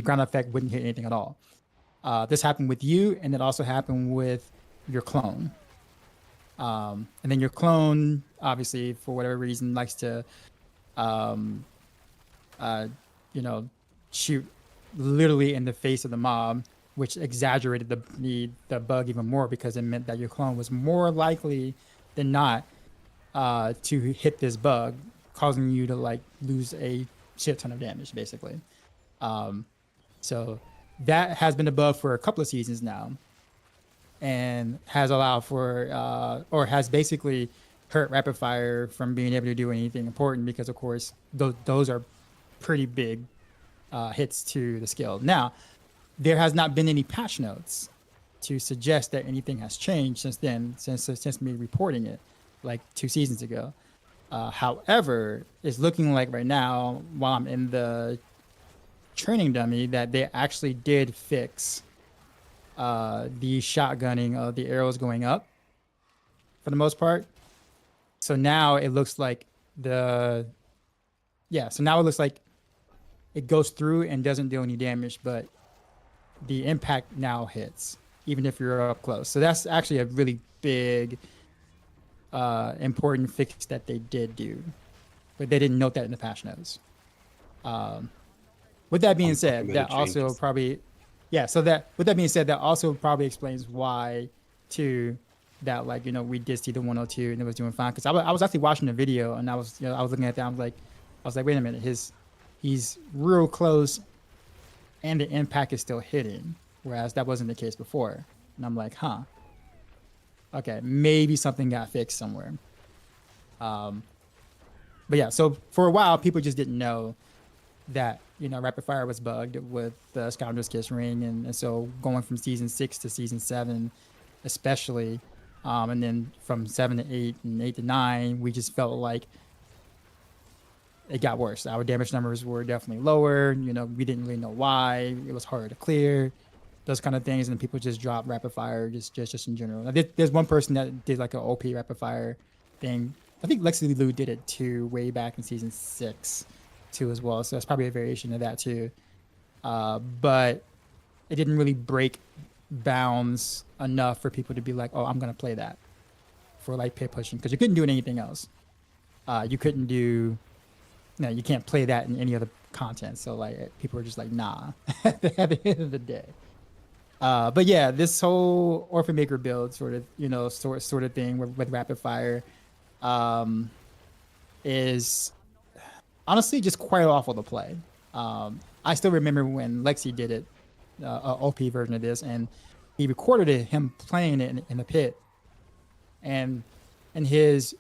ground effect wouldn't hit anything at all. This happened with you, and it also happened with your clone. And then your clone, obviously, for whatever reason, likes to, shoot literally in the face of the mob, which exaggerated the bug even more because it meant that your clone was more likely than not to hit this bug, causing you to like lose a shit ton of damage, basically. So that has been a bug for a couple of seasons now, and has allowed for or has basically hurt rapid fire from being able to do anything important because, of course, those are pretty big hits to the skill. Now, there has not been any patch notes to suggest that anything has changed since then, since me reporting it like 2 seasons ago. However, it's looking like right now, while I'm in the training dummy, that they actually did fix the shotgunning of the arrows going up for the most part. So now it looks like so now it looks like it goes through and doesn't do any damage, but the impact now hits, even if you're up close. So that's actually a really big, important fix that they did do, but they didn't note that in the patch notes. With that being said, that also probably, with that being said, that also probably explains why, too, that like, we did see the 102 and it was doing fine. Because I was actually watching the video and I was looking at that. I was like, wait a minute, he's real close, and the impact is still hitting, whereas that wasn't the case before. And I'm like, okay, maybe something got fixed somewhere. But yeah, so for a while, people just didn't know that, rapid fire was bugged with the Scoundrel's Kiss ring. And so going from season 6 to season 7, especially, and then from 7 to 8 and 8 to 9, we just felt like it got worse. Our damage numbers were definitely lower. We didn't really know why. It was harder to clear, those kind of things. And people just dropped rapid fire just in general. Now, there's one person that did like an OP rapid fire thing. I think Lexi Lou did it too, way back in season 6 too as well. So that's probably a variation of that too. But it didn't really break bounds enough for people to be like, oh, I'm going to play that for like pit pushing, because you couldn't do anything else. You couldn't do, you can't play that in any other content. So like people are just like, nah, at the end of the day. But yeah, this whole Orphan Maker build sort of thing with rapid fire is honestly just quite awful to play. I still remember when Lexi did it, a OP version of this, and he recorded him playing it in the pit. And in his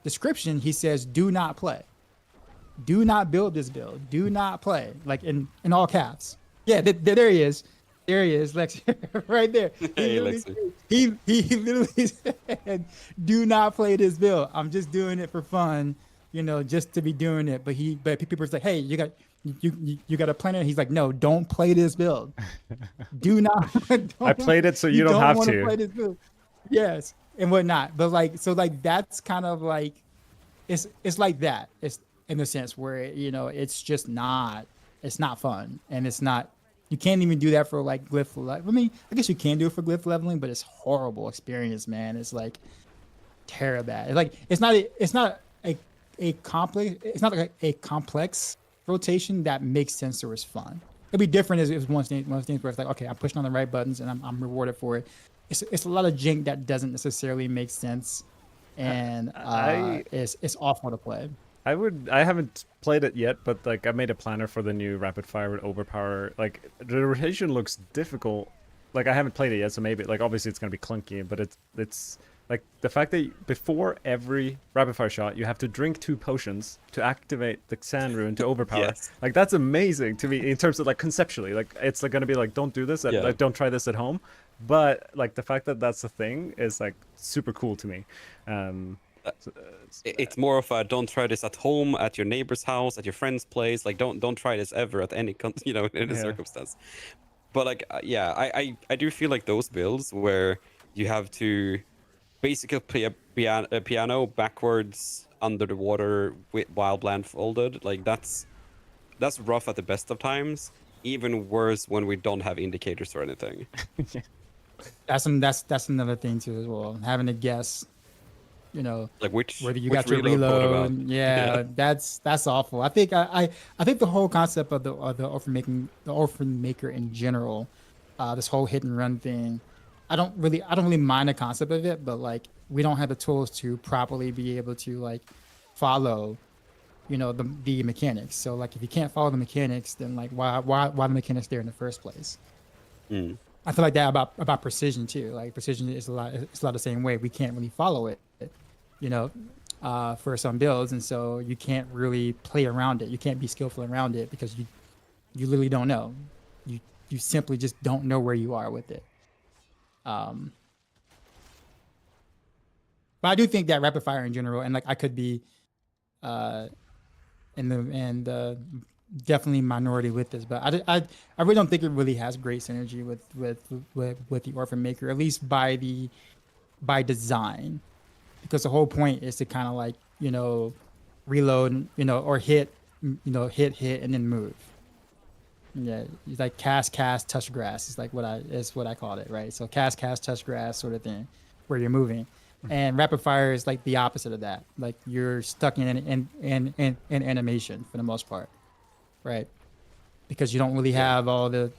description, he says, "Do not play. Do not build this build. Do not play." Like in all caps. Yeah, there he is. There he is, Lexi, right there. Hey, Lexi. He literally said, "Do not play this build. I'm just doing it for fun, just to be doing it." But people are like, "Hey, you got a planner?" He's like, "No, don't play this build. Do not." I played it so you don't have to. Play this build. Yes, and whatnot. But that's kind of like, it's like that. It's in the sense where it's just not. It's not fun, and it's not. You can't even do that for like glyph. I mean, I guess you can do it for glyph leveling, but it's horrible experience, man. It's like terrible. It's not a complex. It's not like a complex rotation that makes sense or is fun. It'd be different as one of those things where it's like, okay, I'm pushing on the right buttons and I'm rewarded for it. It's a lot of jank that doesn't necessarily make sense, and it's awful to play. I haven't played it yet, but like I made a planner for the new rapid fire with overpower. Like the rotation looks difficult. Like I haven't played it yet, so maybe like obviously it's gonna be clunky, but it's Like the fact that before every rapid fire shot, you have to drink 2 potions to activate the sand rune to overpower. Yes. Like that's amazing to me in terms of like conceptually. Like it's like gonna be like don't do this, Yeah. like don't try this at home. But like the fact that that's a thing is like super cool to me. So, It's more of a don't try this at home, at your neighbor's house, at your friend's place. Like don't try this ever at any in any Yeah. circumstance. But like yeah, I do feel like those builds where you have to basically play a piano backwards under the water while blindfolded. Like that's rough at the best of times. Even worse when we don't have indicators or anything. That's another thing too as well. Having to guess, Like whether you which got your reload about. reload. Yeah, that's awful. I think I think the whole concept of the orphan maker in general, this whole hit and run thing, I don't really mind the concept of it, but like we don't have the tools to properly be able to like follow, the mechanics. So like if you can't follow the mechanics, then like why the mechanics there in the first place? Mm. I feel like that about precision too. Like precision is a lot the same way. We can't really follow it, for some builds, and so you can't really play around it. You can't be skillful around it because you literally don't know. You simply just don't know where you are with it. But I do think that rapid fire in general, and like I could be, definitely minority with this, but I really don't think it really has great synergy with the orphan maker, at least by design, because the whole point is to kind of like reload, or hit, hit and then move. Yeah, it's like cast touch grass is like what I called it, right? So cast touch grass sort of thing, where you're moving. And rapid fire is like the opposite of that. Like you're stuck in animation for the most part, right? Because you don't really have all the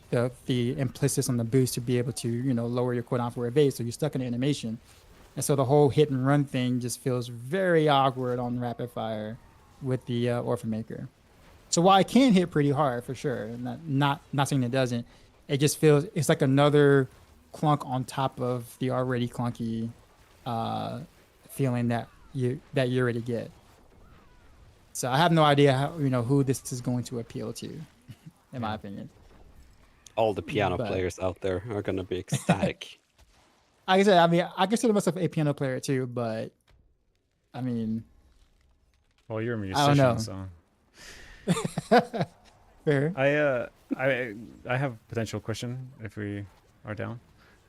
implicits on the boost to be able to lower your cooldown for evade. So you're stuck in animation, and so the whole hit and run thing just feels very awkward on rapid fire with the orphan maker. So while it can hit pretty hard for sure, not saying it doesn't, it just feels it's like another clunk on top of the already clunky feeling that you already get. So I have no idea how who this is going to appeal to, in my opinion. All the piano But- players out there are gonna be ecstatic. Like I said, I mean, I consider myself a piano player too, but I mean, well, you're a I don't know. musician, so fair. I have a potential question if we are down.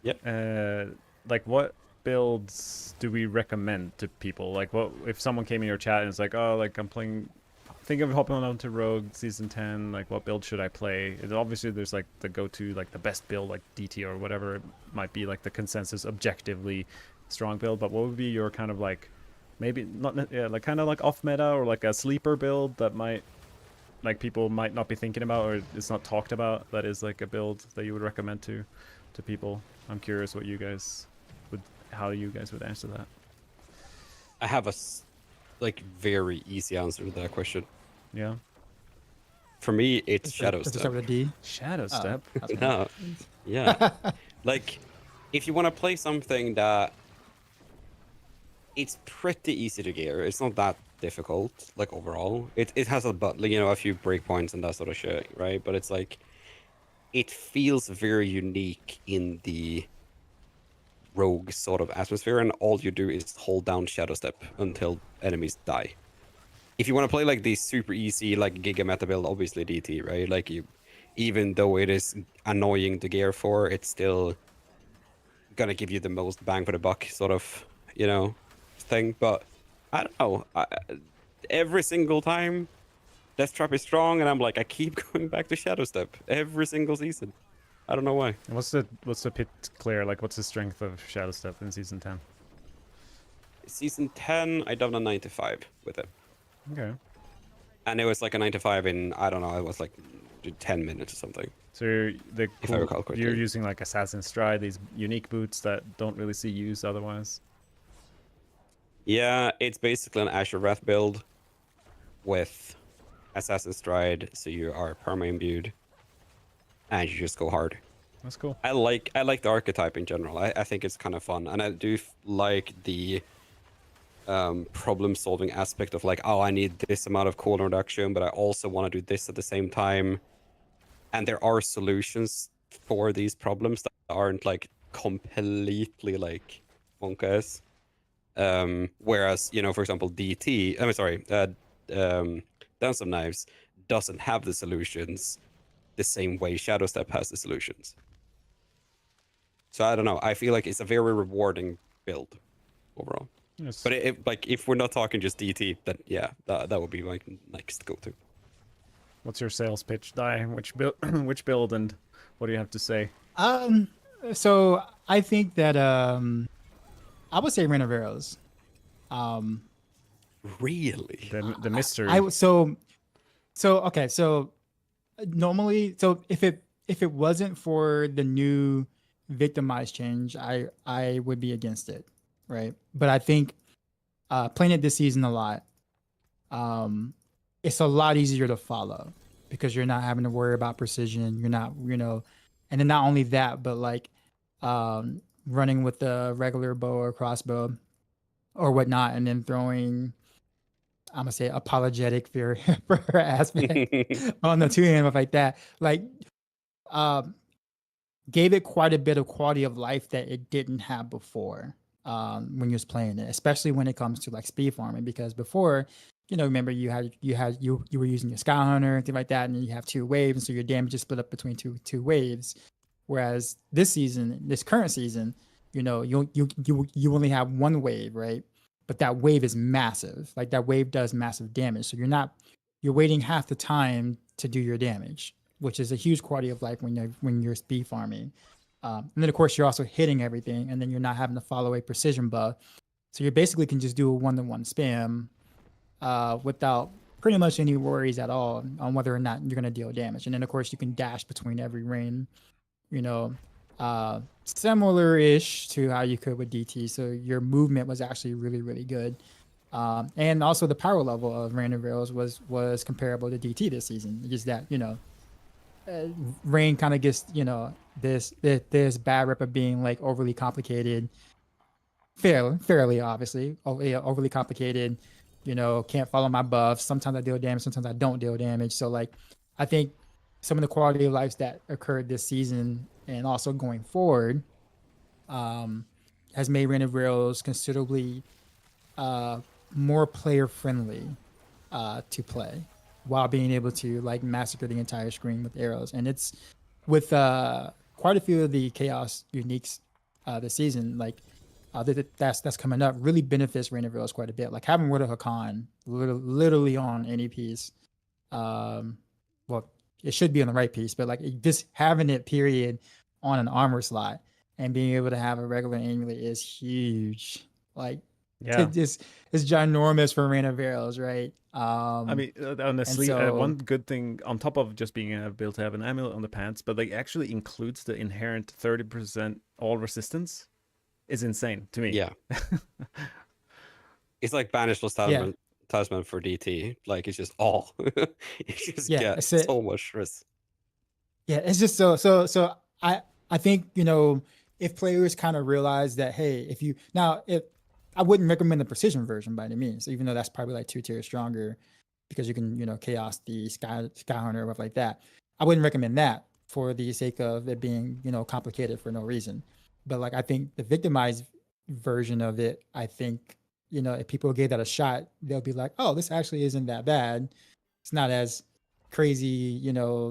Yep. Like what builds do we recommend to people? Like what if someone came in your chat and it's like, oh, like I'm thinking of hopping on to Rogue season 10, like what build should I play? Obviously there's like the go-to, like the best build, like DT or whatever it might be, like the consensus objectively strong build, but what would be your kind of like maybe not like kind of like off meta or like a sleeper build that might like people might not be thinking about or it's not talked about, that is like a build that you would recommend to people? I'm curious what you guys how you guys would answer that. I have a very easy answer to that question. Yeah. For me, it's Shadow Does it Step. start with a D? Shadow Step. Okay. No, yeah, like if you want to play something that it's pretty easy to gear, it's not that difficult. Like overall, it has a few breakpoints and that sort of shit, right? But it's like it feels very unique in the rogue sort of atmosphere, and all you do is hold down Shadow Step until enemies die. If you want to play like the super easy like Giga meta build, obviously DT, right? Like even though it is annoying to gear for, it's still gonna give you the most bang for the buck sort of thing. But I don't know. Every single time Death Trap is strong, and I'm like I keep going back to Shadow Step every single season. I don't know why. What's the pit clear? Like what's the strength of Shadow Step in season 10? Season 10, I done a 95 with it. Okay. And it was like a 95 in, I don't know, it was like 10 minutes or something. So If I recall correctly. you're using like Assassin's Stride, these unique boots that don't really see use otherwise. Yeah, it's basically an Azure Wrath build with Assassin's Stride, so you are perma imbued, and you just go hard. That's cool. I like the archetype in general. I think it's kind of fun, and I do like the problem solving aspect of like, oh, I need this amount of cooldown reduction, but I also want to do this at the same time. And there are solutions for these problems that aren't like completely like wonkas. Whereas, you know, for example, DT, I'm sorry, Dance of Knives doesn't have the solutions the same way Shadow Step has the solutions. So I don't know. I feel like it's a very rewarding build overall. Yes. But like if we're not talking just DT, then yeah, that would be my next go-to. What's your sales pitch, Dai? Which build? Which build, and what do you have to say? So I think that I would say Reign of Arrows. Um, Really? The mystery. Okay, so normally, so if it wasn't for the new victimized change, I would be against it, right? But I think playing it this season a lot, it's a lot easier to follow because you're not having to worry about precision. You're not, and then not only that, but like running with the regular bow or crossbow or whatnot, and then throwing, I'm gonna say, apologetic for her aspect on the two hand like that. Like, um, gave it quite a bit of quality of life that it didn't have before when you was playing it, especially when it comes to like speed farming. Because before, remember you were using your Sky Hunter and things like that, and then you have two waves, and so your damage is split up between two waves. Whereas this current season, you only have one wave, right? But that wave is massive. Like that wave does massive damage. So you're waiting half the time to do your damage, which is a huge quality of life when you're speed farming. And then of course you're also hitting everything, and then you're not having to follow a precision buff. So you basically can just do a 1-to-1 spam without pretty much any worries at all on whether or not you're going to deal damage. And then of course you can dash between every ring, similar-ish to how you could with DT. So your movement was actually really, really good. And also the power level of Rain of Arrows was comparable to DT this season. Just that, Rain kind of gets, this bad rep of being like overly complicated, fairly obviously, overly complicated, can't follow my buffs. Sometimes I deal damage, sometimes I don't deal damage. So like, I think some of the quality of lives that occurred this season and also going forward has made Rain of Arrows considerably more player friendly to play while being able to like massacre the entire screen with arrows. And it's with quite a few of the chaos uniques this season, like that's coming up, really benefits Rain of Arrows quite a bit. Like having Word of Hakan literally on any piece, well, it should be on the right piece, but like just having it period on an armor slot and being able to have a regular amulet is huge. Like, Yeah. it's ginormous for Rain of Arrows, right? I mean, honestly, so- one good thing on top of just being able to have an amulet on the pants, but like actually includes the inherent 30% all resistance, is insane to me. Yeah. It's like Banishless Talisman for DT. Like it's just all. You just get so much risk. Yeah, it's just so I think, if players kind of realize that, hey, if I wouldn't recommend the precision version by any means, even though that's probably like 2 tiers stronger because you can, chaos the Sky Hunter or stuff like that. I wouldn't recommend that for the sake of it being, complicated for no reason. But like I think the victimized version of it, I think, if people gave that a shot, they'll be like, oh, this actually isn't that bad. It's not as crazy,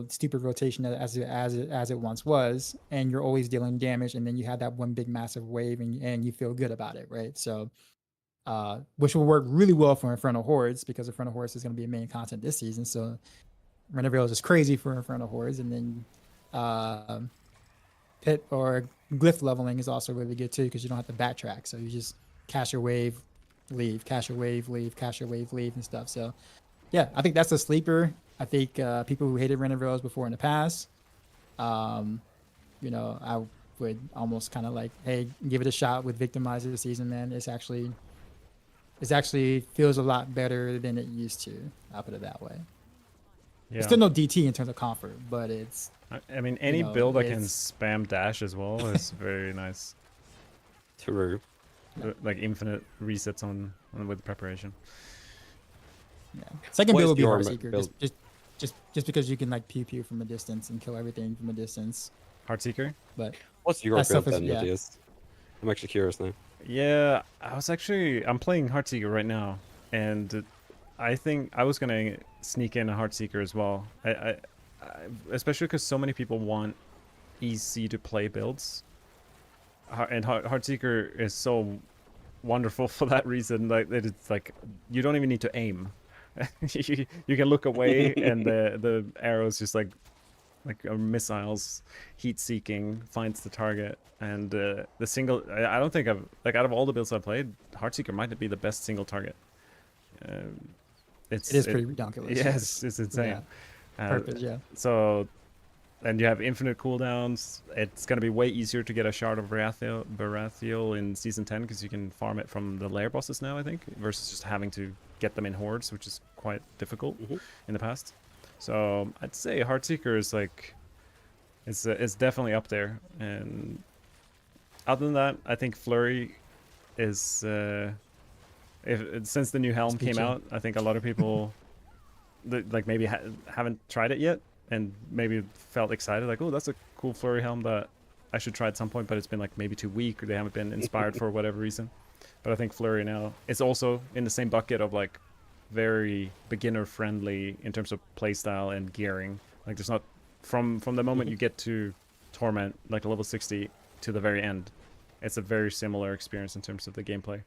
stupid rotation as it once was, and you're always dealing damage, and then you have that one big massive wave, and you feel good about it, right? So, which will work really well for Infernal Hordes because Infernal Hordes is going to be a main content this season. So, Rain of Arrows is crazy for Infernal Hordes, and then pit or glyph leveling is also really good too because you don't have to backtrack. So you just cast your wave, leave, cast your wave, leave, cast your wave, leave, and stuff. So, yeah, I think that's a sleeper. I think people who hated Rain of Arrows before in the past, I would almost kind of like, hey, give it a shot with Victimizer this season, man. It's actually feels a lot better than it used to. I'll put it that way. Yeah. It's still no DT in terms of comfort, but it's I mean, any know, build that can it's- spam dash as well is very nice. True. Yeah. Like infinite resets on with preparation. yeah. Second What build is would be your Heartseeker, build? just because you can like pew pew from a distance and kill everything from a distance. Heartseeker? But What's your that build stuff is then, yeah. Matthias? I'm actually curious now. Yeah, I'm playing Heartseeker right now, and I think I was gonna sneak in a Heartseeker as well. I especially because so many people want easy to play builds, and Heartseeker is so wonderful for that reason. Like that, it's like you don't even need to aim. You can look away, and the arrows just like missiles, heat seeking, finds the target, and the single. I don't think I've like out of all the builds I've played, Heartseeker might be the best single target. It is pretty ridiculous. Yes, it's insane. Purpose, yeah. So, and you have infinite cooldowns. It's gonna be way easier to get a shard of Baratheon in season 10 because you can farm it from the lair bosses now, I think, versus just having to get them in hordes, which is quite difficult in the past. So I'd say Heartseeker is like, it's definitely up there. And other than that, I think Flurry is since the new helm came out, I think a lot of people like maybe haven't tried it yet and maybe felt excited like, oh, that's a cool Flurry helm that I should try at some point, but it's been like maybe too weak or they haven't been inspired for whatever reason. But I think Flurry now is also in the same bucket of like very beginner friendly in terms of playstyle and gearing. Like there's not from the moment you get to Torment, like level 60 to the very end, it's a very similar experience in terms of the gameplay.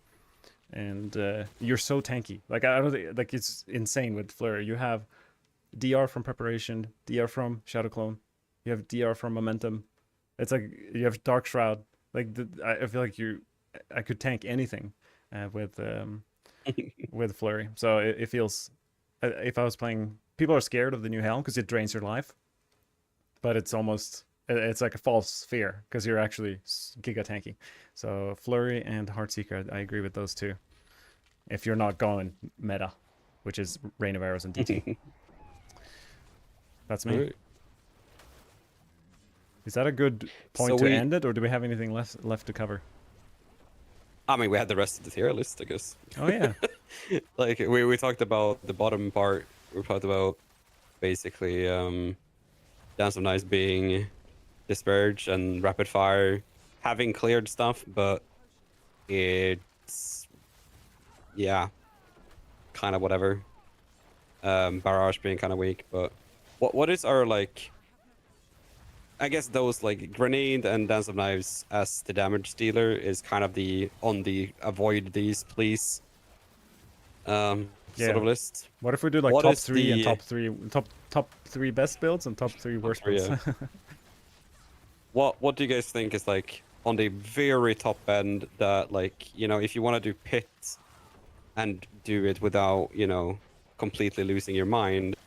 And you're so tanky. Like I don't think, like it's insane with Flurry. You have DR from preparation, DR from Shadow Clone, you have DR from momentum. It's like you have Dark Shroud. Like I feel like I could tank anything with Flurry. So it feels, if I was playing, people are scared of the new helm because it drains your life, but it's like a false fear because you're actually giga tanky. So Flurry and Heartseeker, I agree with those two. If you're not going meta, which is Rain of Arrows and DT. That's me. Right. Is that a good point So to end it, or do we have anything left to cover? I mean, we had the rest of the tier list, I guess. Oh yeah. Like we talked about the bottom part. We talked about basically Dance of Nice being disparage and rapid fire having cleared stuff, but it's kind of whatever. Barrage being kind of weak, but what is our like? I guess those like Grenade and Dance of Knives as the damage dealer is kind of the avoid these please sort of list. What if we do like What top is 3 and the- top three best builds and top 3 worst three, builds? yeah. What do you guys think is like on the very top end that like, you know, if you want to do pit and do it without, you know, completely losing your mind,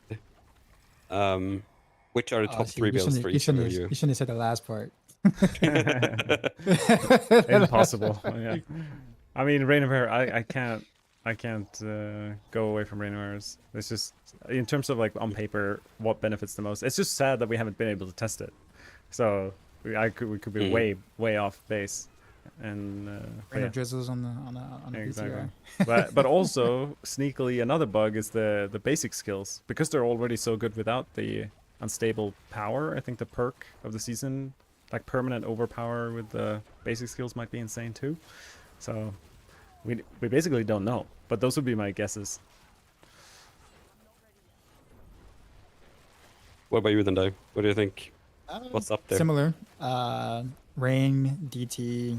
which are the top See, 3 builds for each of you? You shouldn't have said the last part. Impossible. Yeah. I mean, Rain of Air. I can't go away from Rain of Airs. It's just in terms of like on paper, what benefits the most. It's just sad that we haven't been able to test it. So we could be way off base. And Rain of drizzles on the exactly. PTR. but also sneakily another bug is the basic skills, because they're already so good without the unstable power. I think the perk of the season, like permanent overpower with the basic skills, might be insane too. So we basically don't know, but those would be my guesses. What about you then, Dave? What do you think? What's up there? Similar. Rain, DT.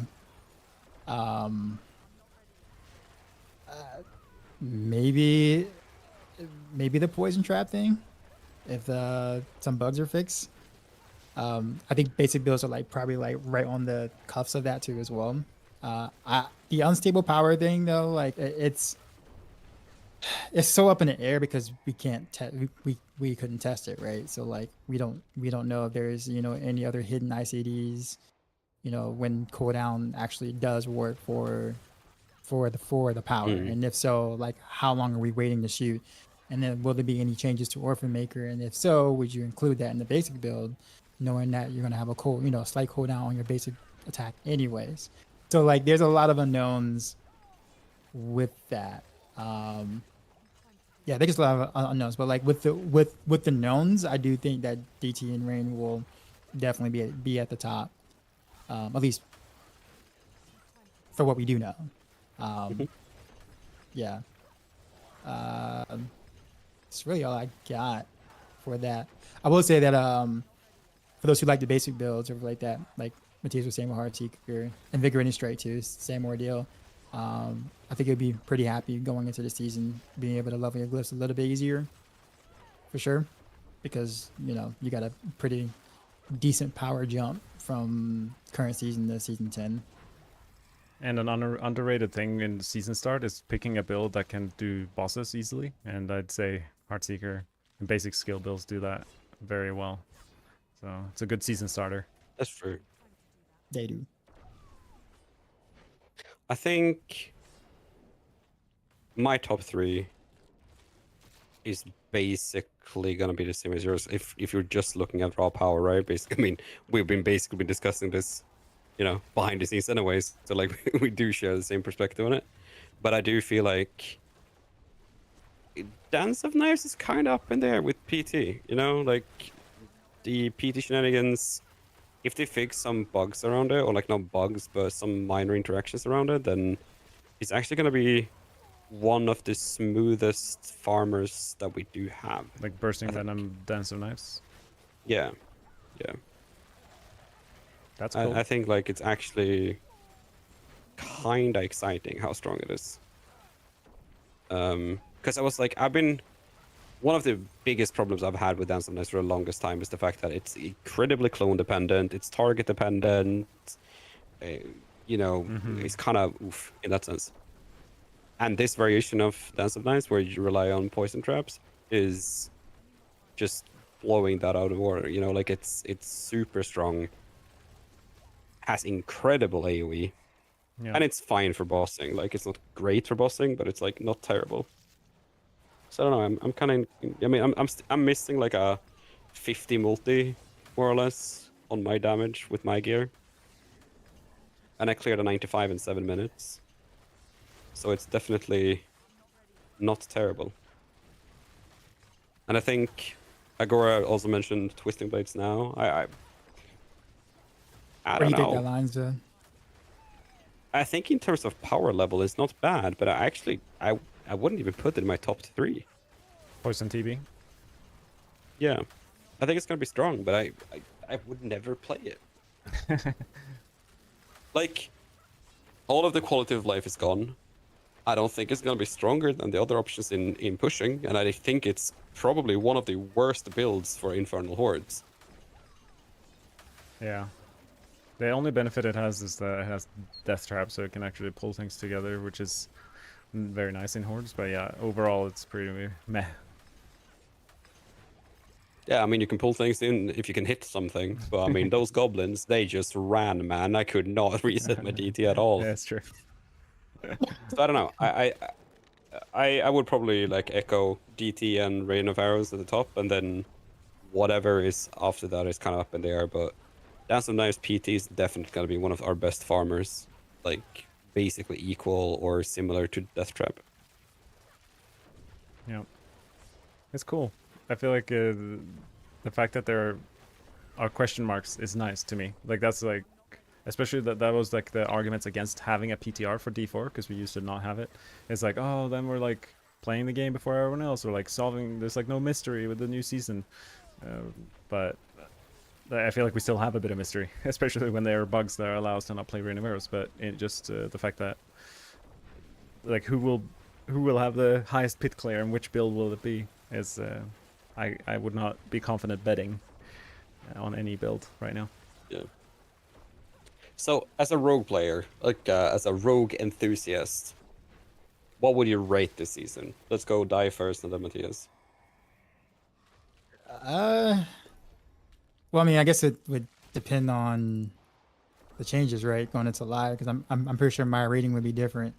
Maybe the poison trap thing, if some bugs are fixed. I think basic builds are like probably like right on the cuffs of that too as well. The unstable power thing though, like it's so up in the air because we can't we couldn't test it, right? So like we don't know if there's, you know, any other hidden ICDs, you know, when cooldown actually does work for the power, and if so, like how long are we waiting to shoot? And then will there be any changes to Orphan Maker? And if so, would you include that in the basic build, knowing that you're gonna have a a slight cooldown on your basic attack anyways? So like there's a lot of unknowns with that. Yeah, I think it's a lot of unknowns, but like with the knowns, I do think that DT and Rain will definitely be at the top, at least for what we do know. Yeah, that's really all I got for that. I will say that for those who like the basic builds or like that, like Matthias was saying with Heartseeker, Invigorating Strike too, same ordeal. I think you'll be pretty happy going into the season, being able to level your glyphs a little bit easier, for sure, because you got a pretty decent power jump from current season to season 10. And an underrated thing in the season start is picking a build that can do bosses easily, and I'd say Heartseeker and basic skill builds do that very well. So it's a good season starter. That's true. They do. I think my top 3 is basically gonna be the same as yours. If you're just looking at raw power, right? Basically, I mean, we've been discussing this, behind the scenes anyways. So like we do share the same perspective on it. But I do feel like Dance of Knives is kind of up in there with PT. Like the PT shenanigans. If they fix some bugs around it, or like not bugs, but some minor interactions around it, then it's actually gonna be one of the smoothest farmers that we do have. Like Bursting Venom, Dance of Knives. Yeah. That's cool. I think like it's actually kind of exciting how strong it is. Because I was like, one of the biggest problems I've had with Dance of Knives for the longest time is the fact that it's incredibly clone dependent, it's target dependent, it's kind of oof in that sense. And this variation of Dance of Knives, where you rely on poison traps, is just blowing that out of water. Like it's super strong, has incredible AoE, and it's fine for bossing. Like it's not great for bossing, but it's like not terrible. So I don't know. I'm kind of. I mean, I'm missing like a 50 multi, more or less, on my damage with my gear, and I cleared a 95 in 7 minutes. So it's definitely not terrible. And I think Agora also mentioned Twisting Blades now. I Where don't do you think know. that line's I think in terms of power level, it's not bad, but I wouldn't even put it in my top 3. Poison TB. Yeah, I think it's gonna be strong, but I would never play it. Like, all of the quality of life is gone. I don't think it's gonna be stronger than the other options in pushing, and I think it's probably one of the worst builds for Infernal Hordes. Yeah. The only benefit it has is that it has Death Trap, so it can actually pull things together, which is very nice in Hordes. But yeah, overall it's pretty meh. Yeah, I mean, you can pull things in if you can hit something, but I mean, those goblins, they just ran, man. I could not reset my DT at all. Yeah, that's true. So I don't know. I would probably like echo DT and Rain of Arrows at the top, and then whatever is after that is kind of up in the air. But Dance of Knives PT is definitely going to be one of our best farmers, like basically equal or similar to Death Trap. Yeah, it's cool. I feel like the fact that there are question marks is nice to me. Like that's like, especially that was like the arguments against having a PTR for D4 because we used to not have it. It's like, oh, then we're like playing the game before everyone else, or like solving. There's like no mystery with the new season, but I feel like we still have a bit of mystery, especially when there are bugs that allow us to not play Rain of Arrows. But it just the fact that like who will have the highest pit clear and which build will it be is I would not be confident betting on any build right now. Yeah. So, as a rogue player, like as a rogue enthusiast, what would you rate this season? Let's go Die first, and then Matthias. Well, I mean, I guess it would depend on the changes, right? Going into live, because I'm pretty sure my rating would be different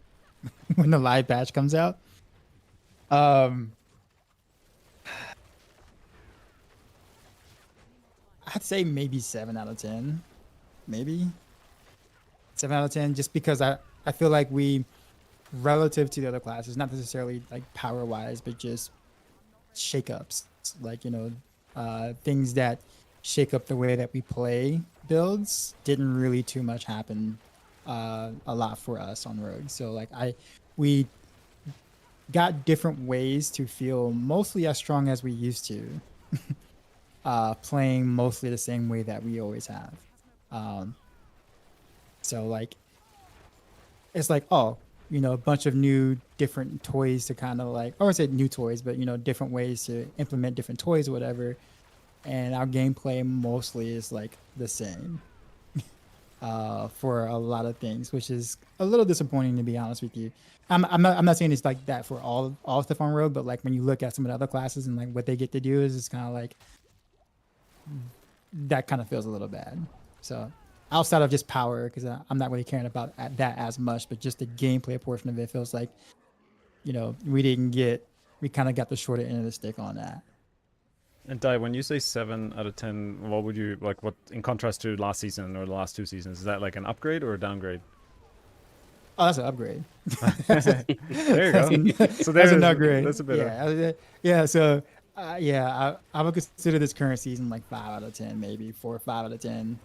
when the live patch comes out. I'd say maybe 7 out of 10, maybe 7 out of 10, just because I feel like we, relative to the other classes, not necessarily like power wise, but just shakeups, like things that shake up the way that we play builds didn't really too much happen a lot for us on Rogue. So like we got different ways to feel mostly as strong as we used to, playing mostly the same way that we always have. Um, so like it's like, oh, a bunch of new different toys to kind of like, or I said new toys, but different ways to implement different toys or whatever. And our gameplay mostly is like the same for a lot of things, which is a little disappointing, to be honest with you. I'm not saying it's like that for all stuff on Rogue, but like when you look at some of the other classes and like what they get to do is it's kind of like that kind of feels a little bad. So outside of just power, because I'm not really caring about that as much, but just the gameplay portion of it feels like, we kind of got the shorter end of the stick on that. And Dai, when you say 7 out of 10, what would you like? What in contrast to last season or the last 2 seasons? Is that like an upgrade or a downgrade? Oh, that's an upgrade. There you go. So That's an upgrade. That's a bit. Yeah. So, I would consider this current season like 5 out of 10, maybe 4 or 5 out of 10.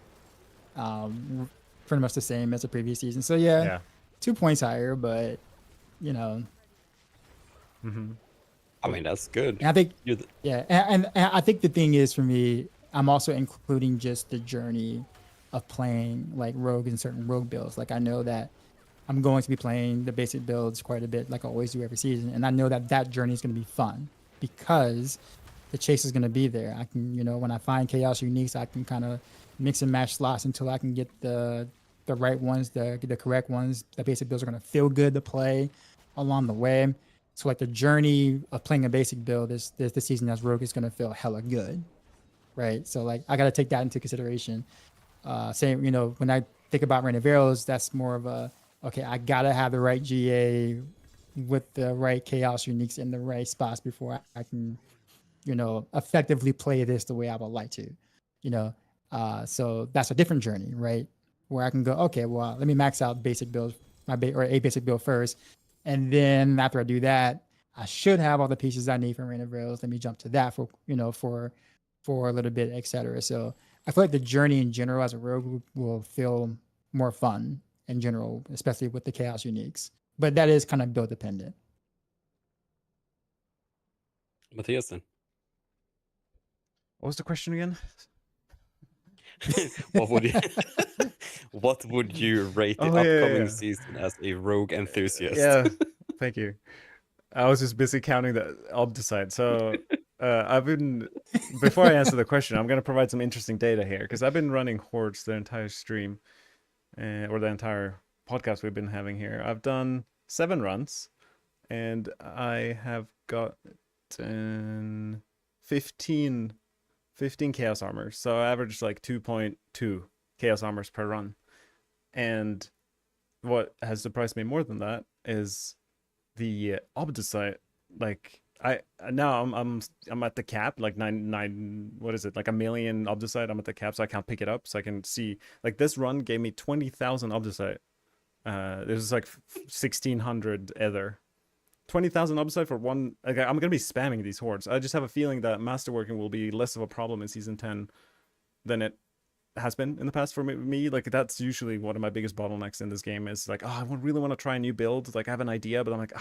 Pretty much the same as the previous season. So yeah. 2 points higher, but Mm-hmm. I mean, that's good. And I think, and I think the thing is for me, I'm also including just the journey of playing like Rogue and certain Rogue builds. Like I know that I'm going to be playing the basic builds quite a bit, like I always do every season, and I know that journey is going to be fun because the chase is going to be there. I can, when I find chaos uniques, I can kind of mix and match slots until I can get the right ones, the correct ones. The basic builds are going to feel good to play along the way. So like the journey of playing a basic build this season as Rogue is going to feel hella good, right? So like I got to take that into consideration. Same, when I think about Rain of Arrows, that's more of a, okay, I got to have the right GA with the right chaos uniques in the right spots before I can, effectively play this the way I would like to, so that's a different journey, right? Where I can go, okay, well, let me max out basic build, or a basic build first. And then after I do that, I should have all the pieces I need for Rain of Arrows. Let me jump to that for a little bit, etc. So I feel like the journey in general as a rogue will feel more fun in general, especially with the chaos uniques. But that is kind of build dependent. Matthias, then. What was the question again? what would you rate the upcoming season as a rogue enthusiast? Yeah, thank you. I was just busy counting the Obdicite. So before I answer the question, I'm going to provide some interesting data here because I've been running Hordes the entire stream or the entire podcast we've been having here. I've done 7 runs and I have got 15 chaos armors. So I averaged like 2.2 chaos armors per run. And what has surprised me more than that is the Obdicite. Like I'm at the cap, like nine what is it, like 1 million Obdicite. I'm at the cap, so I can't pick it up. So I can see like this run gave me 20,000 Obdicite. There's like 1,600 Ether. 20,000 Obdicite for one. Like, I'm gonna be spamming these hordes. I just have a feeling that masterworking will be less of a problem in season 10 than it has been in the past for me. Like that's usually one of my biggest bottlenecks in this game is like, I really want to try a new build. Like I have an idea, but I'm like,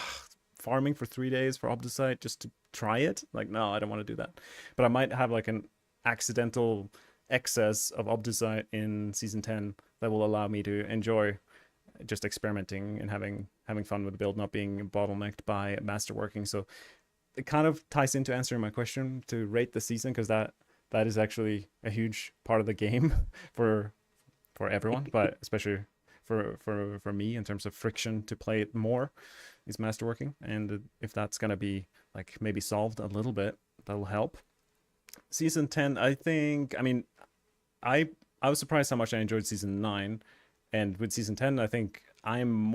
farming for 3 days for Obdicite just to try it. Like, no, I don't want to do that. But I might have like an accidental excess of Obdicite in season 10 that will allow me to enjoy just experimenting and having fun with the build, not being bottlenecked by masterworking. So it kind of ties into answering my question to rate the season, because that is actually a huge part of the game for everyone, but especially for me in terms of friction to play it more is masterworking. And if that's gonna be like maybe solved a little bit, that'll help. Season 10, I was surprised how much I enjoyed season 9. And with season 10, I think I'm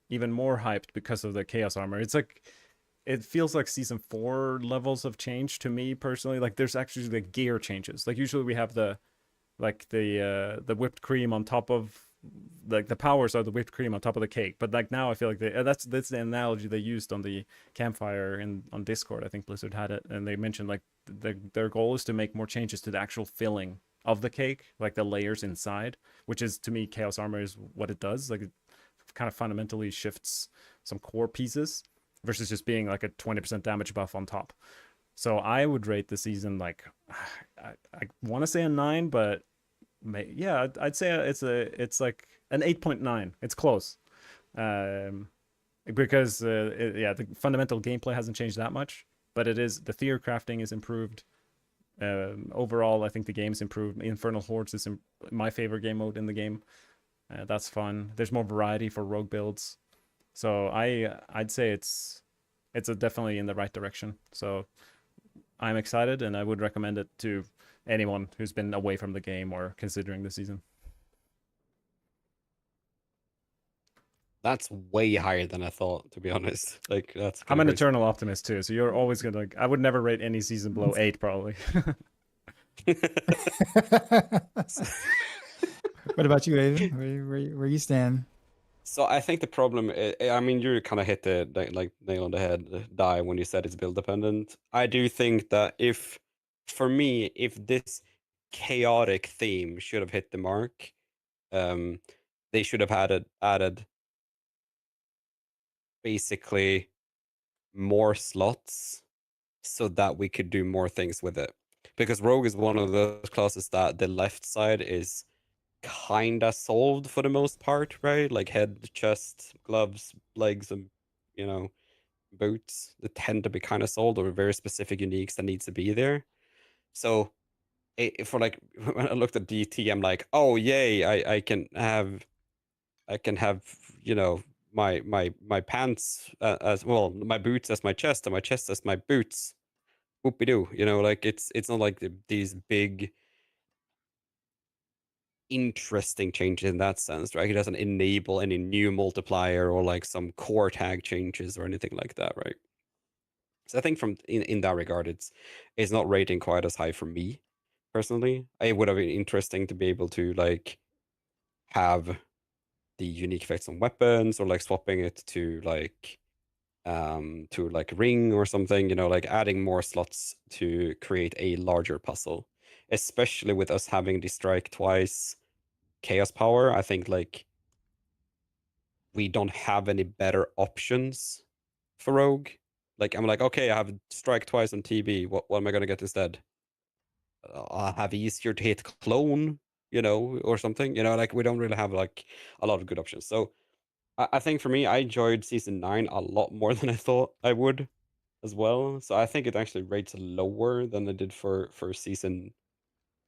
even more hyped because of the chaos armor. It's like it feels like season 4 levels have changed to me personally. Like there's actually the gear changes. Like usually we have the whipped cream on top of, like the powers are the whipped cream on top of the cake. But like now I feel like that's the analogy they used on the campfire on Discord. I think Blizzard had it, and they mentioned like their goal is to make more changes to the actual filling of the cake, like the layers inside, which is, to me, Chaos Armor is what it does. Like it kind of fundamentally shifts some core pieces versus just being like a 20% damage buff on top. So I would rate the season like, I want to say a 9, but yeah, I'd say it's like an 8.9. It's close. Because yeah, the fundamental gameplay hasn't changed that much, but the theory crafting is improved. Overall, I think the game's improved. Infernal Hordes is my favorite game mode in the game. That's fun. There's more variety for rogue builds, so I'd say it's definitely in the right direction. So I'm excited, and I would recommend it to anyone who's been away from the game or considering the season. That's way higher than I thought, to be honest. Like that's I'm kinda an crazy. eternal optimist too, so you're always gonna like. I would never rate any season below 8, probably. What about you, Aiden? Where you stand? So I think the problem, I mean, you kind of hit the like nail on the head, die when you said it's build dependent. I do think that for me, if this chaotic theme should have hit the mark, they should have added basically more slots so that we could do more things with it. Because Rogue is one of those classes that the left side is kinda solved for the most part, right? Like head, chest, gloves, legs, and boots. They tend to be kind of solved, or very specific uniques that needs to be there. So for like when I looked at DT, I'm like, oh yay, I can have my pants as well, my boots as my chest, and my chest as my boots. Whoopie doo, like it's not like these big interesting changes in that sense, right? It doesn't enable any new multiplier or like some core tag changes or anything like that, right? So I think from in that regard, it's not rating quite as high for me personally. It would have been interesting to be able to like have the unique effects on weapons, or like swapping it to like ring or something, like adding more slots to create a larger puzzle, especially with us having the strike twice chaos power. I think like we don't have any better options for rogue. Like I'm like, okay, I have strike twice on TB. What am I gonna get instead? I'll have easier to hit clone, or something. Like we don't really have like a lot of good options. So I think for me, I enjoyed season 9 a lot more than I thought I would as well. So I think it actually rates lower than it did for season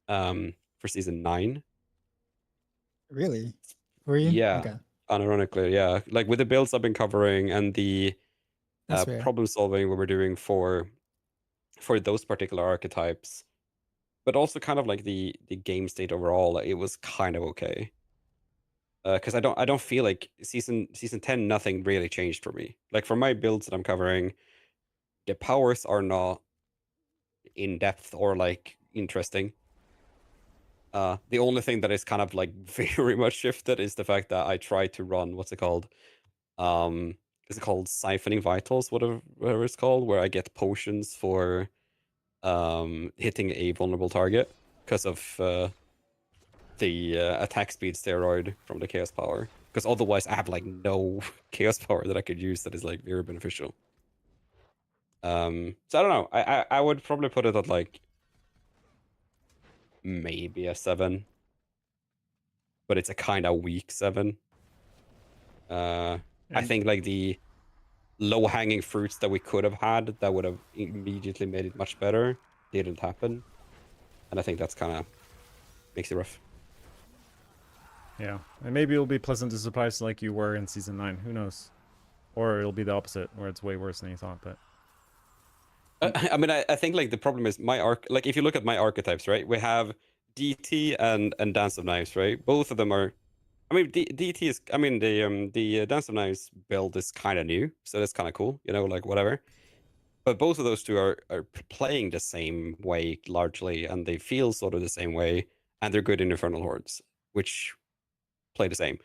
9. Really? Were you? Yeah, Okay, unironically, yeah. Like with the builds I've been covering and the that's fair. problem solving we were doing for those particular archetypes, but also kind of like the game state overall, it was kind of okay. Because I don't feel like season 10 nothing really changed for me. Like for my builds that I'm covering, the powers are not in depth or like interesting. The only thing that is kind of like very much shifted is the fact that I try to run what's it called? Is it called siphoning vitals, whatever it's called, where I get potions for hitting a vulnerable target because of the attack speed steroid from the chaos power. Because otherwise, I have like no chaos power that I could use that is like very beneficial. So I don't know. I would probably put it at like maybe a 7, but it's a kind of weak 7. I And think like the low hanging fruits that we could have had that would have immediately made it much better didn't happen, and I think that's kind of makes it rough. yeah, and maybe it'll be pleasantly surprised like you were in season 9. Who knows? Or it'll be the opposite, where it's way worse than you thought. But I mean, I think like the problem is my like if you look at my archetypes, right? We have DT and Dance of Knives, right? Both of them are. I mean, DT is. I mean, the Dance of Knives build is kind of new, so that's kind of cool. Like whatever. but both of those two are playing the same way largely, and they feel sort of the same way, and they're good in Infernal Hordes, which play the same.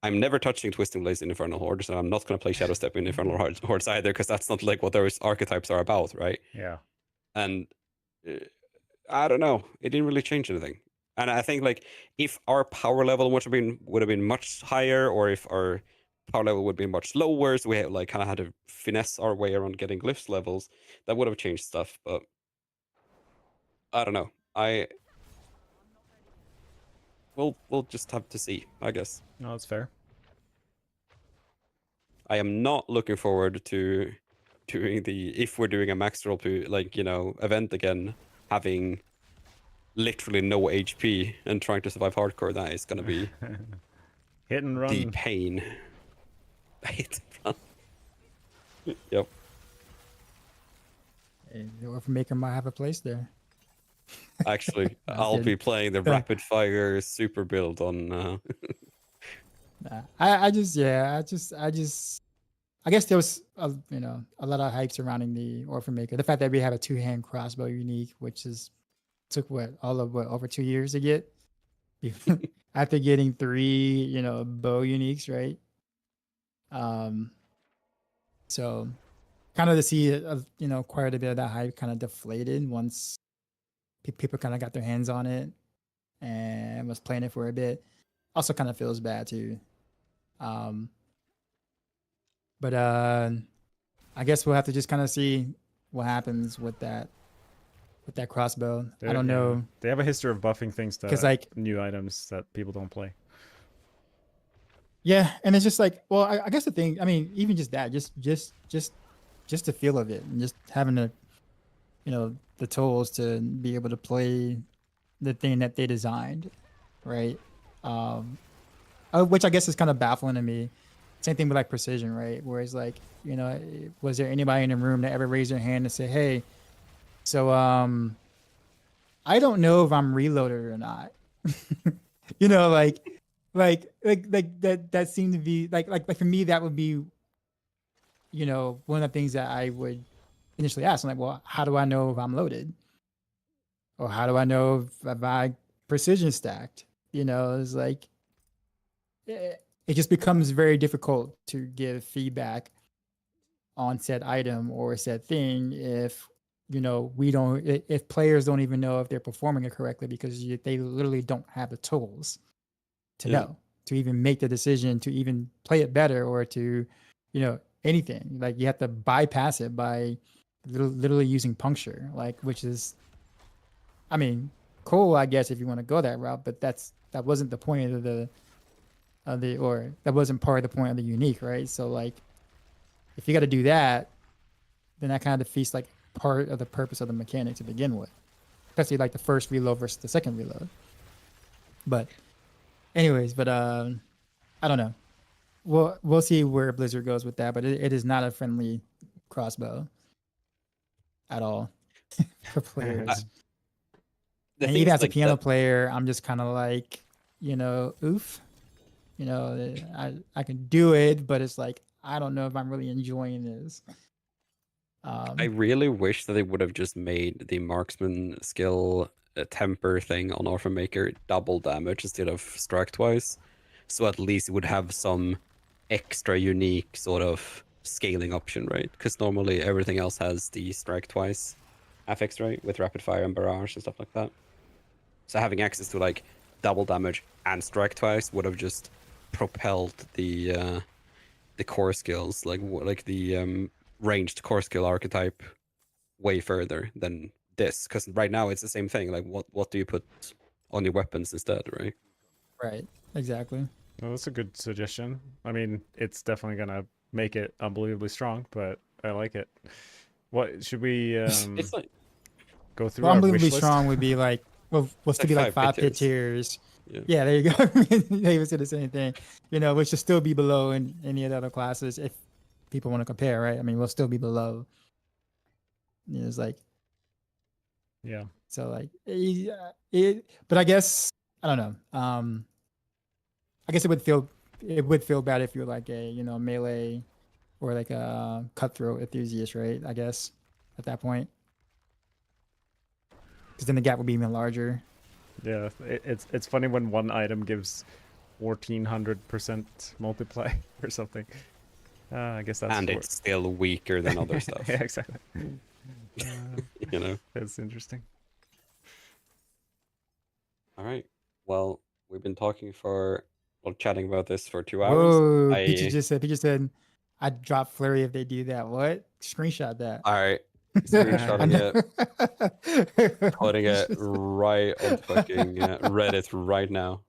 I'm never touching Twisting Blades in Infernal Hordes, and I'm not going to play Shadow Step in Infernal Hordes either, because that's not like what those archetypes are about, right? Yeah. And I don't know, it didn't really change anything. And I think like if our power level would have been much higher, or if our power level would be much lower, so we had, like kind of had to finesse our way around getting glyphs levels, that would have changed stuff. But I don't know. We'll just have to see, I guess. No, that's fair. I am not looking forward to doing if we're doing a max roll like, event again, having literally no HP and trying to survive hardcore. That is gonna be Hit and run. the pain. Hit and run. Yep. And the Orphan might have a place there. Actually, I'm I'll kidding. be playing the rapid fire super build on. Nah, I guess there was a lot of hype surrounding the Orphan Maker. The fact that we have a 2-hand crossbow unique, which took over 2 years to get, after getting 3 bow uniques, right? So kind of to see quite a bit of that hype kind of deflated once people kind of got their hands on it and was playing it for a bit. Also kind of feels bad too. But I guess we'll have to just kind of see what happens with that crossbow. I don't know. They have a history of buffing things to 'Cause, like- new items that people don't play. Yeah, and it's just like, well, I guess the thing, I mean, even just that, just the feel of it, and just having the tools to be able to play the thing that they designed, right? Which I guess is kind of baffling to me. Same thing with like precision, right? Whereas like, was there anybody in the room that ever raised their hand and say, "Hey, so I don't know if I'm reloaded or not." like that seemed to be like for me that would be one of the things that I would initially ask. I'm like, well, how do I know if I'm loaded, or how do I know if I precision stacked? It's like it just becomes very difficult to give feedback on said item or said thing if if players don't even know if they're performing it correctly, because they literally don't have the tools to know, to even make the decision to even play it better, or to anything. Like you have to bypass it by literally using puncture, like, which is, I mean, cool, I guess, if you want to go that route, but that wasn't the point of or that wasn't part of the point of the unique, right? So like if you got to do that, then that kind of defeats like part of the purpose of the mechanic to begin with, especially like the first reload versus the second reload. But anyways, I don't know. We'll see where Blizzard goes with that, but it is not a friendly crossbow at all for players. And even as a piano player, I'm just kind of like, oof. I can do it, but it's like I don't know if I'm really enjoying this. I really wish that they would have just made the marksman skill temper thing on Orphan Maker double damage instead of strike twice. So at least it would have some extra unique sort of scaling option, right? Because normally everything else has the strike twice affix, right? With rapid fire and barrage and stuff like that. So having access to like double damage and strike twice would have just propelled the core skills, like the ranged core skill archetype, way further than this. Because right now it's the same thing. Like what do you put on your weapons instead, right? Right. Exactly. Well, that's a good suggestion. I mean, it's definitely gonna make it unbelievably strong, but I like it. What should we It's like go through Well, our unbelievably wish list? strong would be like, well, was to like be like 5 5 pit pit tiers. Yeah. Yeah, there you go. They would say the same thing, which should still be below in any of the other classes if people want to compare, right? I mean, we'll still be below. It's like, Yeah. so like, but I guess, I don't know. I guess it would feel bad if you're like a, melee or like a cutthroat enthusiast, right? I guess at that point, because then the gap would be even larger. Yeah, it's funny when one item gives 1400% multiply or something. I guess that's And it's still weaker than other stuff. yeah, exactly. You know. That's interesting. All right. Well, we've been talking for chatting about this for 2 hours. Whoa, Peachy just said, I'd drop Flurry if they do that. What? Screenshot that. All right. I Screenshotting it, putting it Just- right on fucking Reddit right now.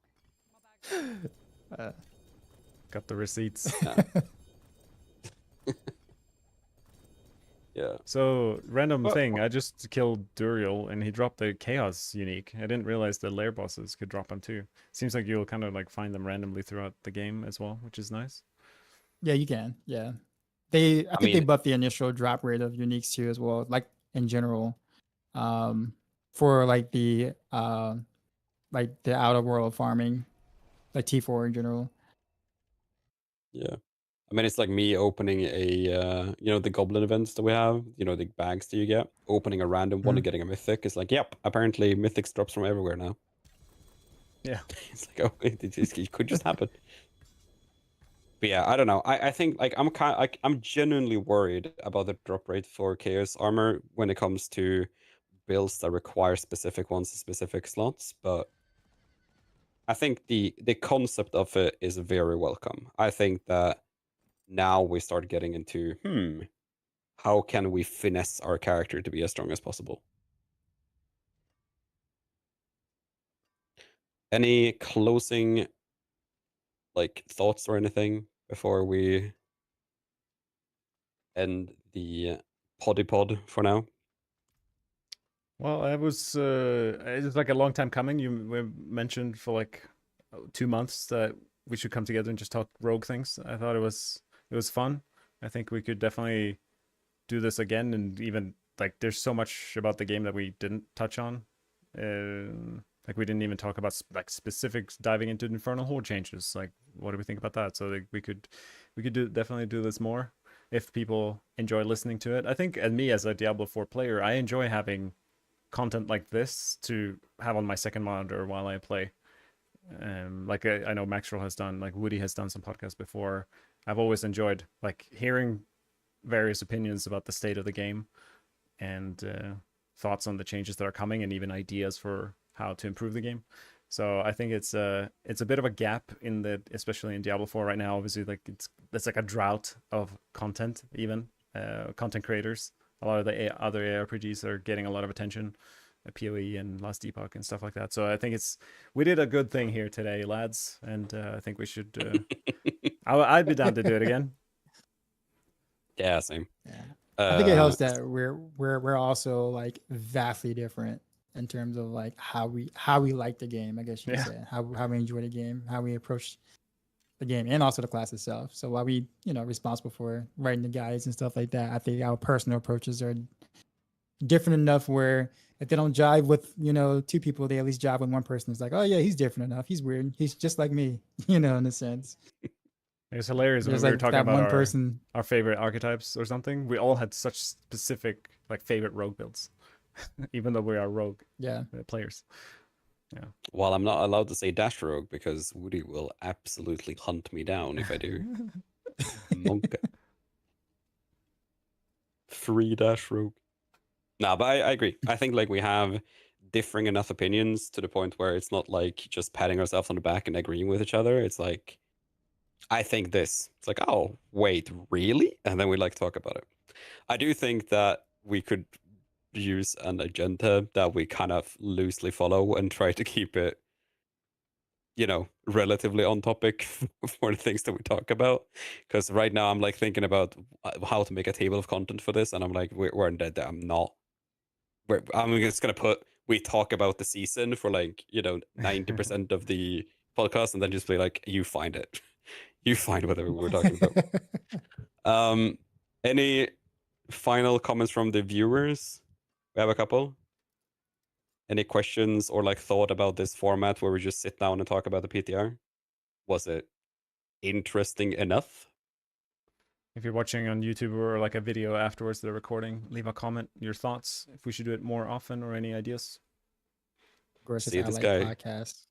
Got the receipts. Yeah. Yeah. So, random Well- thing, I just killed Duriel and he dropped the Chaos unique. I didn't realize the lair bosses could drop them too. Seems like you'll kind of like find them randomly throughout the game as well, which is nice. Yeah, you can. Yeah. I think they mean- buffed the initial drop rate of uniques too as well, like in general. For like the outer world farming, like T4 in general. Yeah. I mean, it's like me opening a, the goblin events that we have, the bags that you get, opening a random one and getting a mythic. It's like, yep, apparently mythics drops from everywhere now. Yeah. It's like, oh, it could just happen. But yeah, I don't know. I think like I'm genuinely worried about the drop rate for Chaos Armor when it comes to builds that require specific ones in specific slots, but I think the concept of it is very welcome. I think that now we start getting into how can we finesse our character to be as strong as possible? Any closing like thoughts or anything before we end the poddy pod for now? Well, it's like a long time coming. We mentioned for like 2 months that we should come together and just talk rogue things. I thought it was fun. I think we could definitely do this again, and even like there's so much about the game that we didn't touch on. Like we didn't even talk about like specifics diving into Infernal Horde changes. Like what do we think about that? So like, we could definitely do this more if people enjoy listening to it. I think, and me as a Diablo 4 player, I enjoy having content like this to have on my second monitor while I play. Like I know Maxwell has done, like Woody has done some podcasts before. I've always enjoyed like hearing various opinions about the state of the game and thoughts on the changes that are coming and even ideas for how to improve the game. So I think it's a bit of a gap in the, especially in Diablo 4 right now. Obviously, like it's like a drought of content, even content creators. A lot of the other ARPGs are getting a lot of attention, PoE and Last Epoch and stuff like that. So I think we did a good thing here today, lads, and I think we should. I'd be down to do it again. Yeah, same. Yeah. I think it Uh, helps that we're also like vastly different in terms of like how we like the game, I guess you could Yeah. say. How we enjoy the game, how we approach the game, and also the class itself. So while we, responsible for writing the guides and stuff like that, I think our personal approaches are different enough where if they don't jive with, two people, they at least jive with one person. It's like, oh yeah, he's different enough. He's weird. He's just like me, in a sense. It's hilarious when There's we were like talking that about one person. our favorite archetypes or something. We all had such specific like favorite rogue builds, even though we are rogue Yeah. players. well, I'm not allowed to say Dash Rogue because Woody will absolutely hunt me down if I do. Monk. Free Dash Rogue. No, but I agree. I think like we have differing enough opinions to the point where it's not like just patting ourselves on the back and agreeing with each other. It's like, I think this. It's like, oh, wait, really? And then we like talk about it. I do think that we could use an agenda that we kind of loosely follow and try to keep it, relatively on topic for the things that we talk about. Because right now I'm like thinking about how to make a table of content for this, and I'm like, we're in dead. I'm not. I'm just gonna put we talk about the season for like 90% of the podcast, and then just be like, you find it, you find whatever we're talking about. Any final comments from the viewers? We have a couple. Any questions or like thought about this format where we just sit down and talk about the PTR? Was it interesting enough? If you're watching on YouTube or like a video afterwards, the recording, leave a comment, your thoughts, if we should do it more often or any ideas. Of course, it's See I this like guy. podcasts.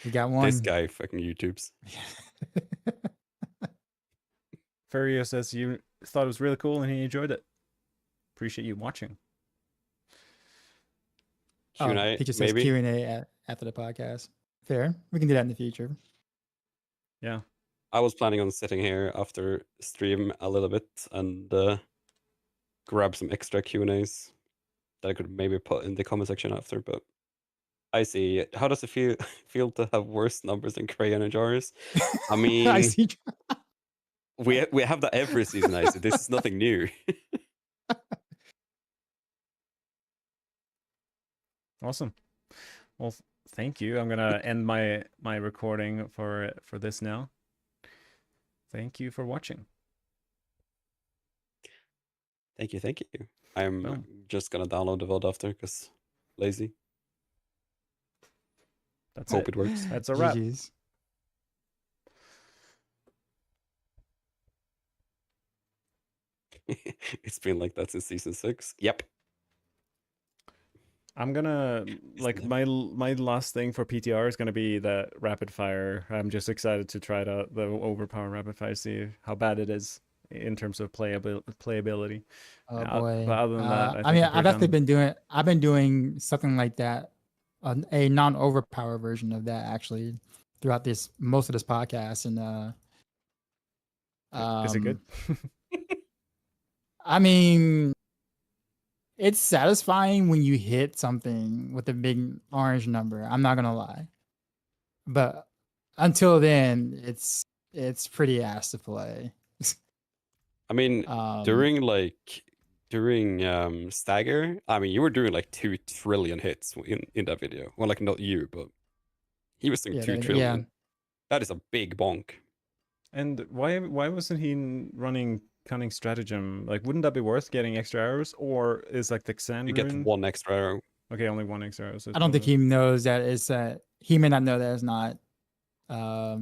We got This one. guy fucking YouTubes. Ferrio says you thought it was really cool and he enjoyed it. Appreciate you watching. Q&A, He just says maybe. Q&A after the podcast. Fair. We can do that in the future. Yeah. I was planning on sitting here after stream a little bit and grab some extra Q&As that I could maybe put in the comment section after, but I see. How does it feel to have worse numbers than Crayon and Jars? I I mean, see. we have that every season, I see. This is nothing new. Awesome. Well, thank you. I'm gonna end my recording for this now. Thank you for watching. Thank you. I'm Boom. just gonna download the VOD after because lazy. That's Hope it. it works. That's a wrap. GG's. It's been like that since season 6. Yep. I'm gonna like my last thing for PTR is gonna be that rapid fire. I'm just excited to try the overpower rapid fire, see how bad it is in terms of playability. Oh boy. But other than that, I I think mean, we're I've actually done. been doing something like that, a non-overpower version of that actually throughout most of this podcast, and Is it good? I mean, it's satisfying when you hit something with a big orange number. I'm not gonna lie, but until then, it's pretty ass to play. I mean, Um, during Stagger, I mean, you were doing like 2 trillion hits in that video. Well, like not you, but he was doing yeah, 2 yeah. trillion. That is a big bonk. And why wasn't he running cunning stratagem? Like, wouldn't that be worth getting extra arrows, or is like the Xan You get rune? 1 extra arrow. Okay, only 1 extra arrow. So I don't think he knows that it's he may not know that it's not that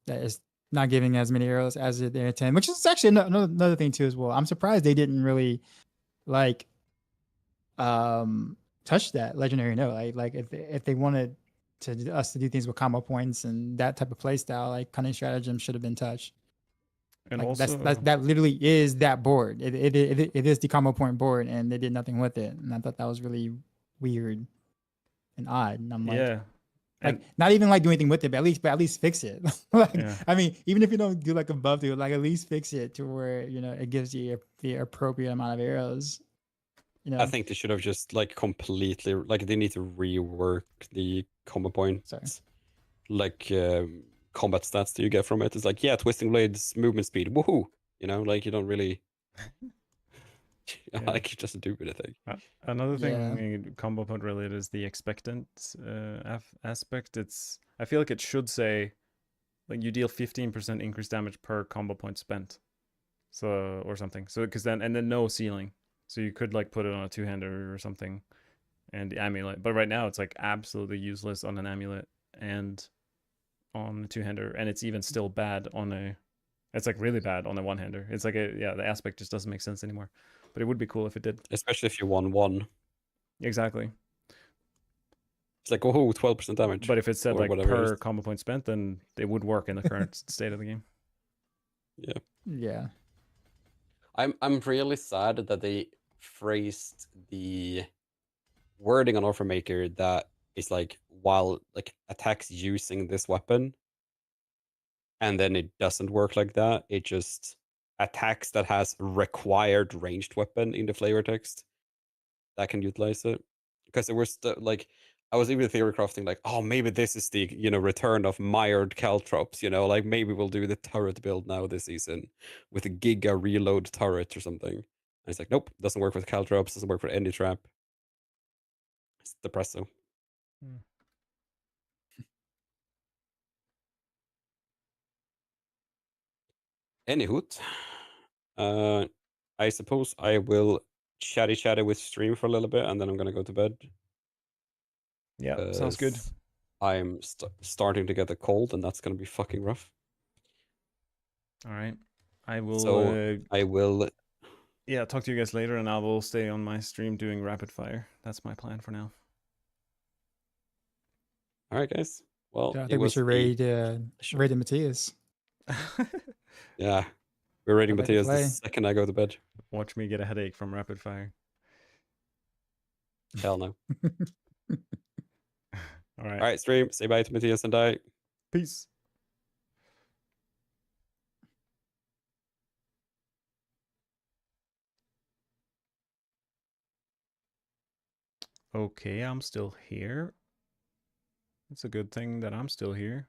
it's not giving as many arrows as they intend, which is actually another thing too as well. I'm surprised they didn't really like touch that legendary note. Like if they wanted us to do things with combo points and that type of play style, like cunning stratagem should have been touched. And Like also, that literally is that board. It is the combo point board, and they did nothing with it. And I thought that was really weird and odd. And I'm like, yeah, and not even like do anything with it, but at least fix it. Like, yeah. I mean, even if you don't do like a buff to it, like at least fix it to where it gives you the appropriate amount of arrows. I think they should have just like completely like they need to rework the combo points. Sorry. Like combat stats that you get from it. It's like, yeah, twisting blades, movement speed, woohoo! Like you don't really Yeah. like it doesn't do anything. Another Yeah. thing combo point related is the expectant aspect. I feel like it should say like you deal 15% increased damage per combo point spent, so or something. So because then no ceiling, so you could like put it on a 2-hander or something, and the amulet. But right now it's like absolutely useless on an amulet and on a 2-hander, and it's even still bad on a. It's like really bad on a 1-hander. It's like the aspect just doesn't make sense anymore. But it would be cool if it did. Especially if you won 1. Exactly. It's like, oh, 12% damage. But if it said or like whatever it per is. combo point spent, then it would work in the current state of the game. Yeah. Yeah. I'm really sad that they phrased the wording on Offer Maker that is like while like attacks using this weapon, and then it doesn't work like that. It just attacks that has required ranged weapon in the flavor text that can utilize it. Because there was like I was even theory crafting like, oh, maybe this is the return of mired caltrops. Like maybe we'll do the turret build now this season with a giga reload turret or something. And it's like, nope, doesn't work with caltrops, doesn't work for any trap. It's depresso. Hmm. Anyhoot, I suppose I will chatty with stream for a little bit, and then I'm gonna go to bed. Yeah, sounds good. I'm starting to get a cold, and that's gonna be fucking rough. All right. I will. So I will. Yeah, talk to you guys later, and I will stay on my stream doing rapid fire. That's my plan for now. All right, guys. Well, So I it think we was should a raid Matthias. yeah. We're rating Go back to Matthias the play. second I go to bed. Watch me get a headache from rapid fire. Hell no. All right. All right, stream. Say bye to Matthias and I. Peace. Okay, I'm still here. It's a good thing that I'm still here.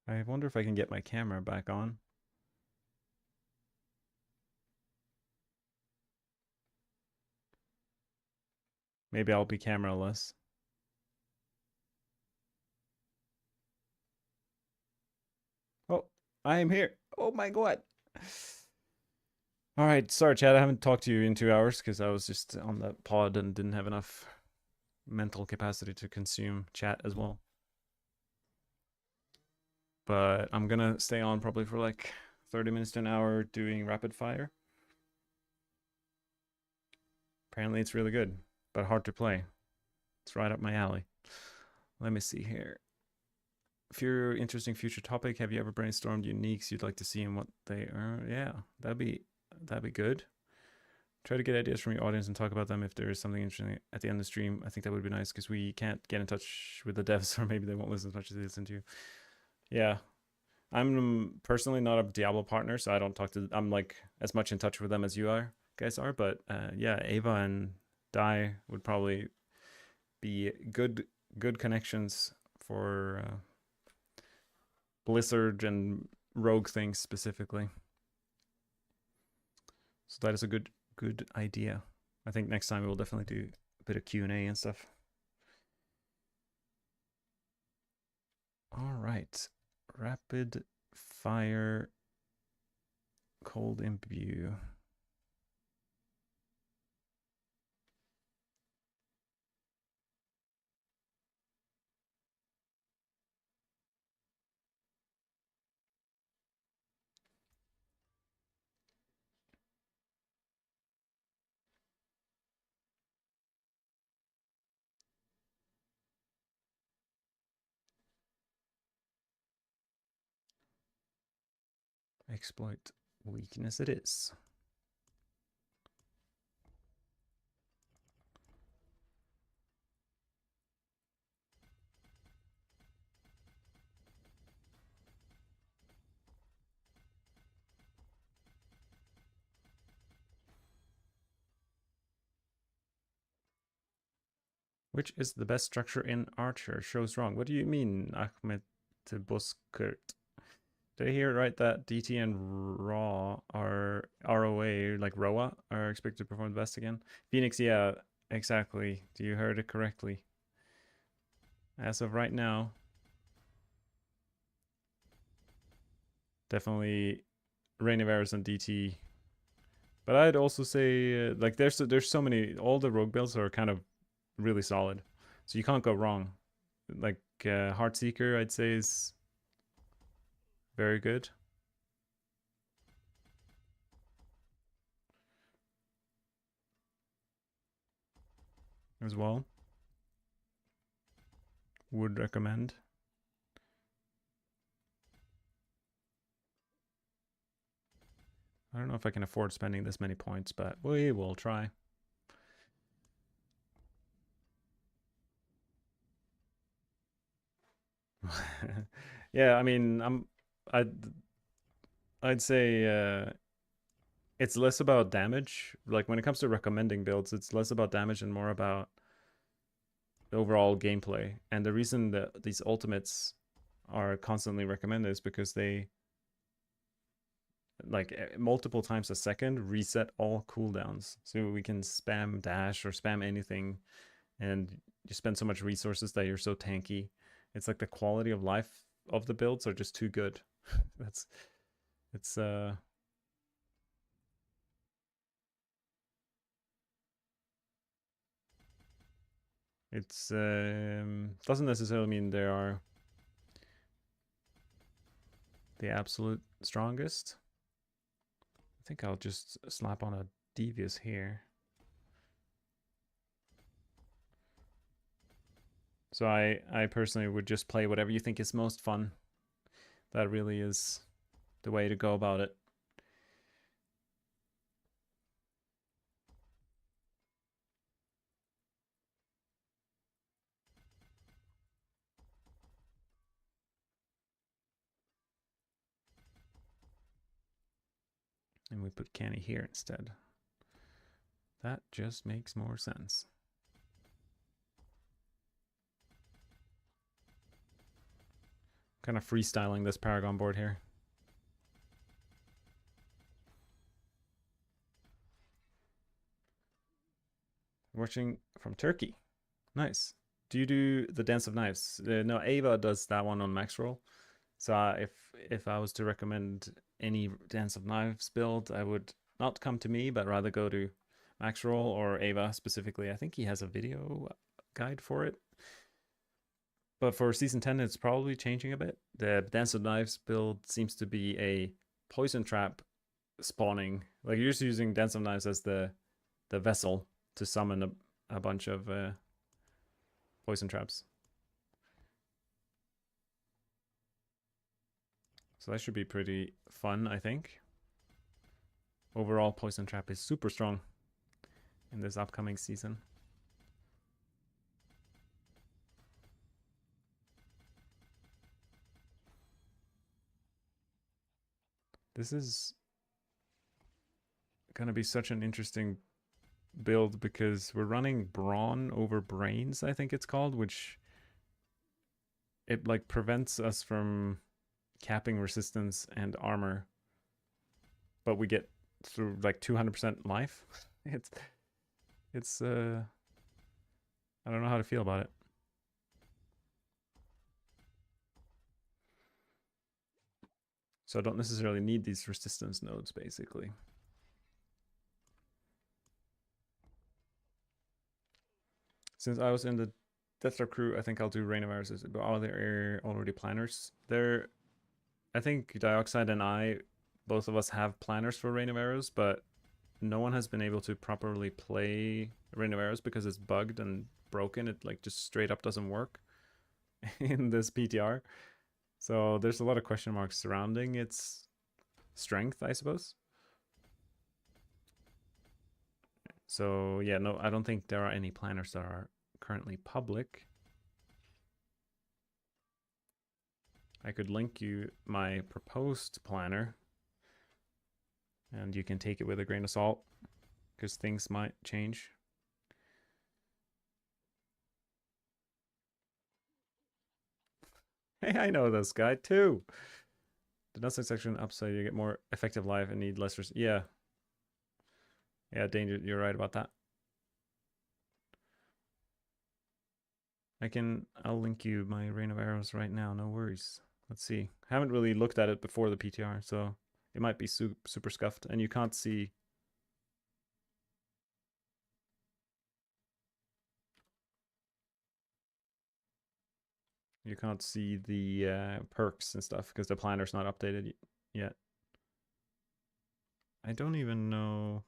I wonder if I can get my camera back on. Maybe I'll be cameraless. Oh, I am here. Oh my god. All right, sorry, Chad. I haven't talked to you in 2 hours because I was just on the pod and didn't have enough mental capacity to consume chat as well. But I'm gonna stay on probably for like 30 minutes to an hour doing rapid fire. Apparently it's really good, but hard to play. It's right up my alley. Let me see here. If you're interested in future topic, have you ever brainstormed uniques you'd like to see and what they are? Yeah, that'd be good. Try to get ideas from your audience and talk about them if there is something interesting at the end of the stream. I think that would be nice because we can't get in touch with the devs, or maybe they won't listen as much as they listen to you. Yeah, I'm personally not a Diablo partner, so I don't talk to. I'm like as much in touch with them as you guys are. But yeah, Ava and Dai would probably be good connections for Blizzard and Rogue things specifically. So that is a good idea. I think next time we'll definitely do a bit of Q&A and stuff. All right. Rapid fire cold imbue. Exploit weakness it is. Which is the best structure in Archer? Shows wrong. What do you mean, Ahmed Buskert? Did I hear it right that DT and Raw are ROA, like ROA, are expected to perform the best again? Phoenix, yeah, exactly. You heard it correctly. As of right now, definitely Reign of Arrows and DT. But I'd also say, like, there's so many, all the rogue builds are kind of really solid. So you can't go wrong. Like, Heartseeker, I'd say, is very good. As well. Would recommend. I don't know if I can afford spending this many points, but we will try. Yeah, I mean, I'd say it's less about damage. Like when it comes to recommending builds, it's less about damage and more about the overall gameplay. And the reason that these ultimates are constantly recommended is because they like multiple times a second reset all cooldowns. So we can spam dash or spam anything and you spend so much resources that you're so tanky. It's like the quality of life of the builds are just too good. It's It's doesn't necessarily mean they are the absolute strongest. I think I'll just slap on a devious here. So I personally would just play whatever you think is most fun. That really is the way to go about it. And we put Canny here instead. That just makes more sense. Kind of freestyling this Paragon board here. Watching from Turkey. Nice. Do you do the Dance of Knives? No, Ava does that one on max roll. So if I was to recommend any Dance of Knives build, I would not come to me, but rather go to max roll or Ava specifically. I think he has a video guide for it. But for season 10, it's probably changing a bit. The Dance of Knives build seems to be a poison trap spawning. Like you're just using Dance of Knives as the vessel to summon a bunch of poison traps. So that should be pretty fun, I think. Overall, poison trap is super strong in this upcoming season. This is going to be such an interesting build because we're running Brawn over Brains, I think it's called, which it like prevents us from capping resistance and armor, but we get through like 200% life. it's I don't know how to feel about it. So I don't necessarily need these resistance nodes, basically. Since I was in the Deathstar crew, I think I'll do Rain of Arrows. But are there already planners? There, I think Dioxide and I, both of us have planners for Rain of Arrows, but no one has been able to properly play Rain of Arrows because it's bugged and broken. It like just straight up doesn't work in this PTR. So there's a lot of question marks surrounding its strength, I suppose. So yeah, no, I don't think there are any planners that are currently public. I could link you my proposed planner and you can take it with a grain of salt because things might change. Hey, I know this guy too. The downside section upside, you get more effective life and need less. Yeah. Yeah, Danger, you're right about that. I'll link you my Rain of Arrows right now, no worries. Let's see. I haven't really looked at it before the PTR, so it might be super scuffed, and you can't see. You can't see the perks and stuff because the planner's not updated yet. I don't even know.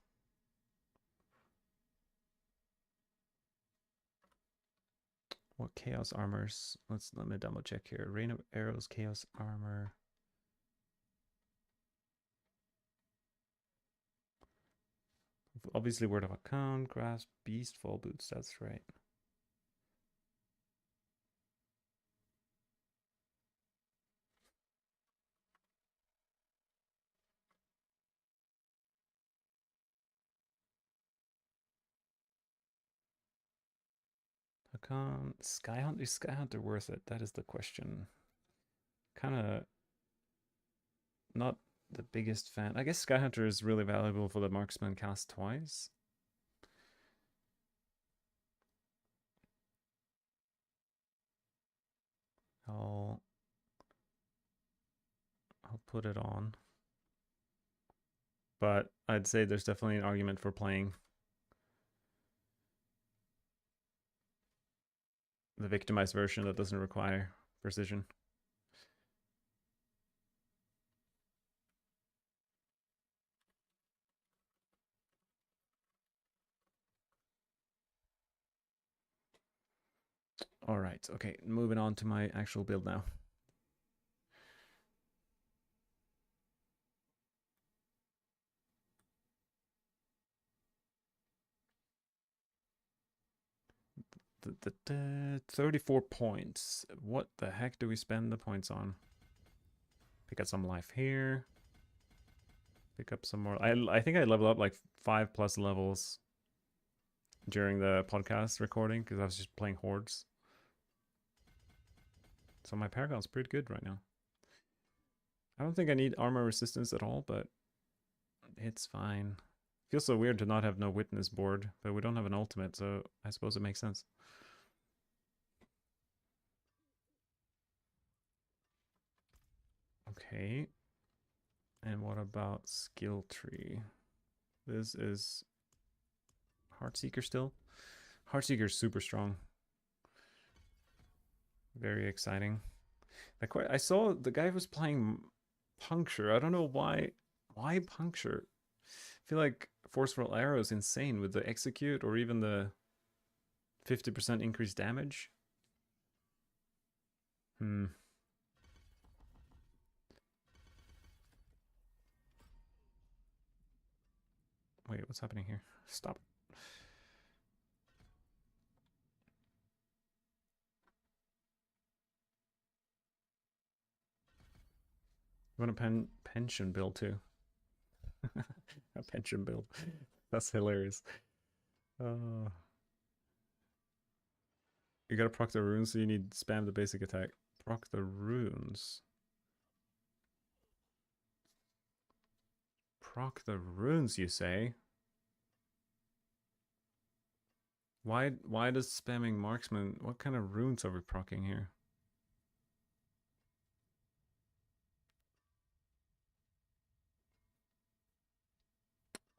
What chaos armors? Let me double check here. Rain of Arrows, chaos armor. Obviously, word of account, grasp, beast, fall boots. That's right. Account, Skyhunt. Is Skyhunter worth it? That is the question. Kind of not the biggest fan. I guess Skyhunter is really valuable for the marksman cast twice. I'll put it on. But I'd say there's definitely an argument for playing the victimized version that doesn't require precision. All right, okay, moving on to my actual build now. The 34 points. What the heck do we spend the points on? Pick up some life here. Pick up some more. I think I leveled up like 5+ levels during the podcast recording because I was just playing hordes. So my Paragon's pretty good right now. I don't think I need armor resistance at all, but it's fine. Feels so weird to not have no witness board, but we don't have an ultimate, so I suppose it makes sense. Okay. And what about skill tree? This is Heartseeker still. Heartseeker's super strong. Very exciting. Like I saw the guy was playing Puncture. I don't know why. Why Puncture? I feel like Forceful Arrow is insane with the execute or even the 50% increased damage. Wait, what's happening here? Stop. You want a pension bill too? A pension bill. That's hilarious. You gotta proc the runes, so you need spam the basic attack. Proc the runes. Proc the runes, you say? Why does spamming marksman? What kind of runes are we procking here?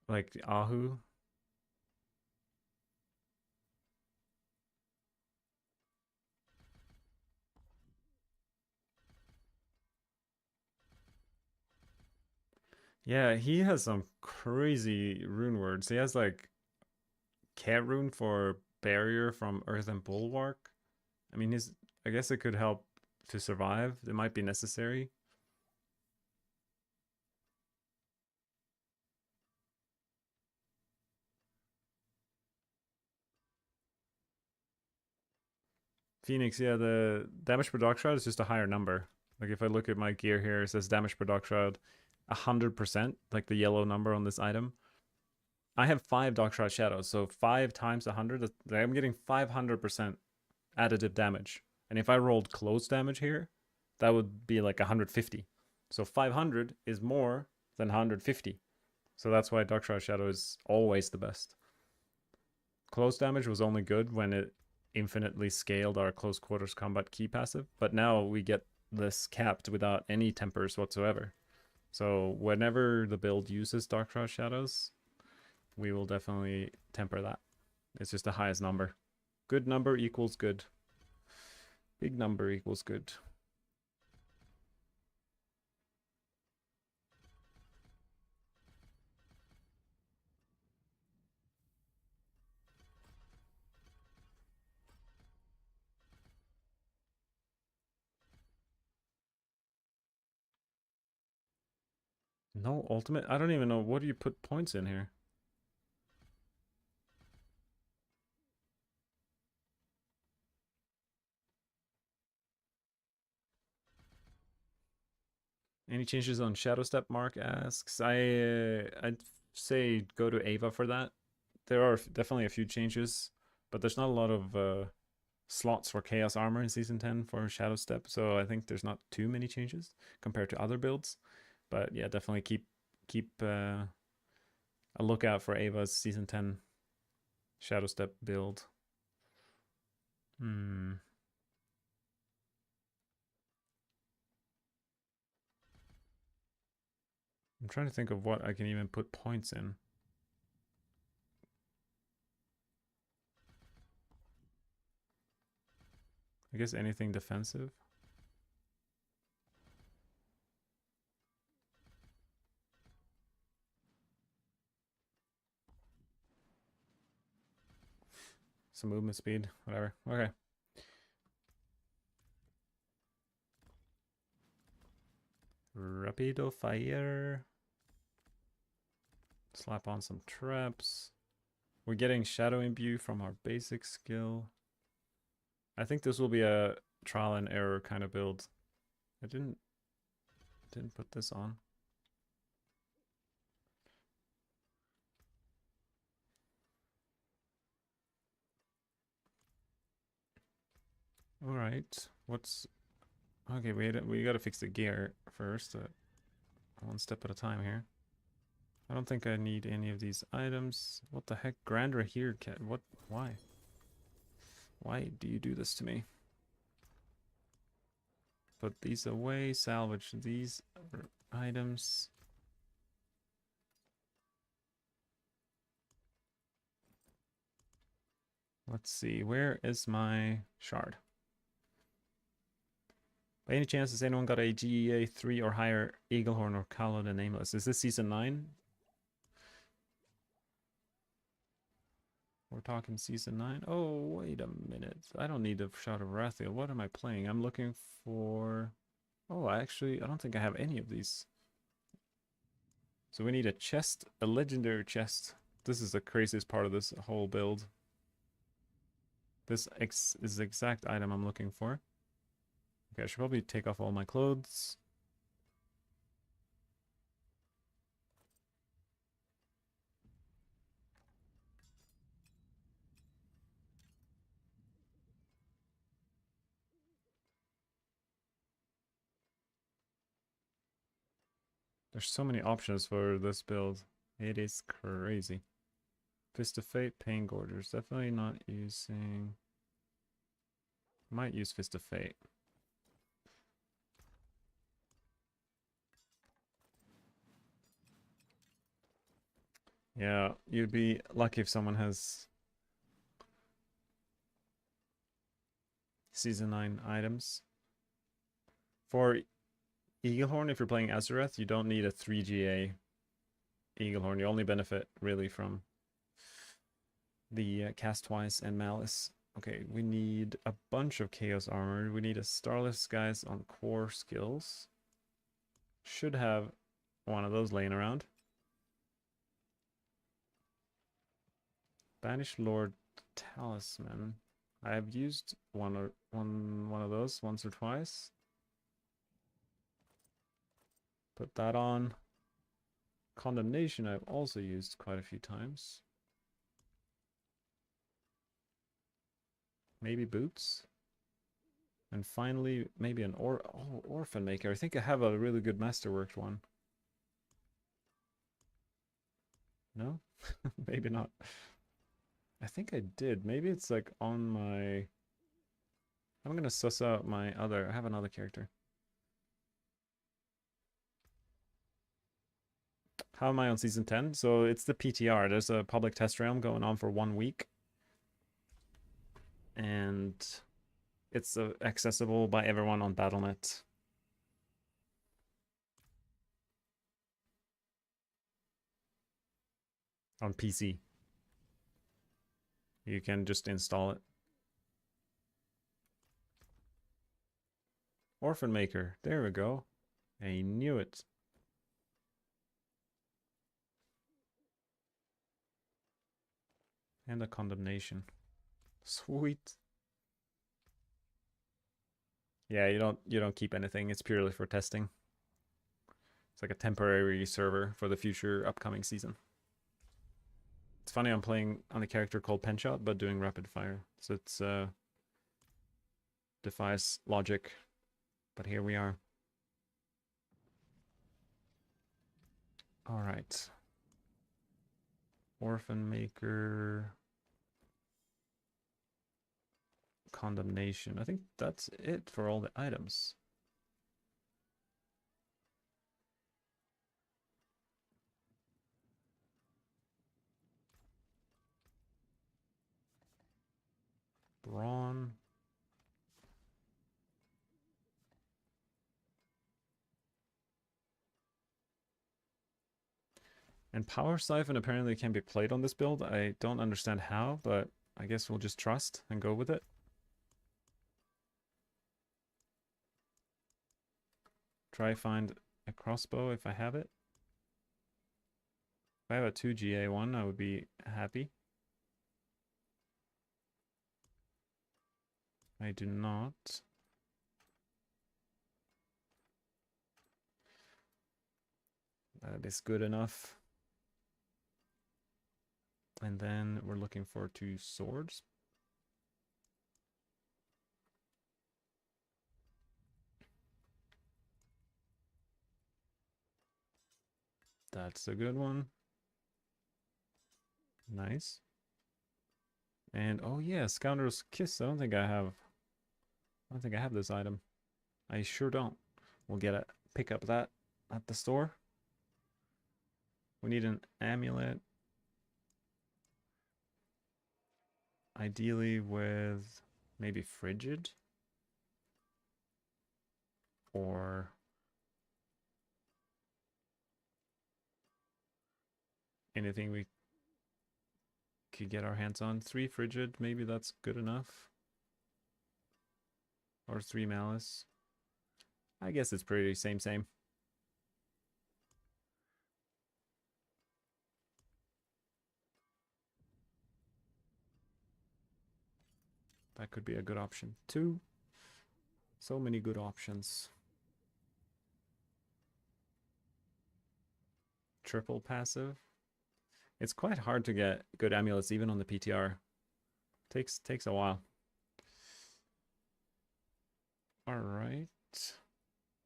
Like the Ahu? Yeah, he has some crazy rune words. He has like cat rune for barrier from earth and bulwark. I mean, I guess it could help to survive. It might be necessary. Phoenix, yeah, the damage per dog shroud is just a higher number. Like if I look at my gear here, it says damage per dog shroud 100%, like the yellow number on this item. I have 5 dog shroud shadows, so 5 times 100, I'm getting 500% additive damage. And if I rolled close damage here, that would be like 150. So 500 is more than 150. So that's why dog shroud shadow is always the best. Close damage was only good when it infinitely scaled our close quarters combat key passive, but now we get this capped without any tempers whatsoever. So whenever the build uses Dark Shroud Shadows, we will definitely temper that. It's just the highest number. Good number equals good. Big number equals good. No ultimate? I don't even know. What do you put points in here? Any changes on Shadow Step? Mark asks. I'd say go to Ava for that. There are definitely a few changes, but there's not a lot of slots for Chaos Armor in Season 10 for Shadow Step, so I think there's not too many changes compared to other builds. But yeah, definitely keep a lookout for Ava's Season 10 Shadow Step build. I'm trying to think of what I can even put points in. I guess anything defensive. Some movement speed, whatever. Okay. Rapido fire. Slap on some traps. We're getting shadow imbue from our basic skill. I think this will be a trial and error kind of build. I didn't put this on. All right. What's okay? We gotta fix the gear first. One step at a time here. I don't think I need any of these items. What the heck? Grander here, cat. What? Why? Why do you do this to me? Put these away. Salvage these items. Let's see. Where is my shard? By any chance, has anyone got a GEA 3 or higher Eaglehorn or Kalo the Nameless? Is this season 9? We're talking season 9. Oh, wait a minute. I don't need a Shot of Rathiel. What am I playing? I'm looking for... Oh, I don't think I have any of these. So we need a chest, a legendary chest. This is the craziest part of this whole build. This is the exact item I'm looking for. Okay, I should probably take off all my clothes. There's so many options for this build. It is crazy. Fist of Fate, Pain Gorgers. Definitely not using... Might use Fist of Fate. Yeah, you'd be lucky if someone has Season 9 items. For Eaglehorn, if you're playing Azureth, you don't need a 3GA Eaglehorn. You only benefit really from the Cast Twice and Malice. Okay, we need a bunch of Chaos Armor. We need a Starless Guys on core skills. Should have one of those laying around. Banished Lord Talisman. I have used one of those once or twice. Put that on. Condemnation I've also used quite a few times. Maybe boots. And finally, maybe an Orphan Maker. I think I have a really good Masterworked one. No? Maybe not. I think I did. Maybe it's like on my... I'm gonna suss out my other... I have another character. How am I on Season 10? So it's the PTR. There's a public test realm going on for 1 week. And it's accessible by everyone on Battle.net. On PC. You can just install it. Orphan Maker. There we go. I knew it. And a Condemnation. Sweet. Yeah, you don't keep anything. It's purely for testing. It's like a temporary server for the future upcoming season. It's funny, I'm playing on a character called Penshot, but doing rapid fire. So it's defies logic. But here we are. Alright. Orphan Maker. Condemnation. I think that's it for all the items. Brawn. And Power Siphon apparently can be played on this build. I don't understand how, but I guess we'll just trust and go with it. Try find a crossbow if I have it. If I have a 2GA one, I would be happy. I do not. That is good enough. And then we're looking for 2 swords. That's a good one. Nice. And oh yeah, Scoundrel's Kiss. I don't think I have this item. I sure don't. We'll pick up that at the store. We need an amulet. Ideally with maybe Frigid. Or anything we could get our hands on. 3 Frigid, maybe that's good enough. Or 3 Malice. I guess it's pretty same. That could be a good option too. So many good options. Triple passive. It's quite hard to get good amulets even on the PTR. Takes a while. All right.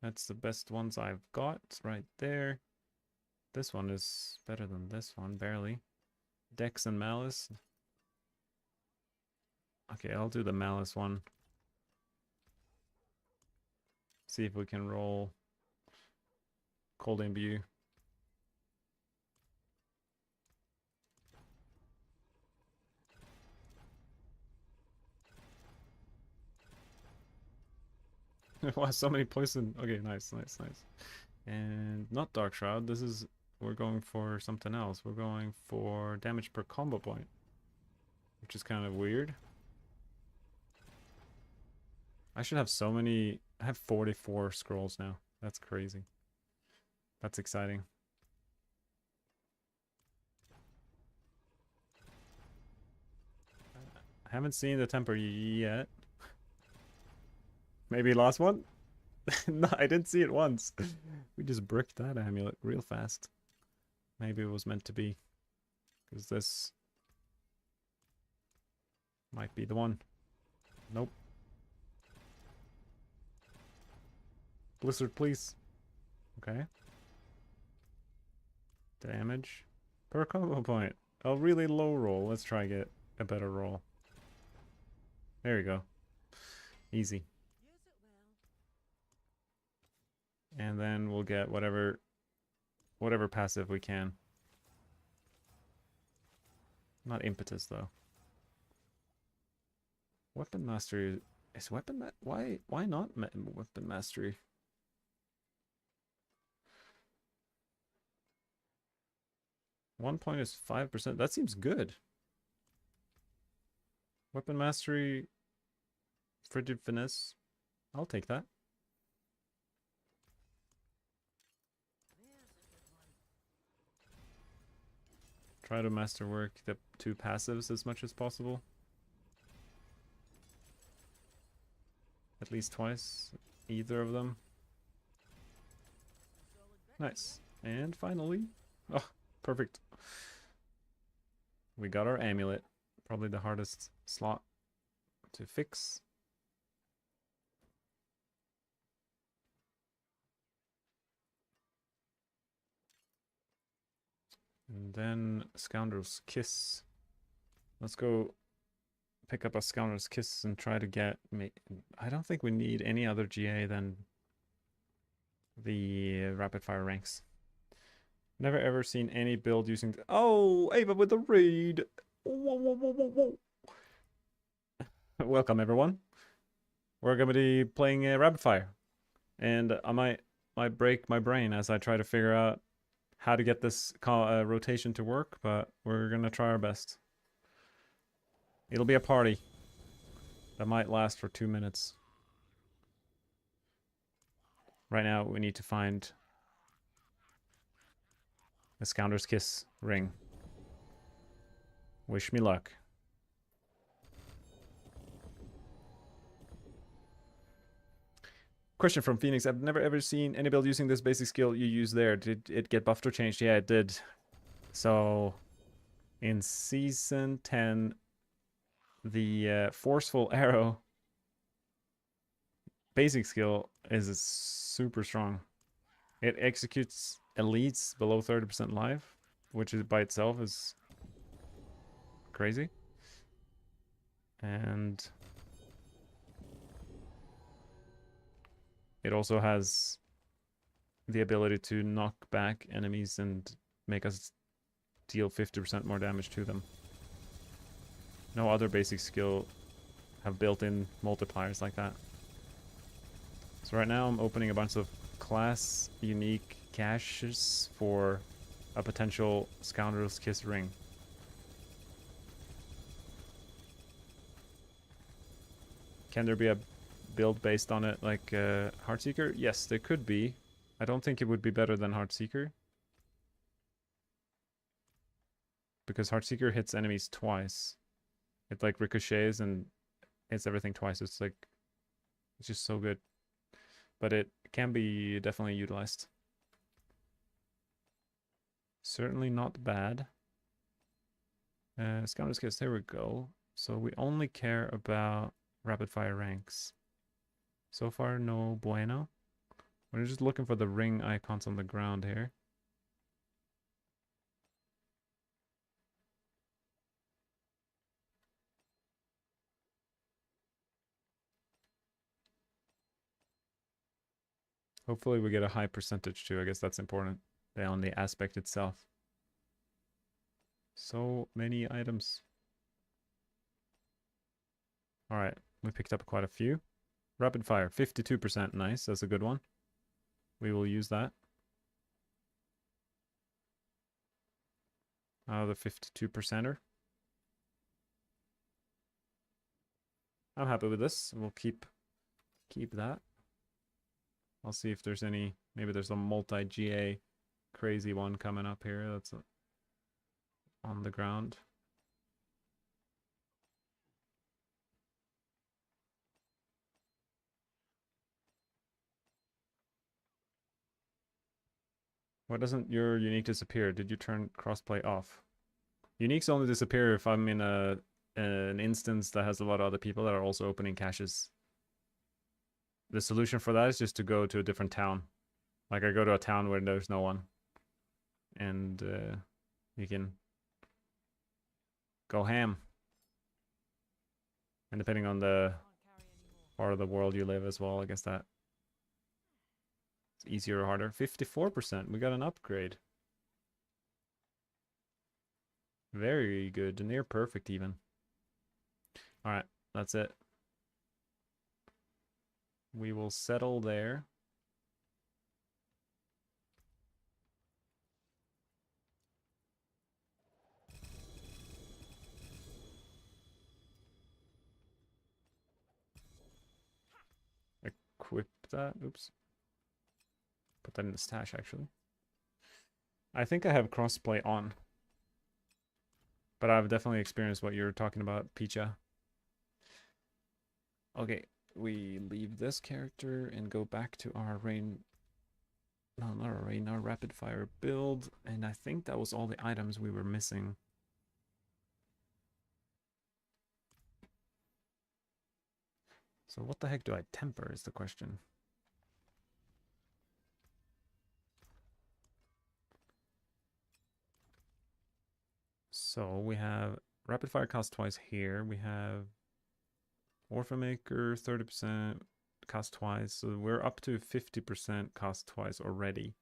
That's the best ones I've got right there. This one is better than this one, barely. Dex and Malice. Okay, I'll do the Malice one. See if we can roll Cold Imbue. Wow, so many poison. Okay, nice. And not Dark Shroud. We're going for something else. We're going for damage per combo point, which is kind of weird. I should have so many. I have 44 scrolls now. That's crazy. That's exciting. I haven't seen the temper yet. Maybe last one? No, I didn't see it once. We just bricked that amulet real fast. Maybe it was meant to be. Because this might be the one. Nope. Blizzard, please. Okay. Damage per combo point. A really low roll. Let's try get a better roll. There we go. Easy. And then we'll get whatever passive we can. Not impetus though. Weapon mastery is why not weapon mastery? One point is 5%. That seems good. Weapon mastery, frigid finesse. I'll take that. Try to masterwork the 2 passives as much as possible. At least twice, either of them. Nice. And finally, oh, perfect. We got our amulet. Probably the hardest slot to fix. And then Scoundrel's Kiss. Let's go pick up a Scoundrel's Kiss and try to get... I don't think we need any other GA than the rapid fire ranks. Never ever seen any build using... Oh, Ava with the raid! Whoa. Welcome, everyone. We're going to be playing rapid fire. And I might break my brain as I try to figure out how to get this rotation to work, but we're gonna try our best. It'll be a party that might last for 2 minutes. Right now, we need to find the Scoundrel's Kiss ring. Wish me luck. Question from Phoenix. I've never ever seen any build using this basic skill you use there. Did it get buffed or changed? Yeah, it did. So, in Season 10, the Forceful Arrow basic skill is super strong. It executes elites below 30% life, which is by itself is crazy. And it also has the ability to knock back enemies and make us deal 50% more damage to them. No other basic skill have built-in multipliers like that. So right now I'm opening a bunch of class unique caches for a potential Scoundrel's Kiss ring. Can there be a build based on it like Heartseeker? Yes, there could be. I don't think it would be better than Heartseeker. Because Heartseeker hits enemies twice. It like ricochets and hits everything twice. It's like, it's just so good. But it can be definitely utilized. Certainly not bad. Scoundrel's Kiss, there we go. So we only care about rapid fire ranks. So far, no bueno. We're just looking for the ring icons on the ground here. Hopefully we get a high percentage too. I guess that's important on the aspect itself. So many items. Alright, we picked up quite a few. Rapid fire, 52%. Nice, that's a good one. We will use that. The 52%er. I'm happy with this. We'll keep that. I'll see if there's any, maybe there's a multi-GA crazy one coming up here that's on the ground. Why doesn't your unique disappear? Did you turn crossplay off? Uniques only disappear if I'm in an instance that has a lot of other people that are also opening caches. The solution for that is just to go to a different town. Like I go to a town where there's no one. And you can go ham. And depending on the part of the world you live as well, I guess that it's easier or harder. 54%, we got an upgrade. Very good, near perfect even. Alright, that's it. We will settle there. Equip that. Oops. Put that in the stash, actually. I think I have crossplay on. But I've definitely experienced what you're talking about, Picha. Okay, we leave this character and go back to our rain... No, not our rain, our rapid fire build. And I think that was all the items we were missing. So what the heck do I temper is the question. So we have rapid fire cost twice here. We have Orphan Maker 30% cost twice. So we're up to 50% cost twice already.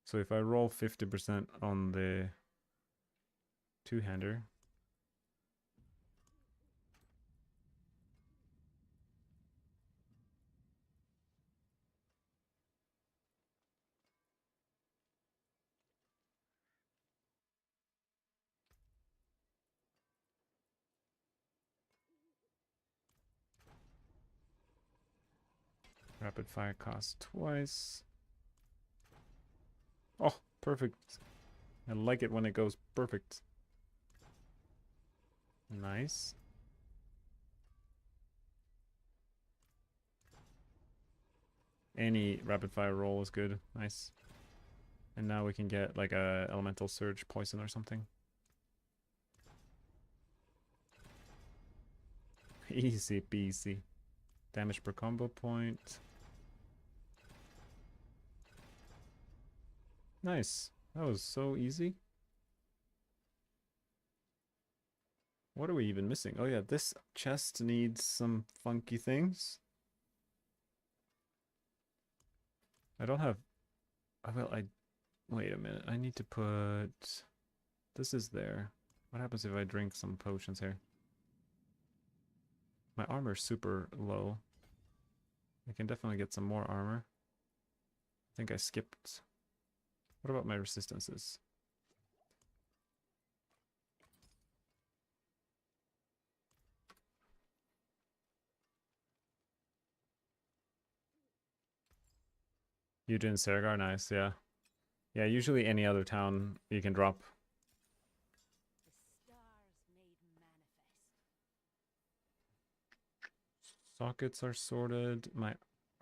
So if I roll 50% on the two-hander, Rapid fire costs twice. Oh, perfect. I like it when it goes perfect. Nice. Any rapid fire roll is good. Nice. And now we can get like a elemental surge poison or something. Easy peasy. Damage per combo point. Nice. That was so easy. What are we even missing? Oh yeah, this chest needs some funky things. I don't have... well, wait a minute. I need to put... This is there. What happens if I drink some potions here? My armor's super low. I can definitely get some more armor. I think I skipped. What about my resistances? You doing Sergar? Nice, yeah. Yeah, usually any other town you can drop. The stars made manifest. Sockets are sorted. My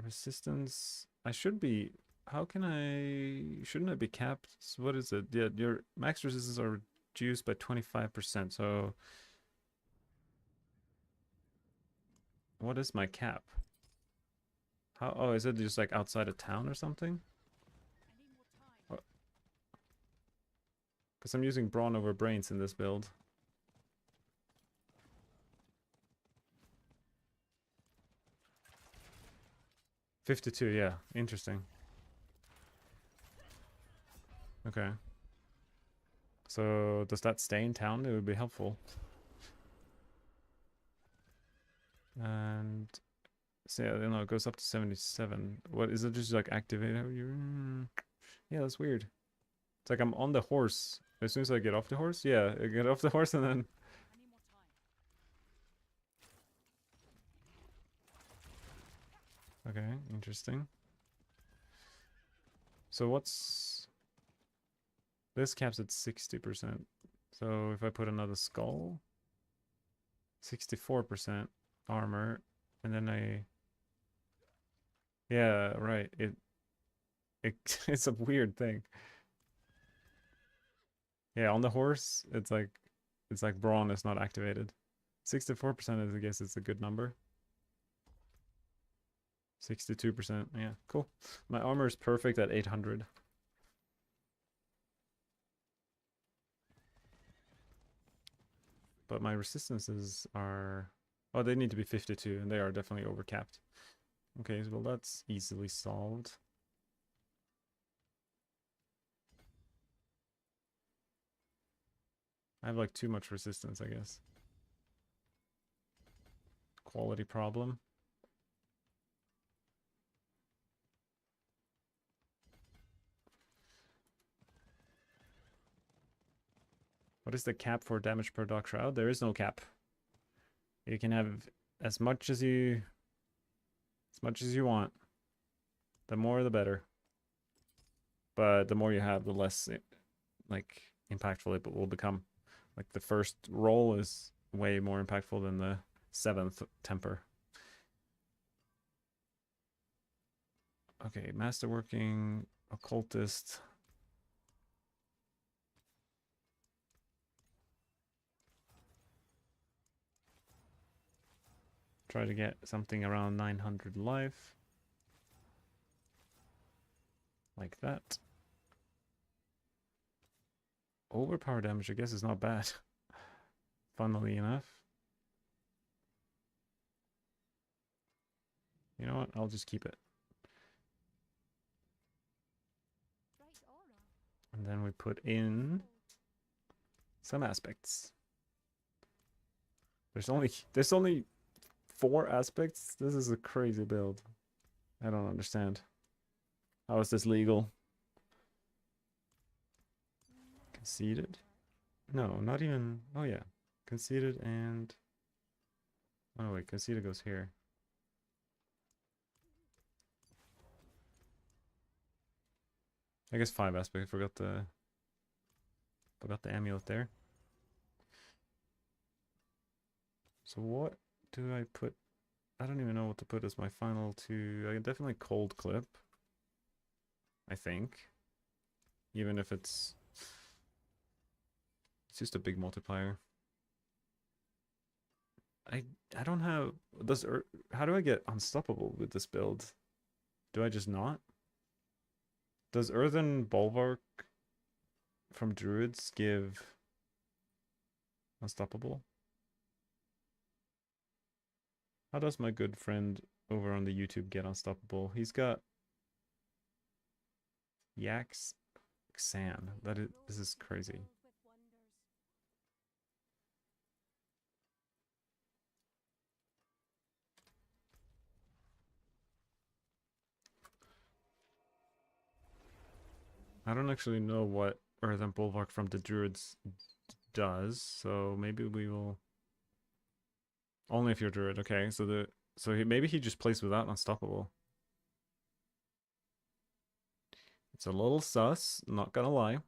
resistance... I should be... How can I... Shouldn't I be capped? So what is it? Yeah, your max resistance are reduced by 25%, so... What is my cap? How... Oh, is it just like outside of town or something? I need more time. Because I'm using brawn over brains in this build. $52, yeah. Interesting. Okay. So, does that stay in town? It would be helpful. And... So, yeah, it goes up to 77. What, is it just like activate? Yeah, that's weird. It's like I'm on the horse. As soon as I get off the horse? Yeah, I get off the horse and then... I need more time. Okay, interesting. So what's... This caps at 60%. So if I put another skull... 64% armor. And then I... Yeah, right. It's a weird thing. Yeah, on the horse, it's like brawn is not activated. 64% is, I guess, it's a good number. 62%, yeah, cool. My armor is perfect at 800. But my resistances are... Oh, they need to be 52, and they are definitely overcapped. Okay, well that's easily solved. I have like too much resistance, I guess. Quality problem. What is the cap for damage per Dark Shroud? There is no cap. You can have as much as you want. The more the better. But the more you have, the less like impactful it will become. Like the first roll is way more impactful than the 7th temper. Okay, masterworking, occultist. Try to get something around 900 life. Like that. Overpower damage, I guess, is not bad. Funnily enough. You know what? I'll just keep it. Bright aura. And then we put in some aspects. There's only 4 aspects. This is a crazy build. I don't understand. How is this legal? Conceded? No, not even... Oh yeah. Conceded and... Oh wait, conceded goes here. I guess 5 aspect. I forgot the amulet there. So what do I put? I don't even know what to put as my final 2. I can definitely cold clip. I think, even if it's just a big multiplier. I don't have how do I get unstoppable with this build? Do I just not? Does Earthen Bulwark from Druids give unstoppable? How does my good friend over on the YouTube get unstoppable? He's got Yaks Xan. This is crazy. Filled with wonders. I don't actually know what Earthen Bulwark from the Druids does, so maybe we will. Only if you're Druid, okay. Maybe he just plays without unstoppable. It's a little sus, not gonna lie.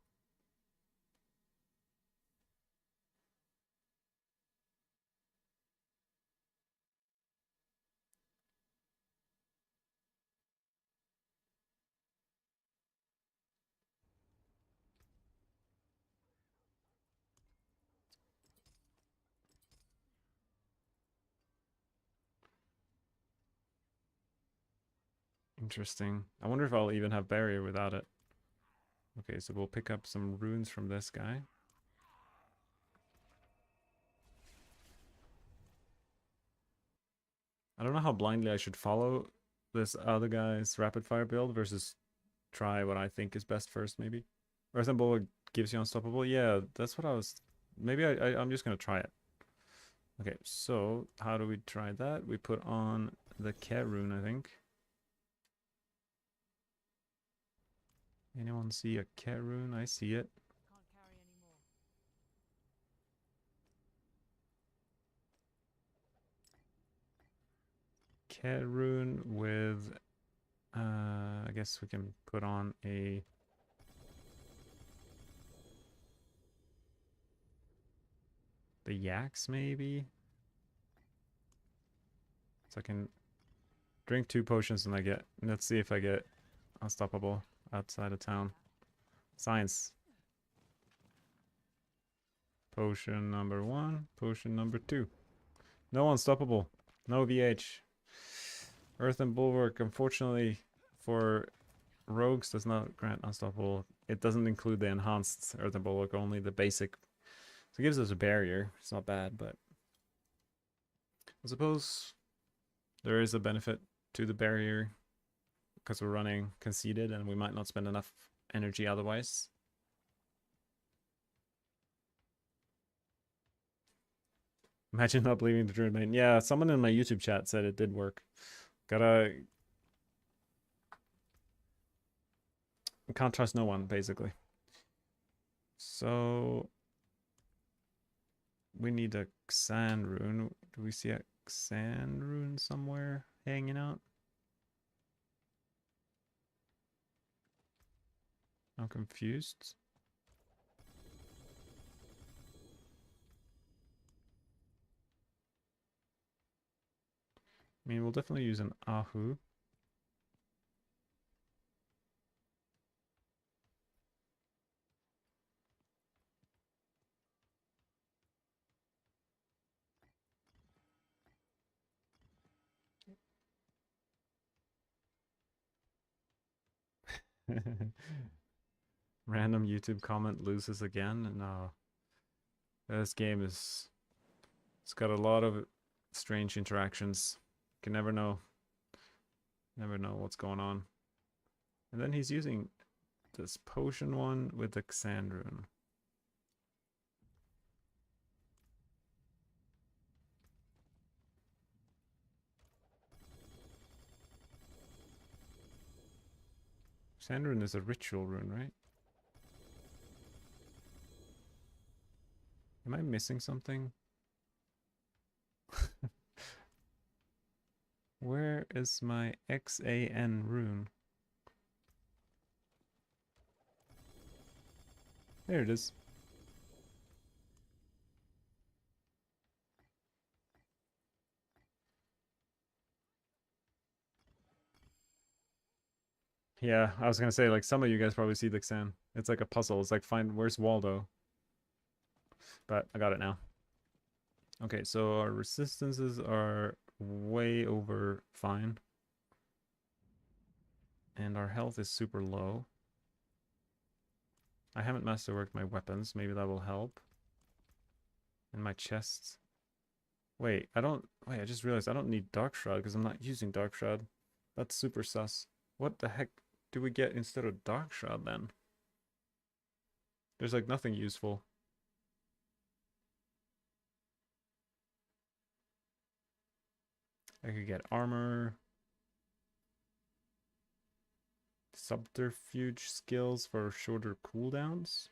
Interesting. I wonder if I'll even have barrier without it. Okay, so we'll pick up some runes from this guy. I don't know how blindly I should follow this other guy's rapid fire build versus try what I think is best first, maybe. Earthen Bulwark gives you unstoppable. Yeah, that's what I was. Maybe I'm just gonna try it. Okay, so how do we try that? We put on the Ket rune, I think. Anyone see a Ket rune? I see it. Can't carry any more. Ket rune with I guess we can put on the yaks maybe. So I can drink 2 potions and let's see if I get unstoppable outside of town. Science. Potion number 1, potion number 2. No unstoppable. No VH. Earthen Bulwark, unfortunately for rogues, does not grant unstoppable. It doesn't include the enhanced Earthen Bulwark, only the basic. So it gives us a barrier. It's not bad, but I suppose there is a benefit to the barrier because we're running conceded and we might not spend enough energy otherwise. Imagine not believing the Druid main. Yeah, someone in my YouTube chat said it did work. Can't trust no one, basically. So we need a Xan rune. Do we see a Xan rune somewhere hanging out? I'm confused. I mean, we'll definitely use an Ahu. Random YouTube comment loses again. No. This game it's got a lot of strange interactions. Can never know. Never know what's going on. And then he's using this potion one with the Xan rune. Xan rune is a ritual rune, right? Am I missing something? Where is my XAN rune? There it is. Yeah, I was gonna say, like, some of you guys probably see Lixan. It's like a puzzle. It's like, find, where's Waldo? But I got it now. Okay, so our resistances are way over fine. And our health is super low. I haven't masterworked my weapons. Maybe that will help. And my chest. Wait, I just realized I don't need Dark Shroud because I'm not using Dark Shroud. That's super sus. What the heck do we get instead of Dark Shroud then? There's like nothing useful. I could get armor. Subterfuge skills for shorter cooldowns.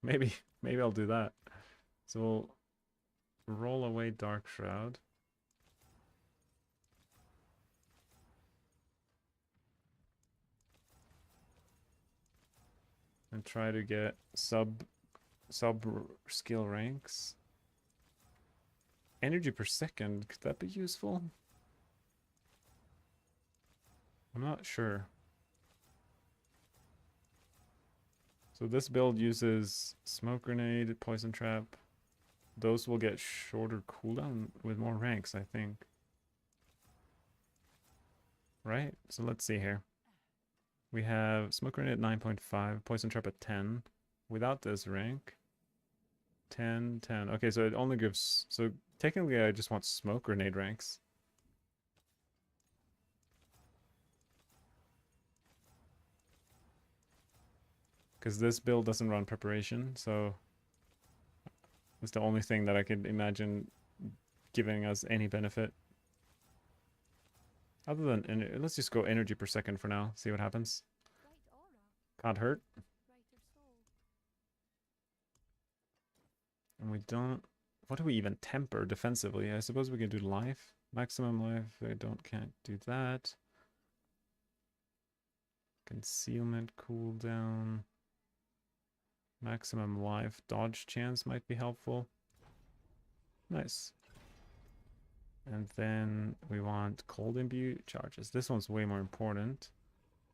Maybe I'll do that. So we'll roll away Dark Shroud. And try to get sub skill ranks. Energy per second, could that be useful? I'm not sure. So this build uses smoke grenade, poison trap. Those will get shorter cooldown with more ranks, I think. Right? So let's see here. We have smoke grenade at 9.5, poison trap at 10. Without this rank, 10, 10. Okay, so it only gives... So technically I just want smoke grenade ranks. Because this build doesn't run preparation, so... It's the only thing that I could imagine giving us any benefit. Other than... Let's just go energy per second for now, see what happens. Bright aura, Can't hurt. brighter soul. And we don't... What do we even temper defensively? I suppose we can do life. Maximum life. Can't do that. Concealment cooldown. Maximum life. Dodge chance might be helpful. Nice. And then we want cold imbue charges. This one's way more important.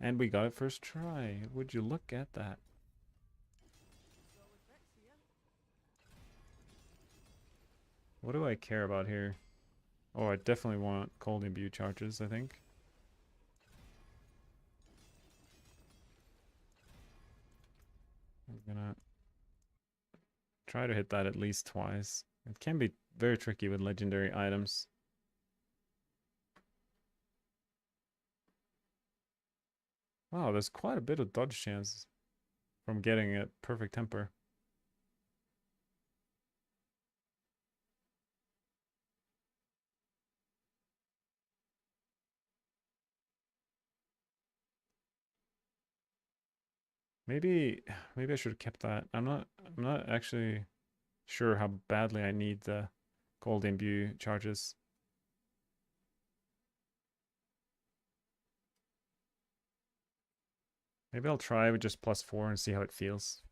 And we got it first try. Would you look at that? What do I care about here? Oh, I definitely want cold imbue charges, I think. I'm gonna try to hit that at least twice. It can be very tricky with legendary items. Wow, there's quite a bit of dodge chance from getting a perfect temper. Maybe I should have kept that. I'm not actually sure how badly I need the cold imbue charges. Maybe I'll try with just +4 and see how it feels.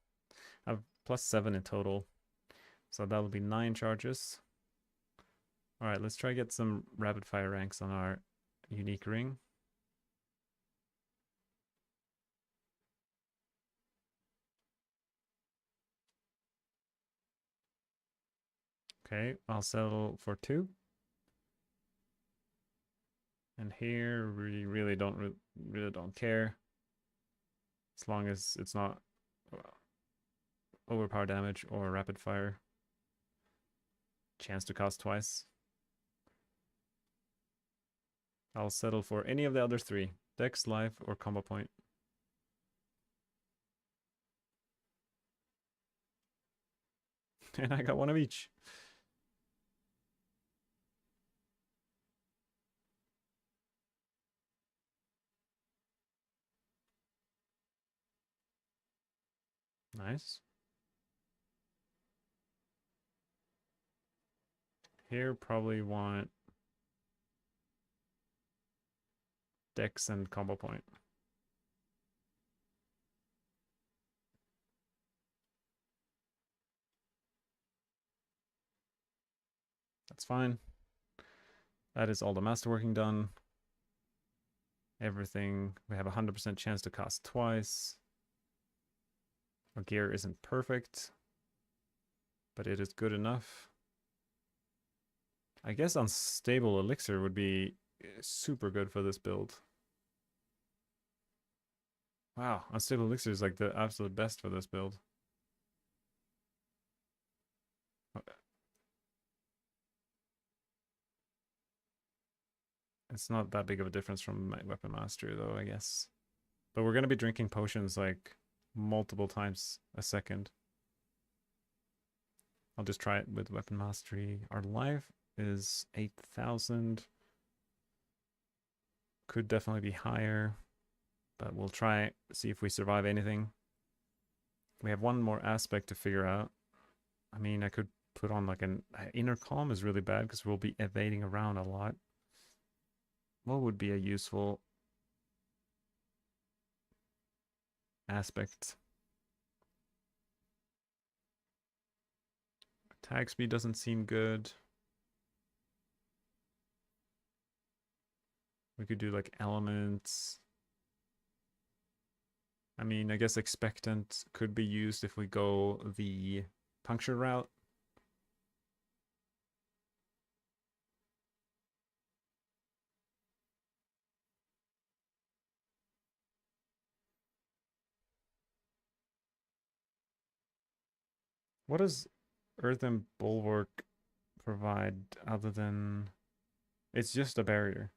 I have +7 in total. So that'll be 9 charges. Alright, let's try to get some rapid fire ranks on our unique ring. Okay, I'll settle for 2. And here we really don't care. As long as it's not overpower damage or rapid fire. Chance to cost twice. I'll settle for any of the other 3. Dex, life, or combo point. And I got one of each. Nice. Here probably want Dex and combo point. That's fine. That is all the masterworking done. Everything. We have a 100% chance to cast twice. Our gear isn't perfect, but it is good enough. I guess Unstable Elixir would be super good for this build. Wow, Unstable Elixir is like the absolute best for this build. It's not that big of a difference from my Weapon Mastery though, I guess. But we're going to be drinking potions like multiple times a second. I'll just try it with Weapon Mastery. Our life is 8,000. Could definitely be higher, but we'll try see if we survive anything. We have one more aspect to figure out. I mean, I could put on like an inner calm is really bad because we'll be evading around a lot. What would be a useful aspect? Attack speed doesn't seem good. We could do like elements. I mean, I guess expectant could be used if we go the puncture route. What does Earthen Bulwark provide other than... It's just a barrier.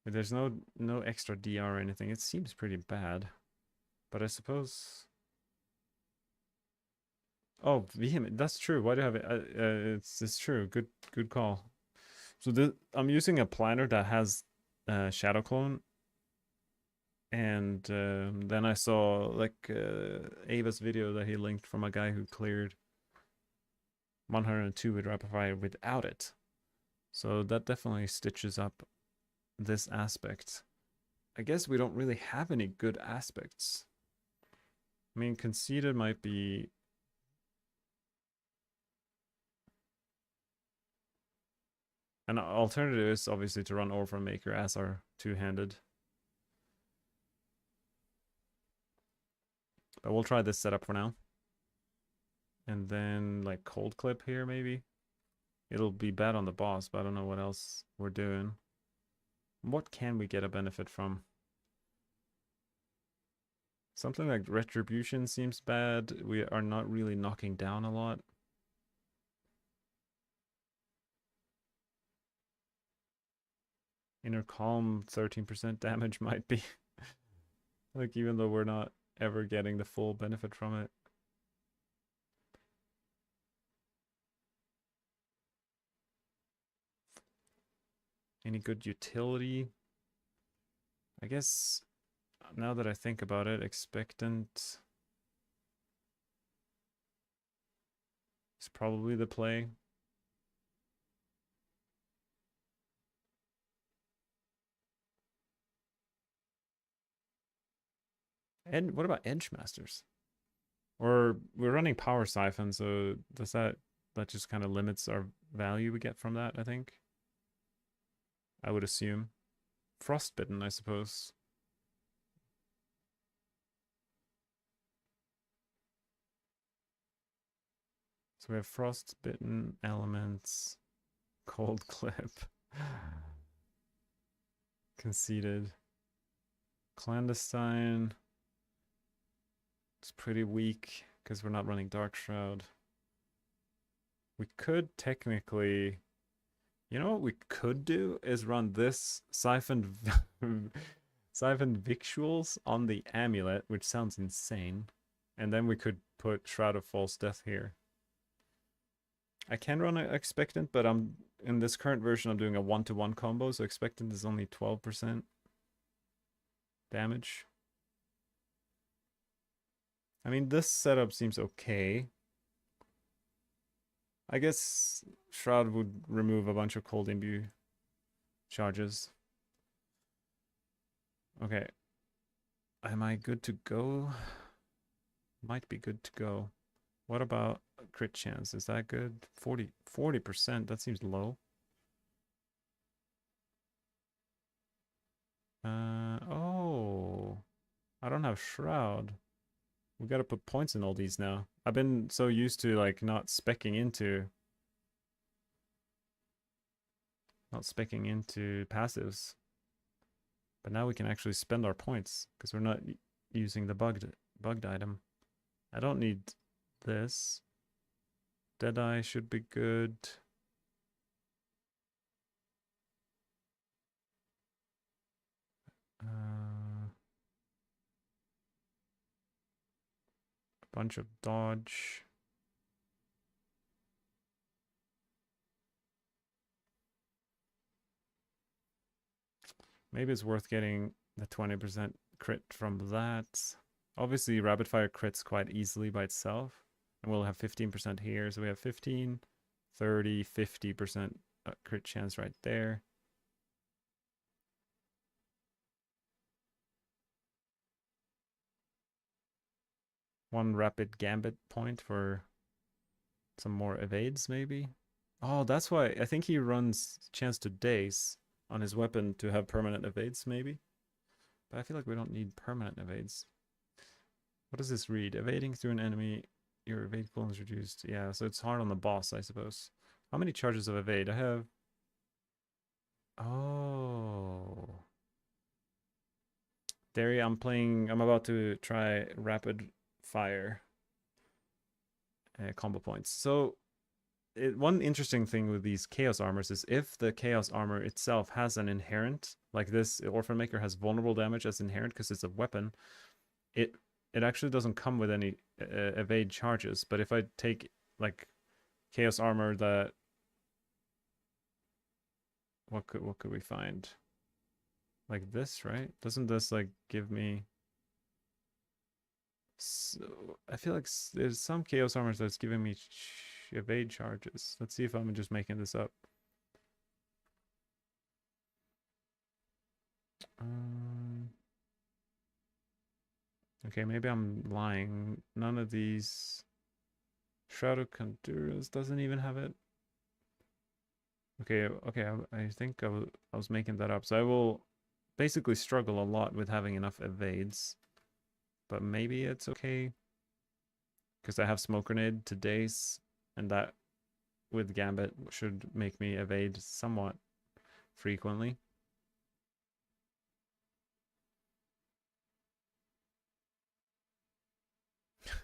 There's no extra DR or anything. It seems pretty bad. But I suppose... Oh, Vehement. That's true. Why do I have it? It's true. Good call. So I'm using a planner that has Shadow Clone. And then I saw like Ava's video that he linked from a guy who cleared 102 with Rapid Fire without it. So that definitely stitches up this aspect. I guess we don't really have any good aspects. I mean, Conceited might be... An alternative is obviously to run Orphan Maker as our two-handed. But we'll try this setup for now. And then like Cold Clip here maybe. It'll be bad on the boss, but I don't know what else we're doing. What can we get a benefit from? Something like Retribution seems bad. We are not really knocking down a lot. Inner Calm, 13% damage might be. Like, even though we're not ever getting the full benefit from it. Any good utility? I guess, now that I think about it, Expectant is probably the play. And what about Edge Masters? Or we're running Power Siphon, so does that just kind of limits our value we get from that, I think? I would assume. Frostbitten, I suppose. So we have Frostbitten, Elements, Cold Clip, Conceited, Clandestine. It's pretty weak because we're not running Dark Shroud. We could technically... You know what we could do is run this Siphoned Victuals on the Amulet, which sounds insane. And then we could put Shroud of False Death here. I can run an Expectant, but in this current version I'm doing a 1-to-1 combo, so Expectant is only 12% damage. I mean, this setup seems okay. I guess Shroud would remove a bunch of Cold Imbue charges. Okay. Am I good to go? Might be good to go. What about crit chance? Is that good? 40%. That seems low. Oh, I don't have shroud. We gotta put points in all these now. I've been so used to like not specking into passives. But now we can actually spend our points because we're not using the bugged item. I don't need this. Deadeye should be good. A bunch of dodge. Maybe it's worth getting the 20% crit from that. Obviously, rapid fire crits quite easily by itself. And we'll have 15% here. So we have 15, 30, 50% crit chance right there. One rapid gambit point for some more evades, maybe. Oh, that's why I think he runs chance to daze on his weapon to have permanent evades, maybe. But I feel like we don't need permanent evades. What does this read? Evading through an enemy, your evade cooldown is reduced. Yeah, so it's hard on the boss, I suppose. How many charges of evade? I have... Oh. Derry, I'm about to try rapid fire combo points. So one interesting thing with these chaos armors is if the chaos armor itself has an inherent, like this Orphan Maker has vulnerable damage as inherent because it's a weapon, it actually doesn't come with any evade charges. But if I take like chaos armor that, what could we find? Like this, right? Doesn't this like give me... So I feel like there's some chaos armors that's giving me evade charges. Let's see if I'm just making this up. Okay, maybe I'm lying. None of these... Shroud of Conduras doesn't even have it. Okay, I think I was making that up. So I will basically struggle a lot with having enough evades. But maybe it's okay. Because I have Smoke Grenade to daze. And that, with Gambit, should make me evade somewhat frequently.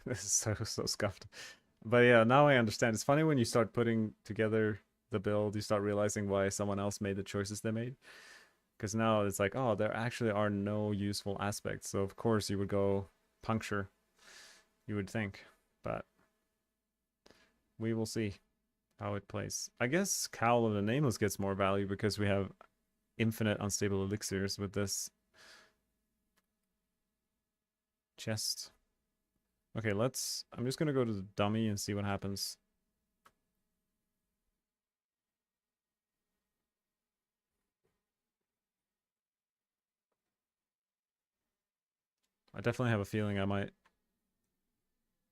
This is so scuffed. But yeah, now I understand. It's funny when you start putting together the build, you start realizing why someone else made the choices they made. Because now it's like, oh, there actually are no useful aspects. So of course you would go puncture, you would think. But we will see how it plays. I guess Cowl of the Nameless gets more value because we have infinite unstable elixirs with this chest. Okay, I'm just gonna go to the dummy and see what happens. I definitely have a feeling I might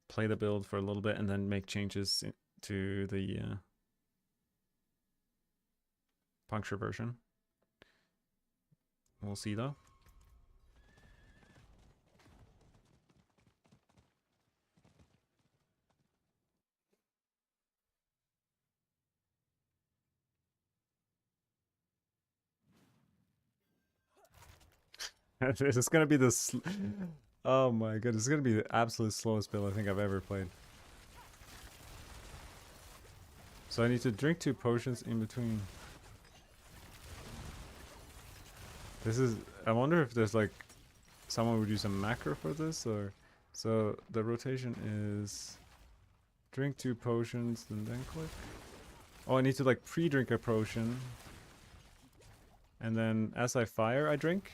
play the build for a little bit and then make changes to the puncture version. We'll see though. This is gonna be the oh my goodness, it's gonna be the absolute slowest build I think I've ever played. So I need to drink 2 potions in between. This is... I wonder if there's like... someone would use a macro for this, or... So the rotation is... drink 2 potions and then click. Oh, I need to like pre-drink a potion. And then as I fire, I drink?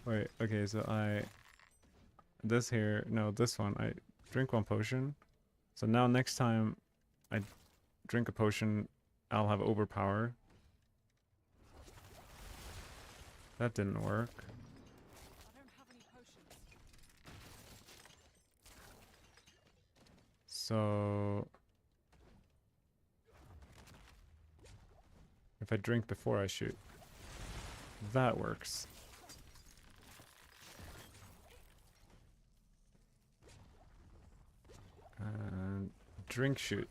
Wait, okay, so this here... No, this one. I drink 1 potion. So now next time I drink a potion, I'll have overpower. That didn't work. I don't have any potions. So if I drink before I shoot, that works. And drink shoot.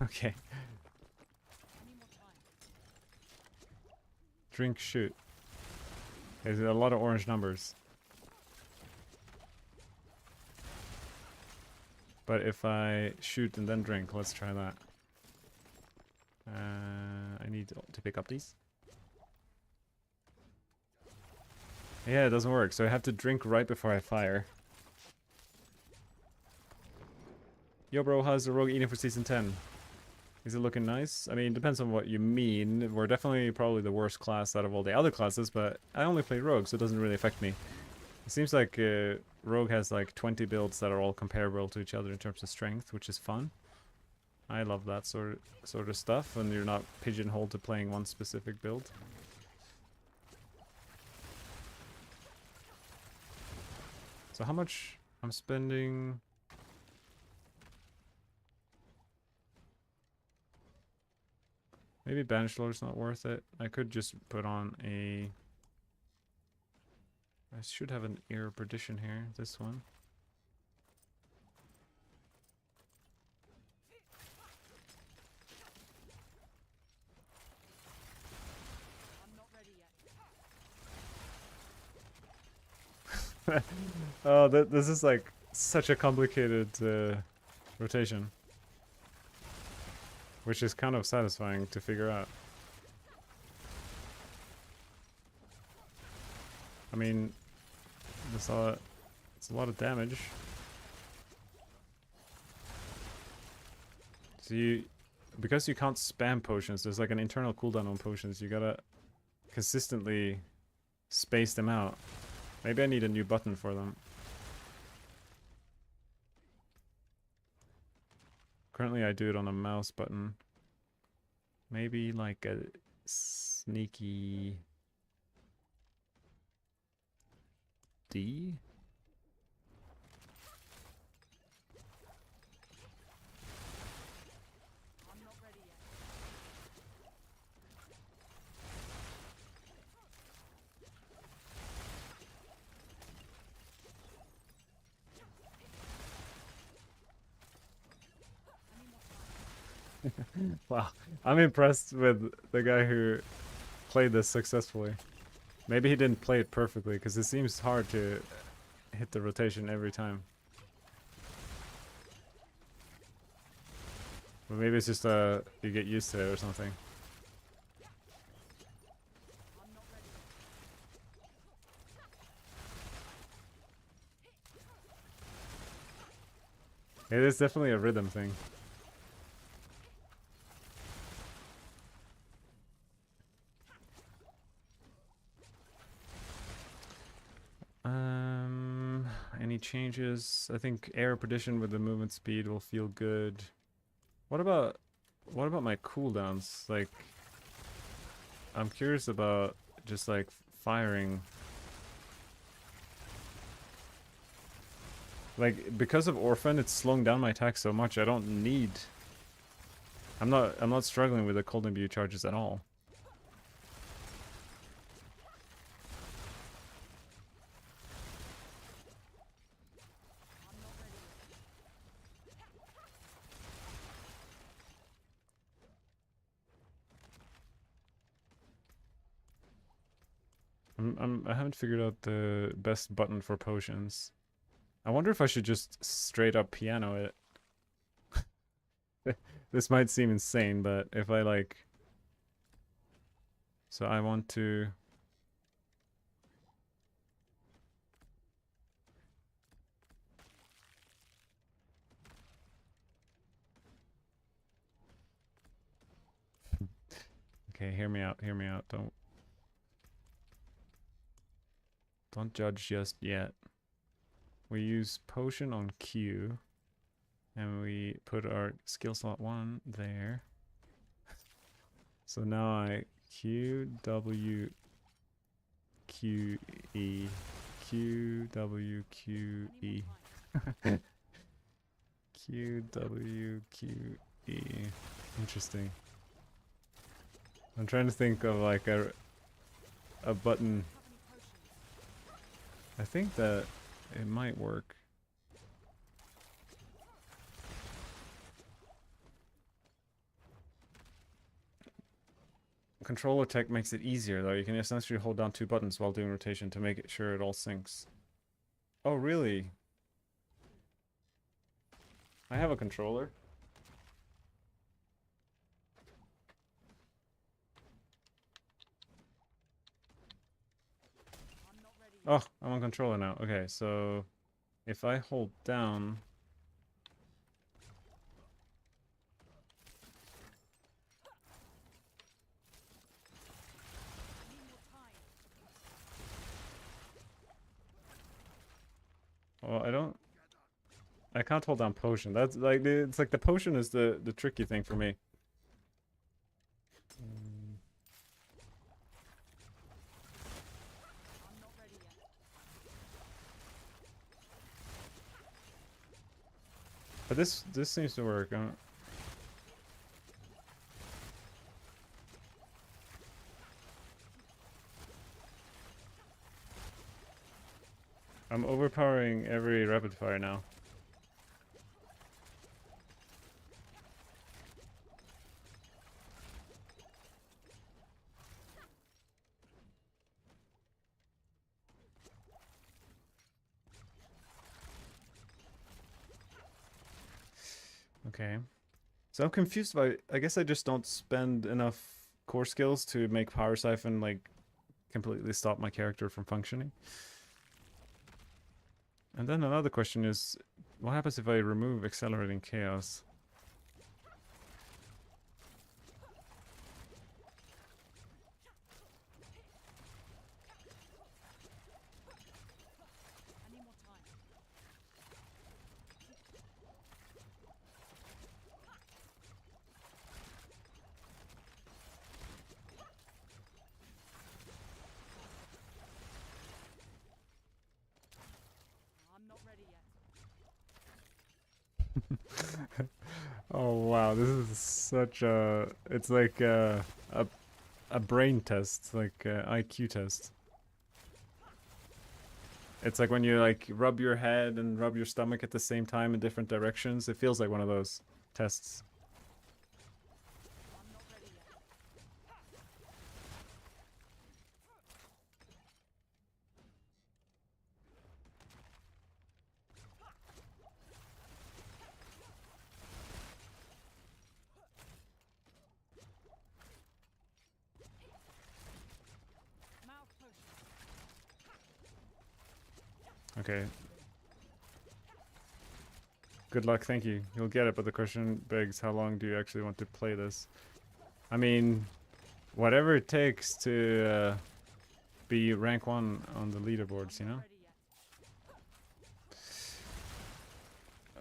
Okay. Drink shoot. There's a lot of orange numbers. But if I shoot and then drink, let's try that. I need to pick up these. Yeah, it doesn't work, so I have to drink right before I fire. Yo bro, how's the rogue eating for season 10? Is it looking nice? I mean, depends on what you mean. We're definitely probably the worst class out of all the other classes, but I only play rogue, so it doesn't really affect me. It seems like rogue has like 20 builds that are all comparable to each other in terms of strength, which is fun. I love that sort of stuff, and you're not pigeonholed to playing one specific build. So how much I'm spending? Maybe Banishlord's not worth it. I could just put on a... I should have an Ear of Perdition here, this one. Oh, this is like such a complicated rotation. Which is kind of satisfying to figure out. I mean, it's a lot of damage. So because you can't spam potions, there's like an internal cooldown on potions. You gotta consistently space them out. Maybe I need a new button for them. Currently I do it on a mouse button. Maybe like a sneaky D? Wow, I'm impressed with the guy who played this successfully. Maybe he didn't play it perfectly, because it seems hard to hit the rotation every time. But maybe it's just you get used to it or something. It is definitely a rhythm thing. Any changes? I think air perdition with the movement speed will feel good. What about my cooldowns? Like, I'm curious about just like firing. Like, because of Orphan, it's slowing down my attack so much. I don't need. I'm not struggling with the cold imbue charges at all. I haven't figured out the best button for potions. I wonder if I should just straight up piano it. This might seem insane, but if I like... So I want to... Okay, hear me out, hear me out. Don't judge just yet. We use potion on Q, and we put our skill slot 1 there. So now I Q, W, Q, E, Q, W, Q, E. Q, W, Q, E. Interesting. I'm trying to think of like a button. I think that it might work. Controller tech makes it easier though. You can essentially hold down 2 buttons while doing rotation to make sure it all syncs. Oh, really? I have a controller. Oh, I'm on controller now. Okay, so if I hold down... Well, I can't hold down potion. That's like it's like the potion is the tricky thing for me. But this seems to work. I'm overpowering every rapid fire now. Okay. So I'm confused by... I guess I just don't spend enough core skills to make Power Siphon, like, completely stop my character from functioning. And then another question is, what happens if I remove Accelerating Chaos? Oh wow, this is such a... It's like a brain test, like a IQ test. It's like when you like rub your head and rub your stomach at the same time in different directions. It feels like one of those tests. Okay. Good luck, thank you. You'll get it, but the question begs, how long do you actually want to play this? I mean, whatever it takes to be rank 1 on the leaderboards, you know?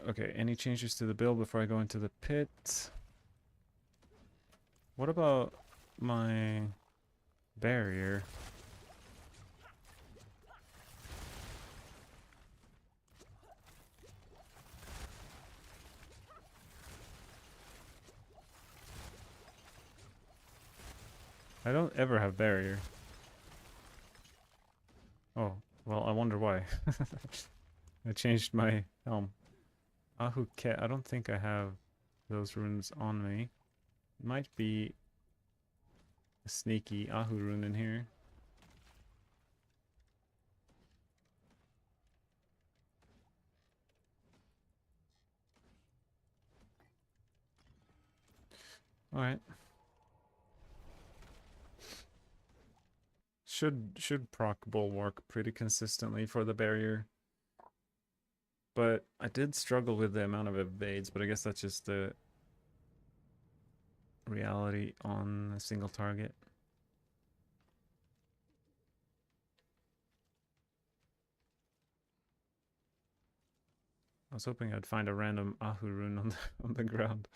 Okay, any changes to the build before I go into the pit? What about my barrier? I don't ever have barrier. Oh, well, I wonder why. I changed my helm. Ahu Ket, I don't think I have those runes on me. Might be a sneaky Ahu rune in here. Alright. Should proc bulwark pretty consistently for the barrier. But I did struggle with the amount of evades, but I guess that's just the reality on a single target. I was hoping I'd find a random Ahu rune on the ground.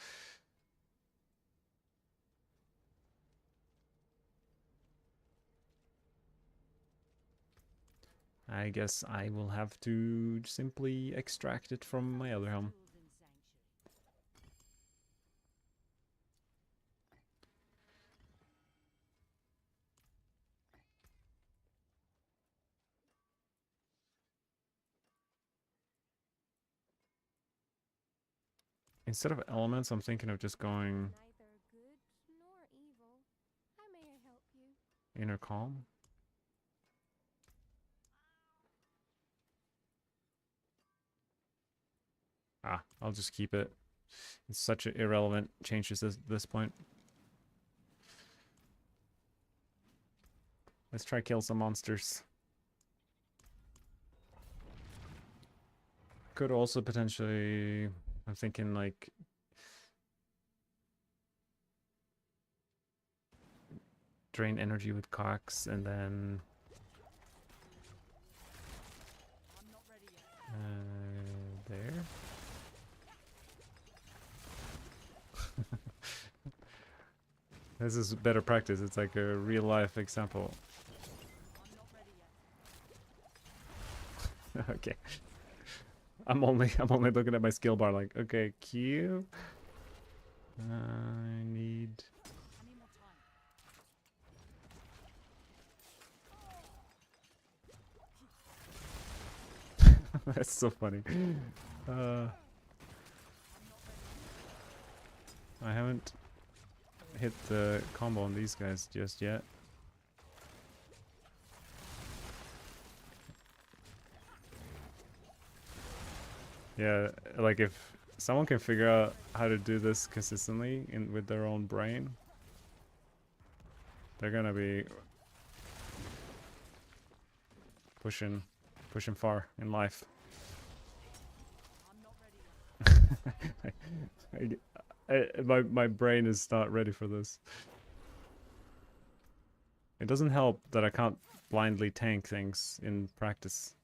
I guess I will have to simply extract it from my other helm. Instead of elements, I'm thinking of just going Neither good nor evil. How may I help you? inner calm. Ah, I'll just keep it. It's such an irrelevant changes at this point. Let's try kill some monsters. Could also potentially, I'm thinking like drain energy with Cox and then there. This is better practice. It's like a real life example. Okay. I'm only looking at my skill bar like, okay, Q. I need That's so funny. I haven't hit the combo on these guys just yet. Yeah, like if someone can figure out how to do this consistently with their own brain, they're gonna be pushing far in life. My brain is not ready for this. It doesn't help that I can't blindly tank things in practice.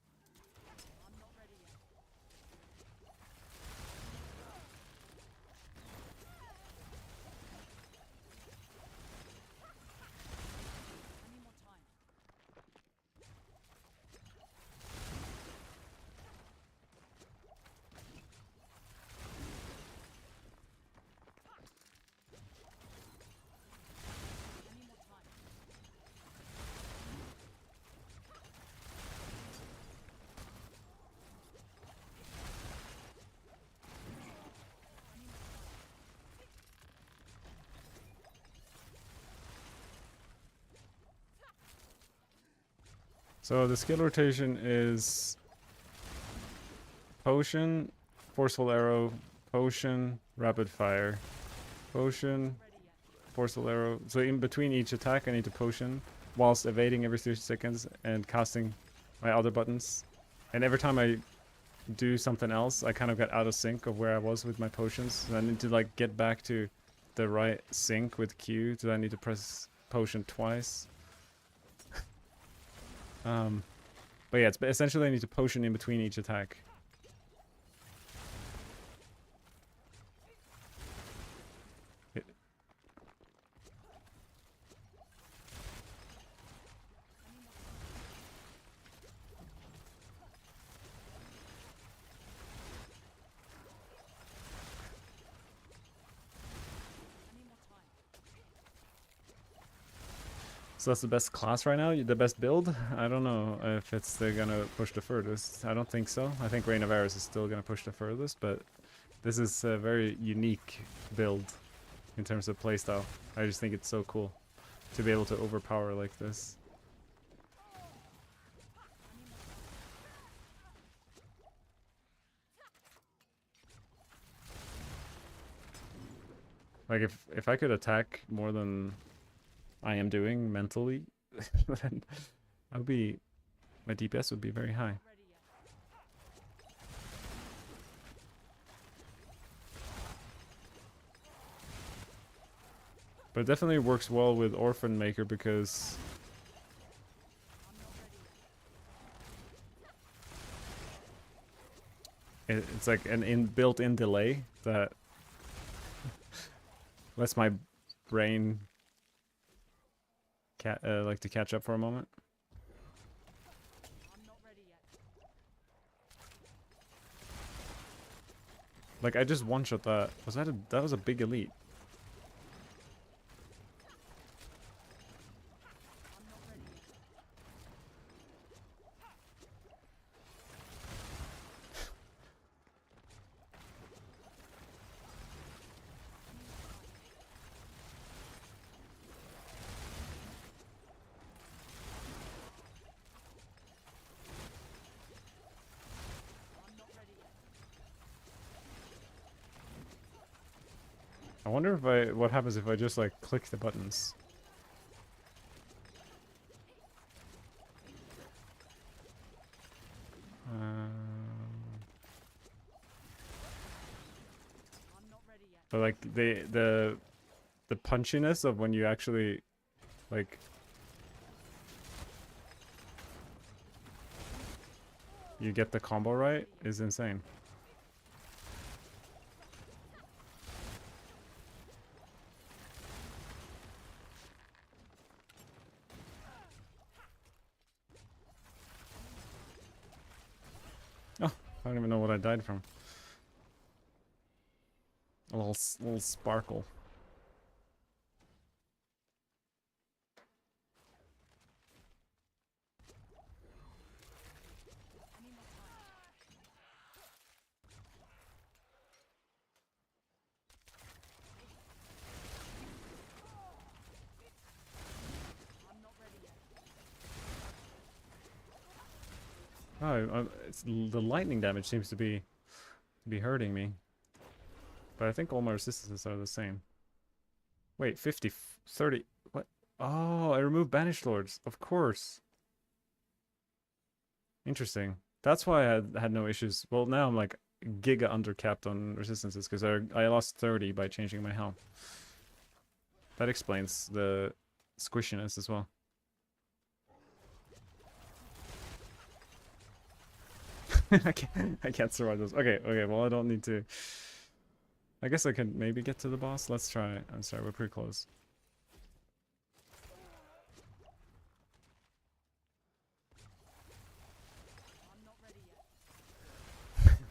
So the skill rotation is potion, forceful arrow, potion, rapid fire, potion, forceful arrow. So in between each attack I need to potion whilst evading every 3 seconds and casting my other buttons. And every time I do something else, I kind of get out of sync of where I was with my potions. So I need to like get back to the right sync with Q. So I need to press potion twice. But yeah, it's essentially I need to potion in between each attack. So that's the best class right now? The best build? I don't know if they're gonna push the furthest. I don't think so. I think Reign of Ares is still gonna push the furthest, but this is a very unique build in terms of playstyle. I just think it's so cool to be able to overpower like this. Like if I could attack more than I am doing mentally, then I would be, my DPS would be very high. But it definitely works well with Orphan Maker because it's like an built-in delay that lets my brain like to catch up for a moment. Like I just one-shot that. That was a big elite. I wonder if what happens if I just like click the buttons. But like the punchiness of when you actually like you get the combo right is insane. Oh, I don't even know what I died from. A little sparkle. Oh, the lightning damage seems to be hurting me. But I think all my resistances are the same. Wait, 50, 30, what? Oh, I removed Banished Lords, of course. Interesting. That's why I had no issues. Well, now I'm like giga undercapped on resistances because I lost 30 by changing my helm. That explains the squishiness as well. I can't survive those. Okay, well I don't need to. I guess I could maybe get to the boss. Let's try. I'm sorry, we're pretty close.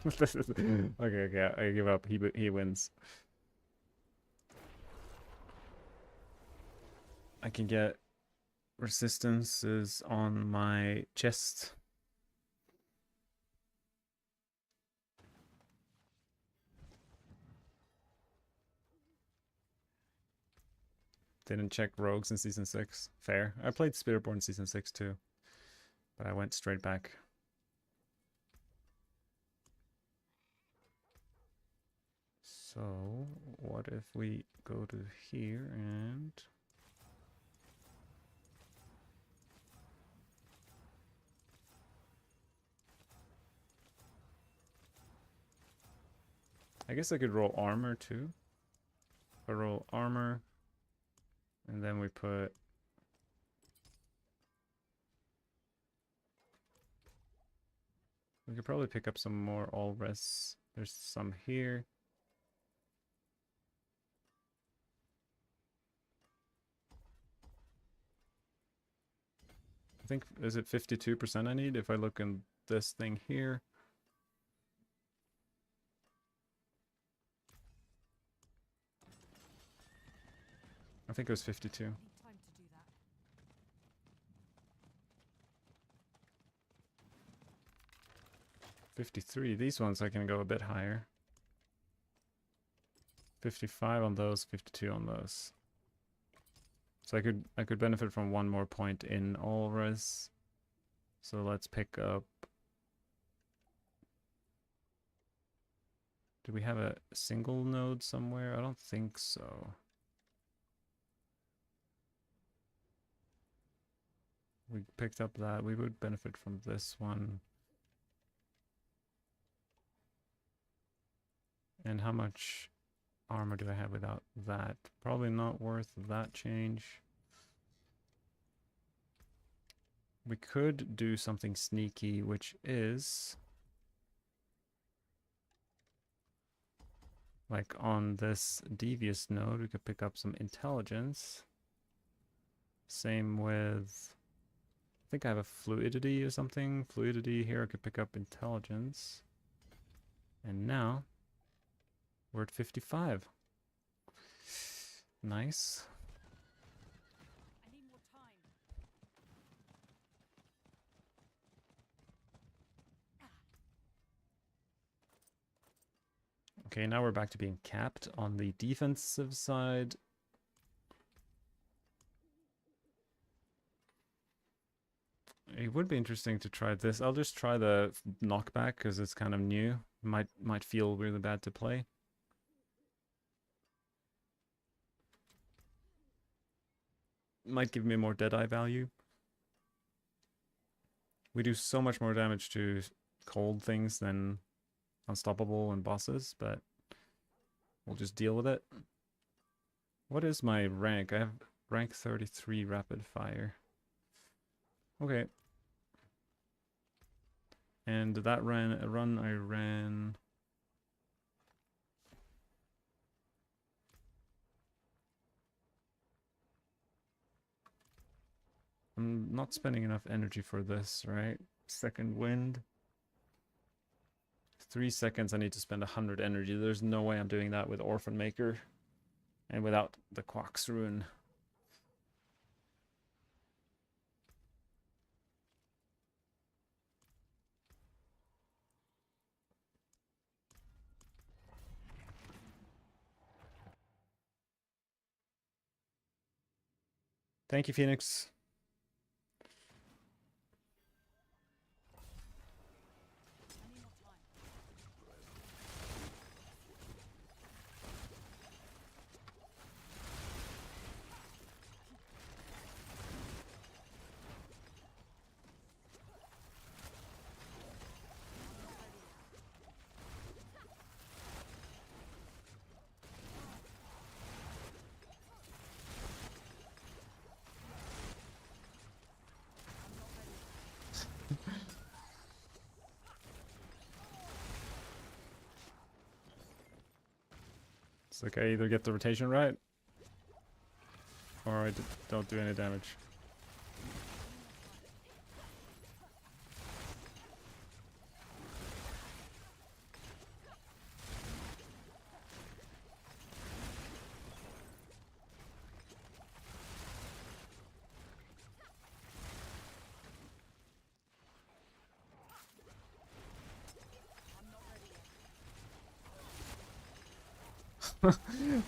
Okay, I give up. He wins. I can get resistances on my chest. Didn't check rogues in season 6. Fair. I played Spiritborn season 6 too, but I went straight back. So, what if we go to here and... I guess I could roll armor too. I roll armor, and then we put... We could probably pick up some more all res. There's some here. I think, is it 52% I need if I look in this thing here? I think it was 52. 53. These ones I can go a bit higher. 55 on those, 52 on those. So I could benefit from one more point in all res. So let's pick up... Do we have a single node somewhere? I don't think so. We picked up that. We would benefit from this one. And how much armor do I have without that? Probably not worth that change. We could do something sneaky, which is... like on this devious node, we could pick up some intelligence. Same with... I think I have a fluidity or something. Fluidity here, I could pick up intelligence. And now... we're at 55. Nice. I need more time. Okay, now we're back to being capped on the defensive side. It would be interesting to try this. I'll just try the knockback because it's kind of new. Might feel really bad to play. might give me more Deadeye value. We do so much more damage to cold things than Unstoppable and bosses, but we'll just deal with it. What is my rank? I have rank 33 rapid fire. Okay. And that run I ran. I'm not spending enough energy for this, right? Second wind. 3 seconds, I need to spend 100 energy. There's no way I'm doing that with Orphan Maker and without the Quack's Rune. Thank you, Phoenix. I need more time. It's like I either get the rotation right, or I don't do any damage.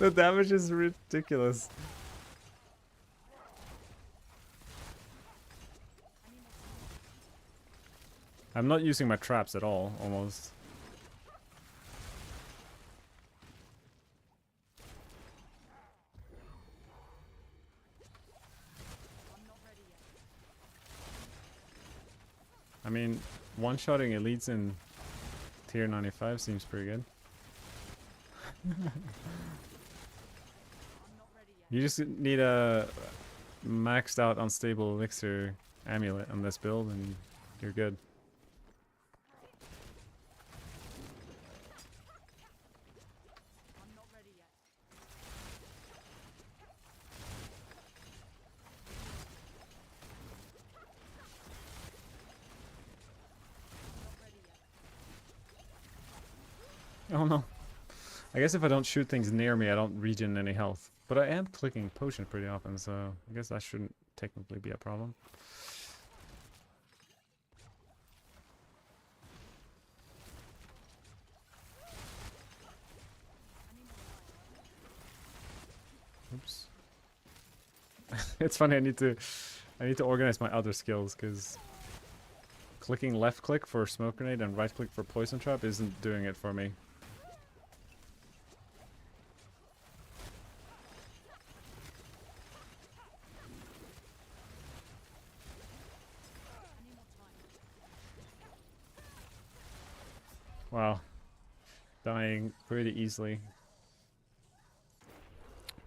The damage is ridiculous. I'm not using my traps at all, almost. I mean, one-shotting elites in tier 95 seems pretty good. You just need a maxed out unstable elixir amulet on this build and you're good. I'm not ready yet. Oh no. I guess if I don't shoot things near me, I don't regen any health. But I am clicking potion pretty often, so I guess that shouldn't technically be a problem. Oops. It's funny, I need to organize my other skills, because clicking left click for smoke grenade and right click for poison trap isn't doing it for me. Wow. Dying pretty easily.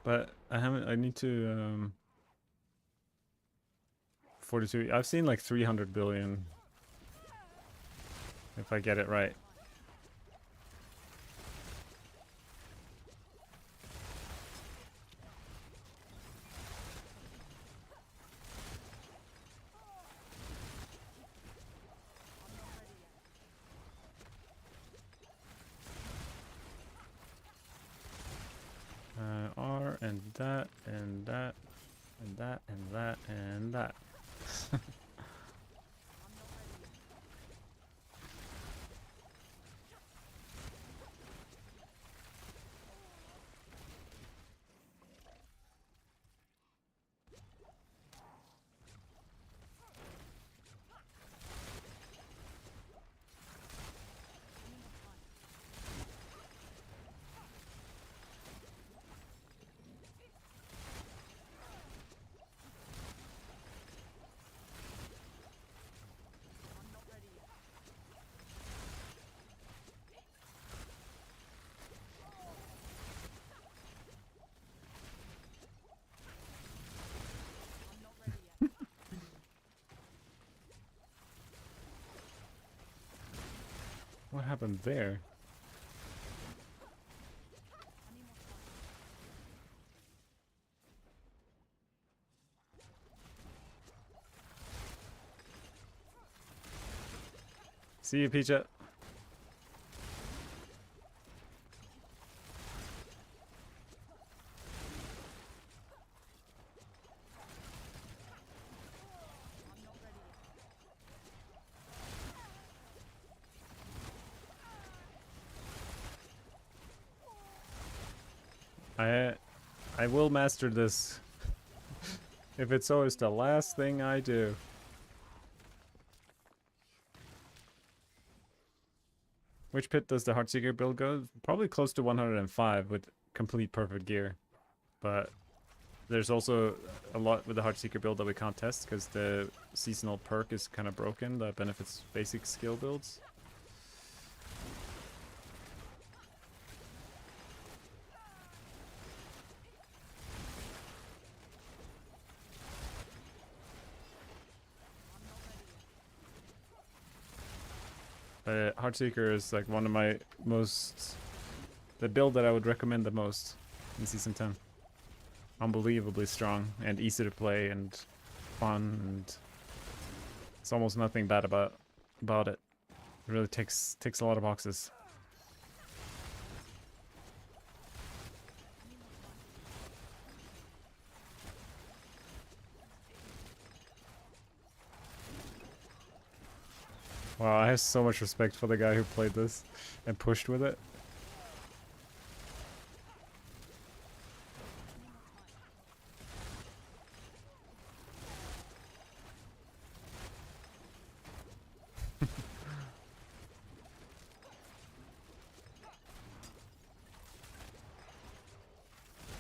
But I need to 42. I've seen like 300 billion if I get it right. R and that and that and that and that and that. What happened there? I need more time. See you, Pecha. I'm not ready yet. I will master this. If it's always the last thing I do. Which pit does the Heartseeker build go? Probably close to 105 with complete perfect gear. But there's also a lot with the Heartseeker build that we can't test because the seasonal perk is kind of broken that benefits basic skill builds. Heartseeker is like one of my most... the build that I would recommend the most in Season 10. Unbelievably strong and easy to play and fun, and it's almost nothing bad about it. It really ticks a lot of boxes. Wow, I have so much respect for the guy who played this and pushed with it.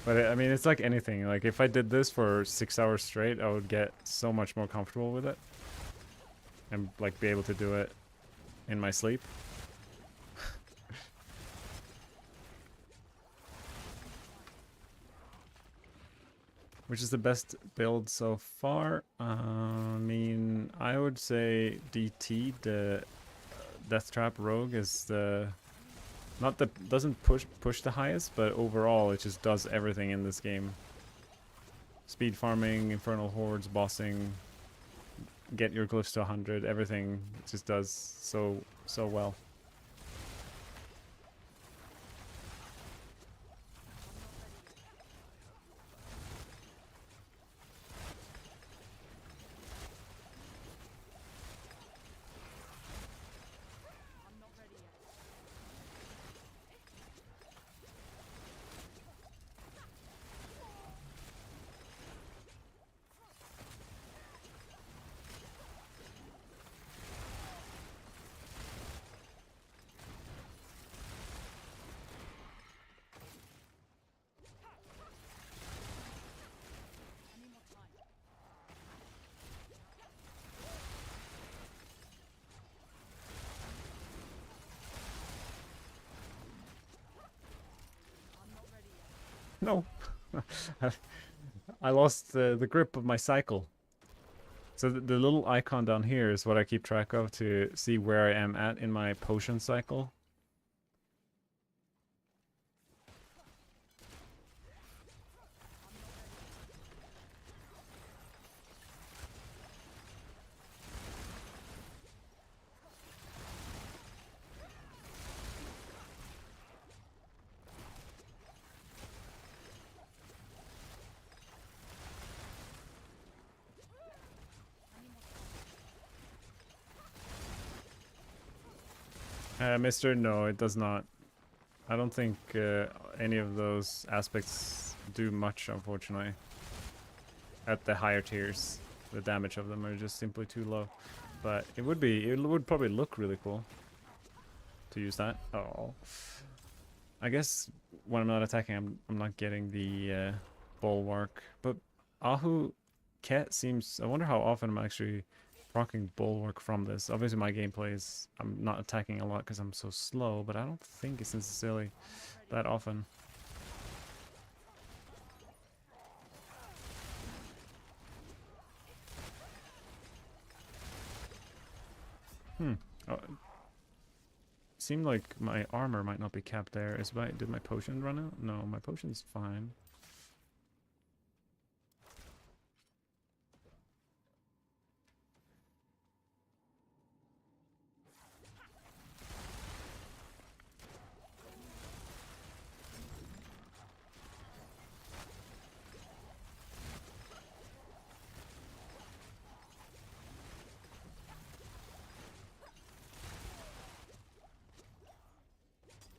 But I mean, it's like anything. Like if I did this for 6 hours straight, I would get so much more comfortable with it. And like be able to do it in my sleep. Which is the best build so far? I mean, I would say DT, the Death Trap Rogue, is the... not the... doesn't push the highest, but overall it just does everything in this game. Speed farming, Infernal Hordes, bossing, get your glyphs to 100, everything just does so well. I'm not ready yet. I need more time. I'm not ready yet. No. I lost the grip of my cycle. So the little icon down here is what I keep track of to see where I am at in my potion cycle. Mister, no, it does not. I don't think any of those aspects do much, unfortunately. At the higher tiers, the damage of them are just simply too low. But it would probably look really cool to use that. Oh, I guess when I'm not attacking, I'm not getting the bulwark. But Ahu Ket seems. I wonder how often I'm actually proccing bulwark from this. Obviously, my gameplay is I'm not attacking a lot because I'm so slow. But I don't think it's necessarily that often. Oh. seemed like my armor might not be capped there. Did my potion run out? No, my potion's fine.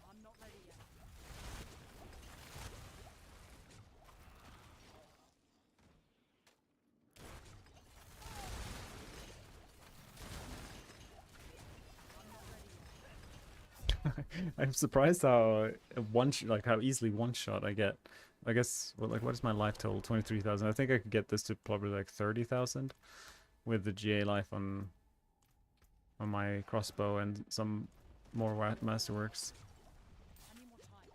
I'm not ready yet. I'm surprised how how easily one shot I get. I guess what is my life total? 23,000. I think I could get this to probably like 30,000 with the GA life on my crossbow and some more masterworks. I need more time.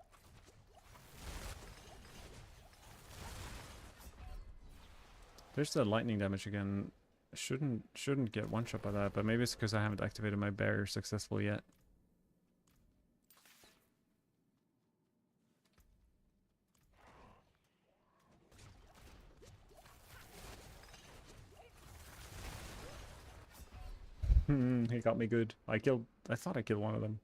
There's the lightning damage again. Shouldn't get one shot by that, but maybe it's because I haven't activated my barrier successfully yet. He got me good. I thought I killed one of them.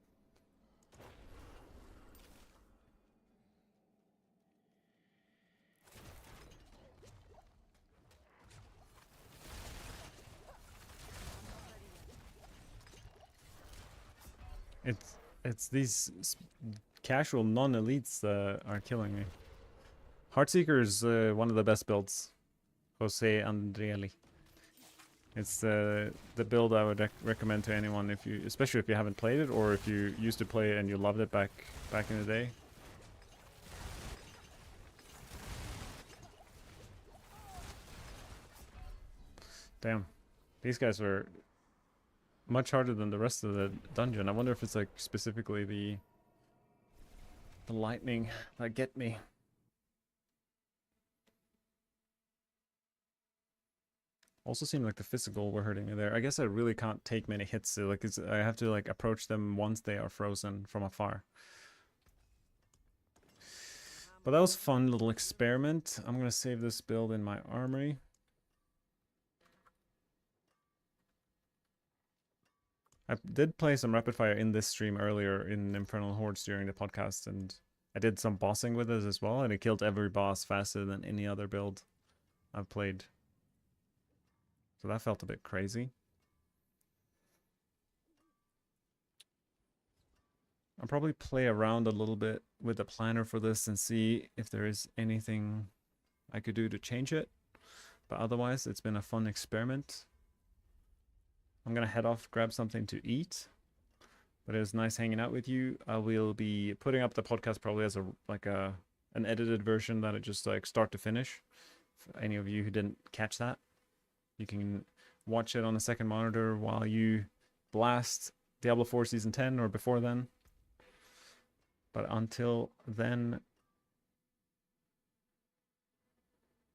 It's these casual non-elites that are killing me. Heartseeker is one of the best builds. Jose Andrieli. It's the build I would recommend to anyone, especially if you haven't played it, or if you used to play it and you loved it back in the day. Damn, these guys are much harder than the rest of the dungeon. I wonder if it's like specifically the lightning that get me. Also seemed like the physical were hurting me there. I guess I really can't take many hits. So like I have to like approach them once they are frozen from afar. But that was a fun little experiment. I'm gonna save this build in my armory. I did play some rapid fire in this stream earlier in Infernal Hordes during the podcast, and I did some bossing with it as well, and it killed every boss faster than any other build I've played. So that felt a bit crazy. I'll probably play around a little bit with the planner for this and see if there is anything I could do to change it. But otherwise, it's been a fun experiment. I'm gonna head off, grab something to eat. But it was nice hanging out with you. I will be putting up the podcast probably as an edited version that it just like start to finish. For any of you who didn't catch that, you can watch it on a second monitor while you blast Diablo 4 Season 10 or before then. But until then,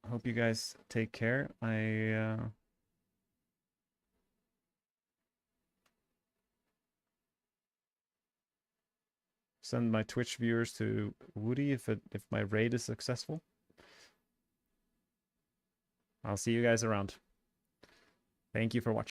I hope you guys take care. Send my Twitch viewers to Woody if my raid is successful. I'll see you guys around. Thank you for watching.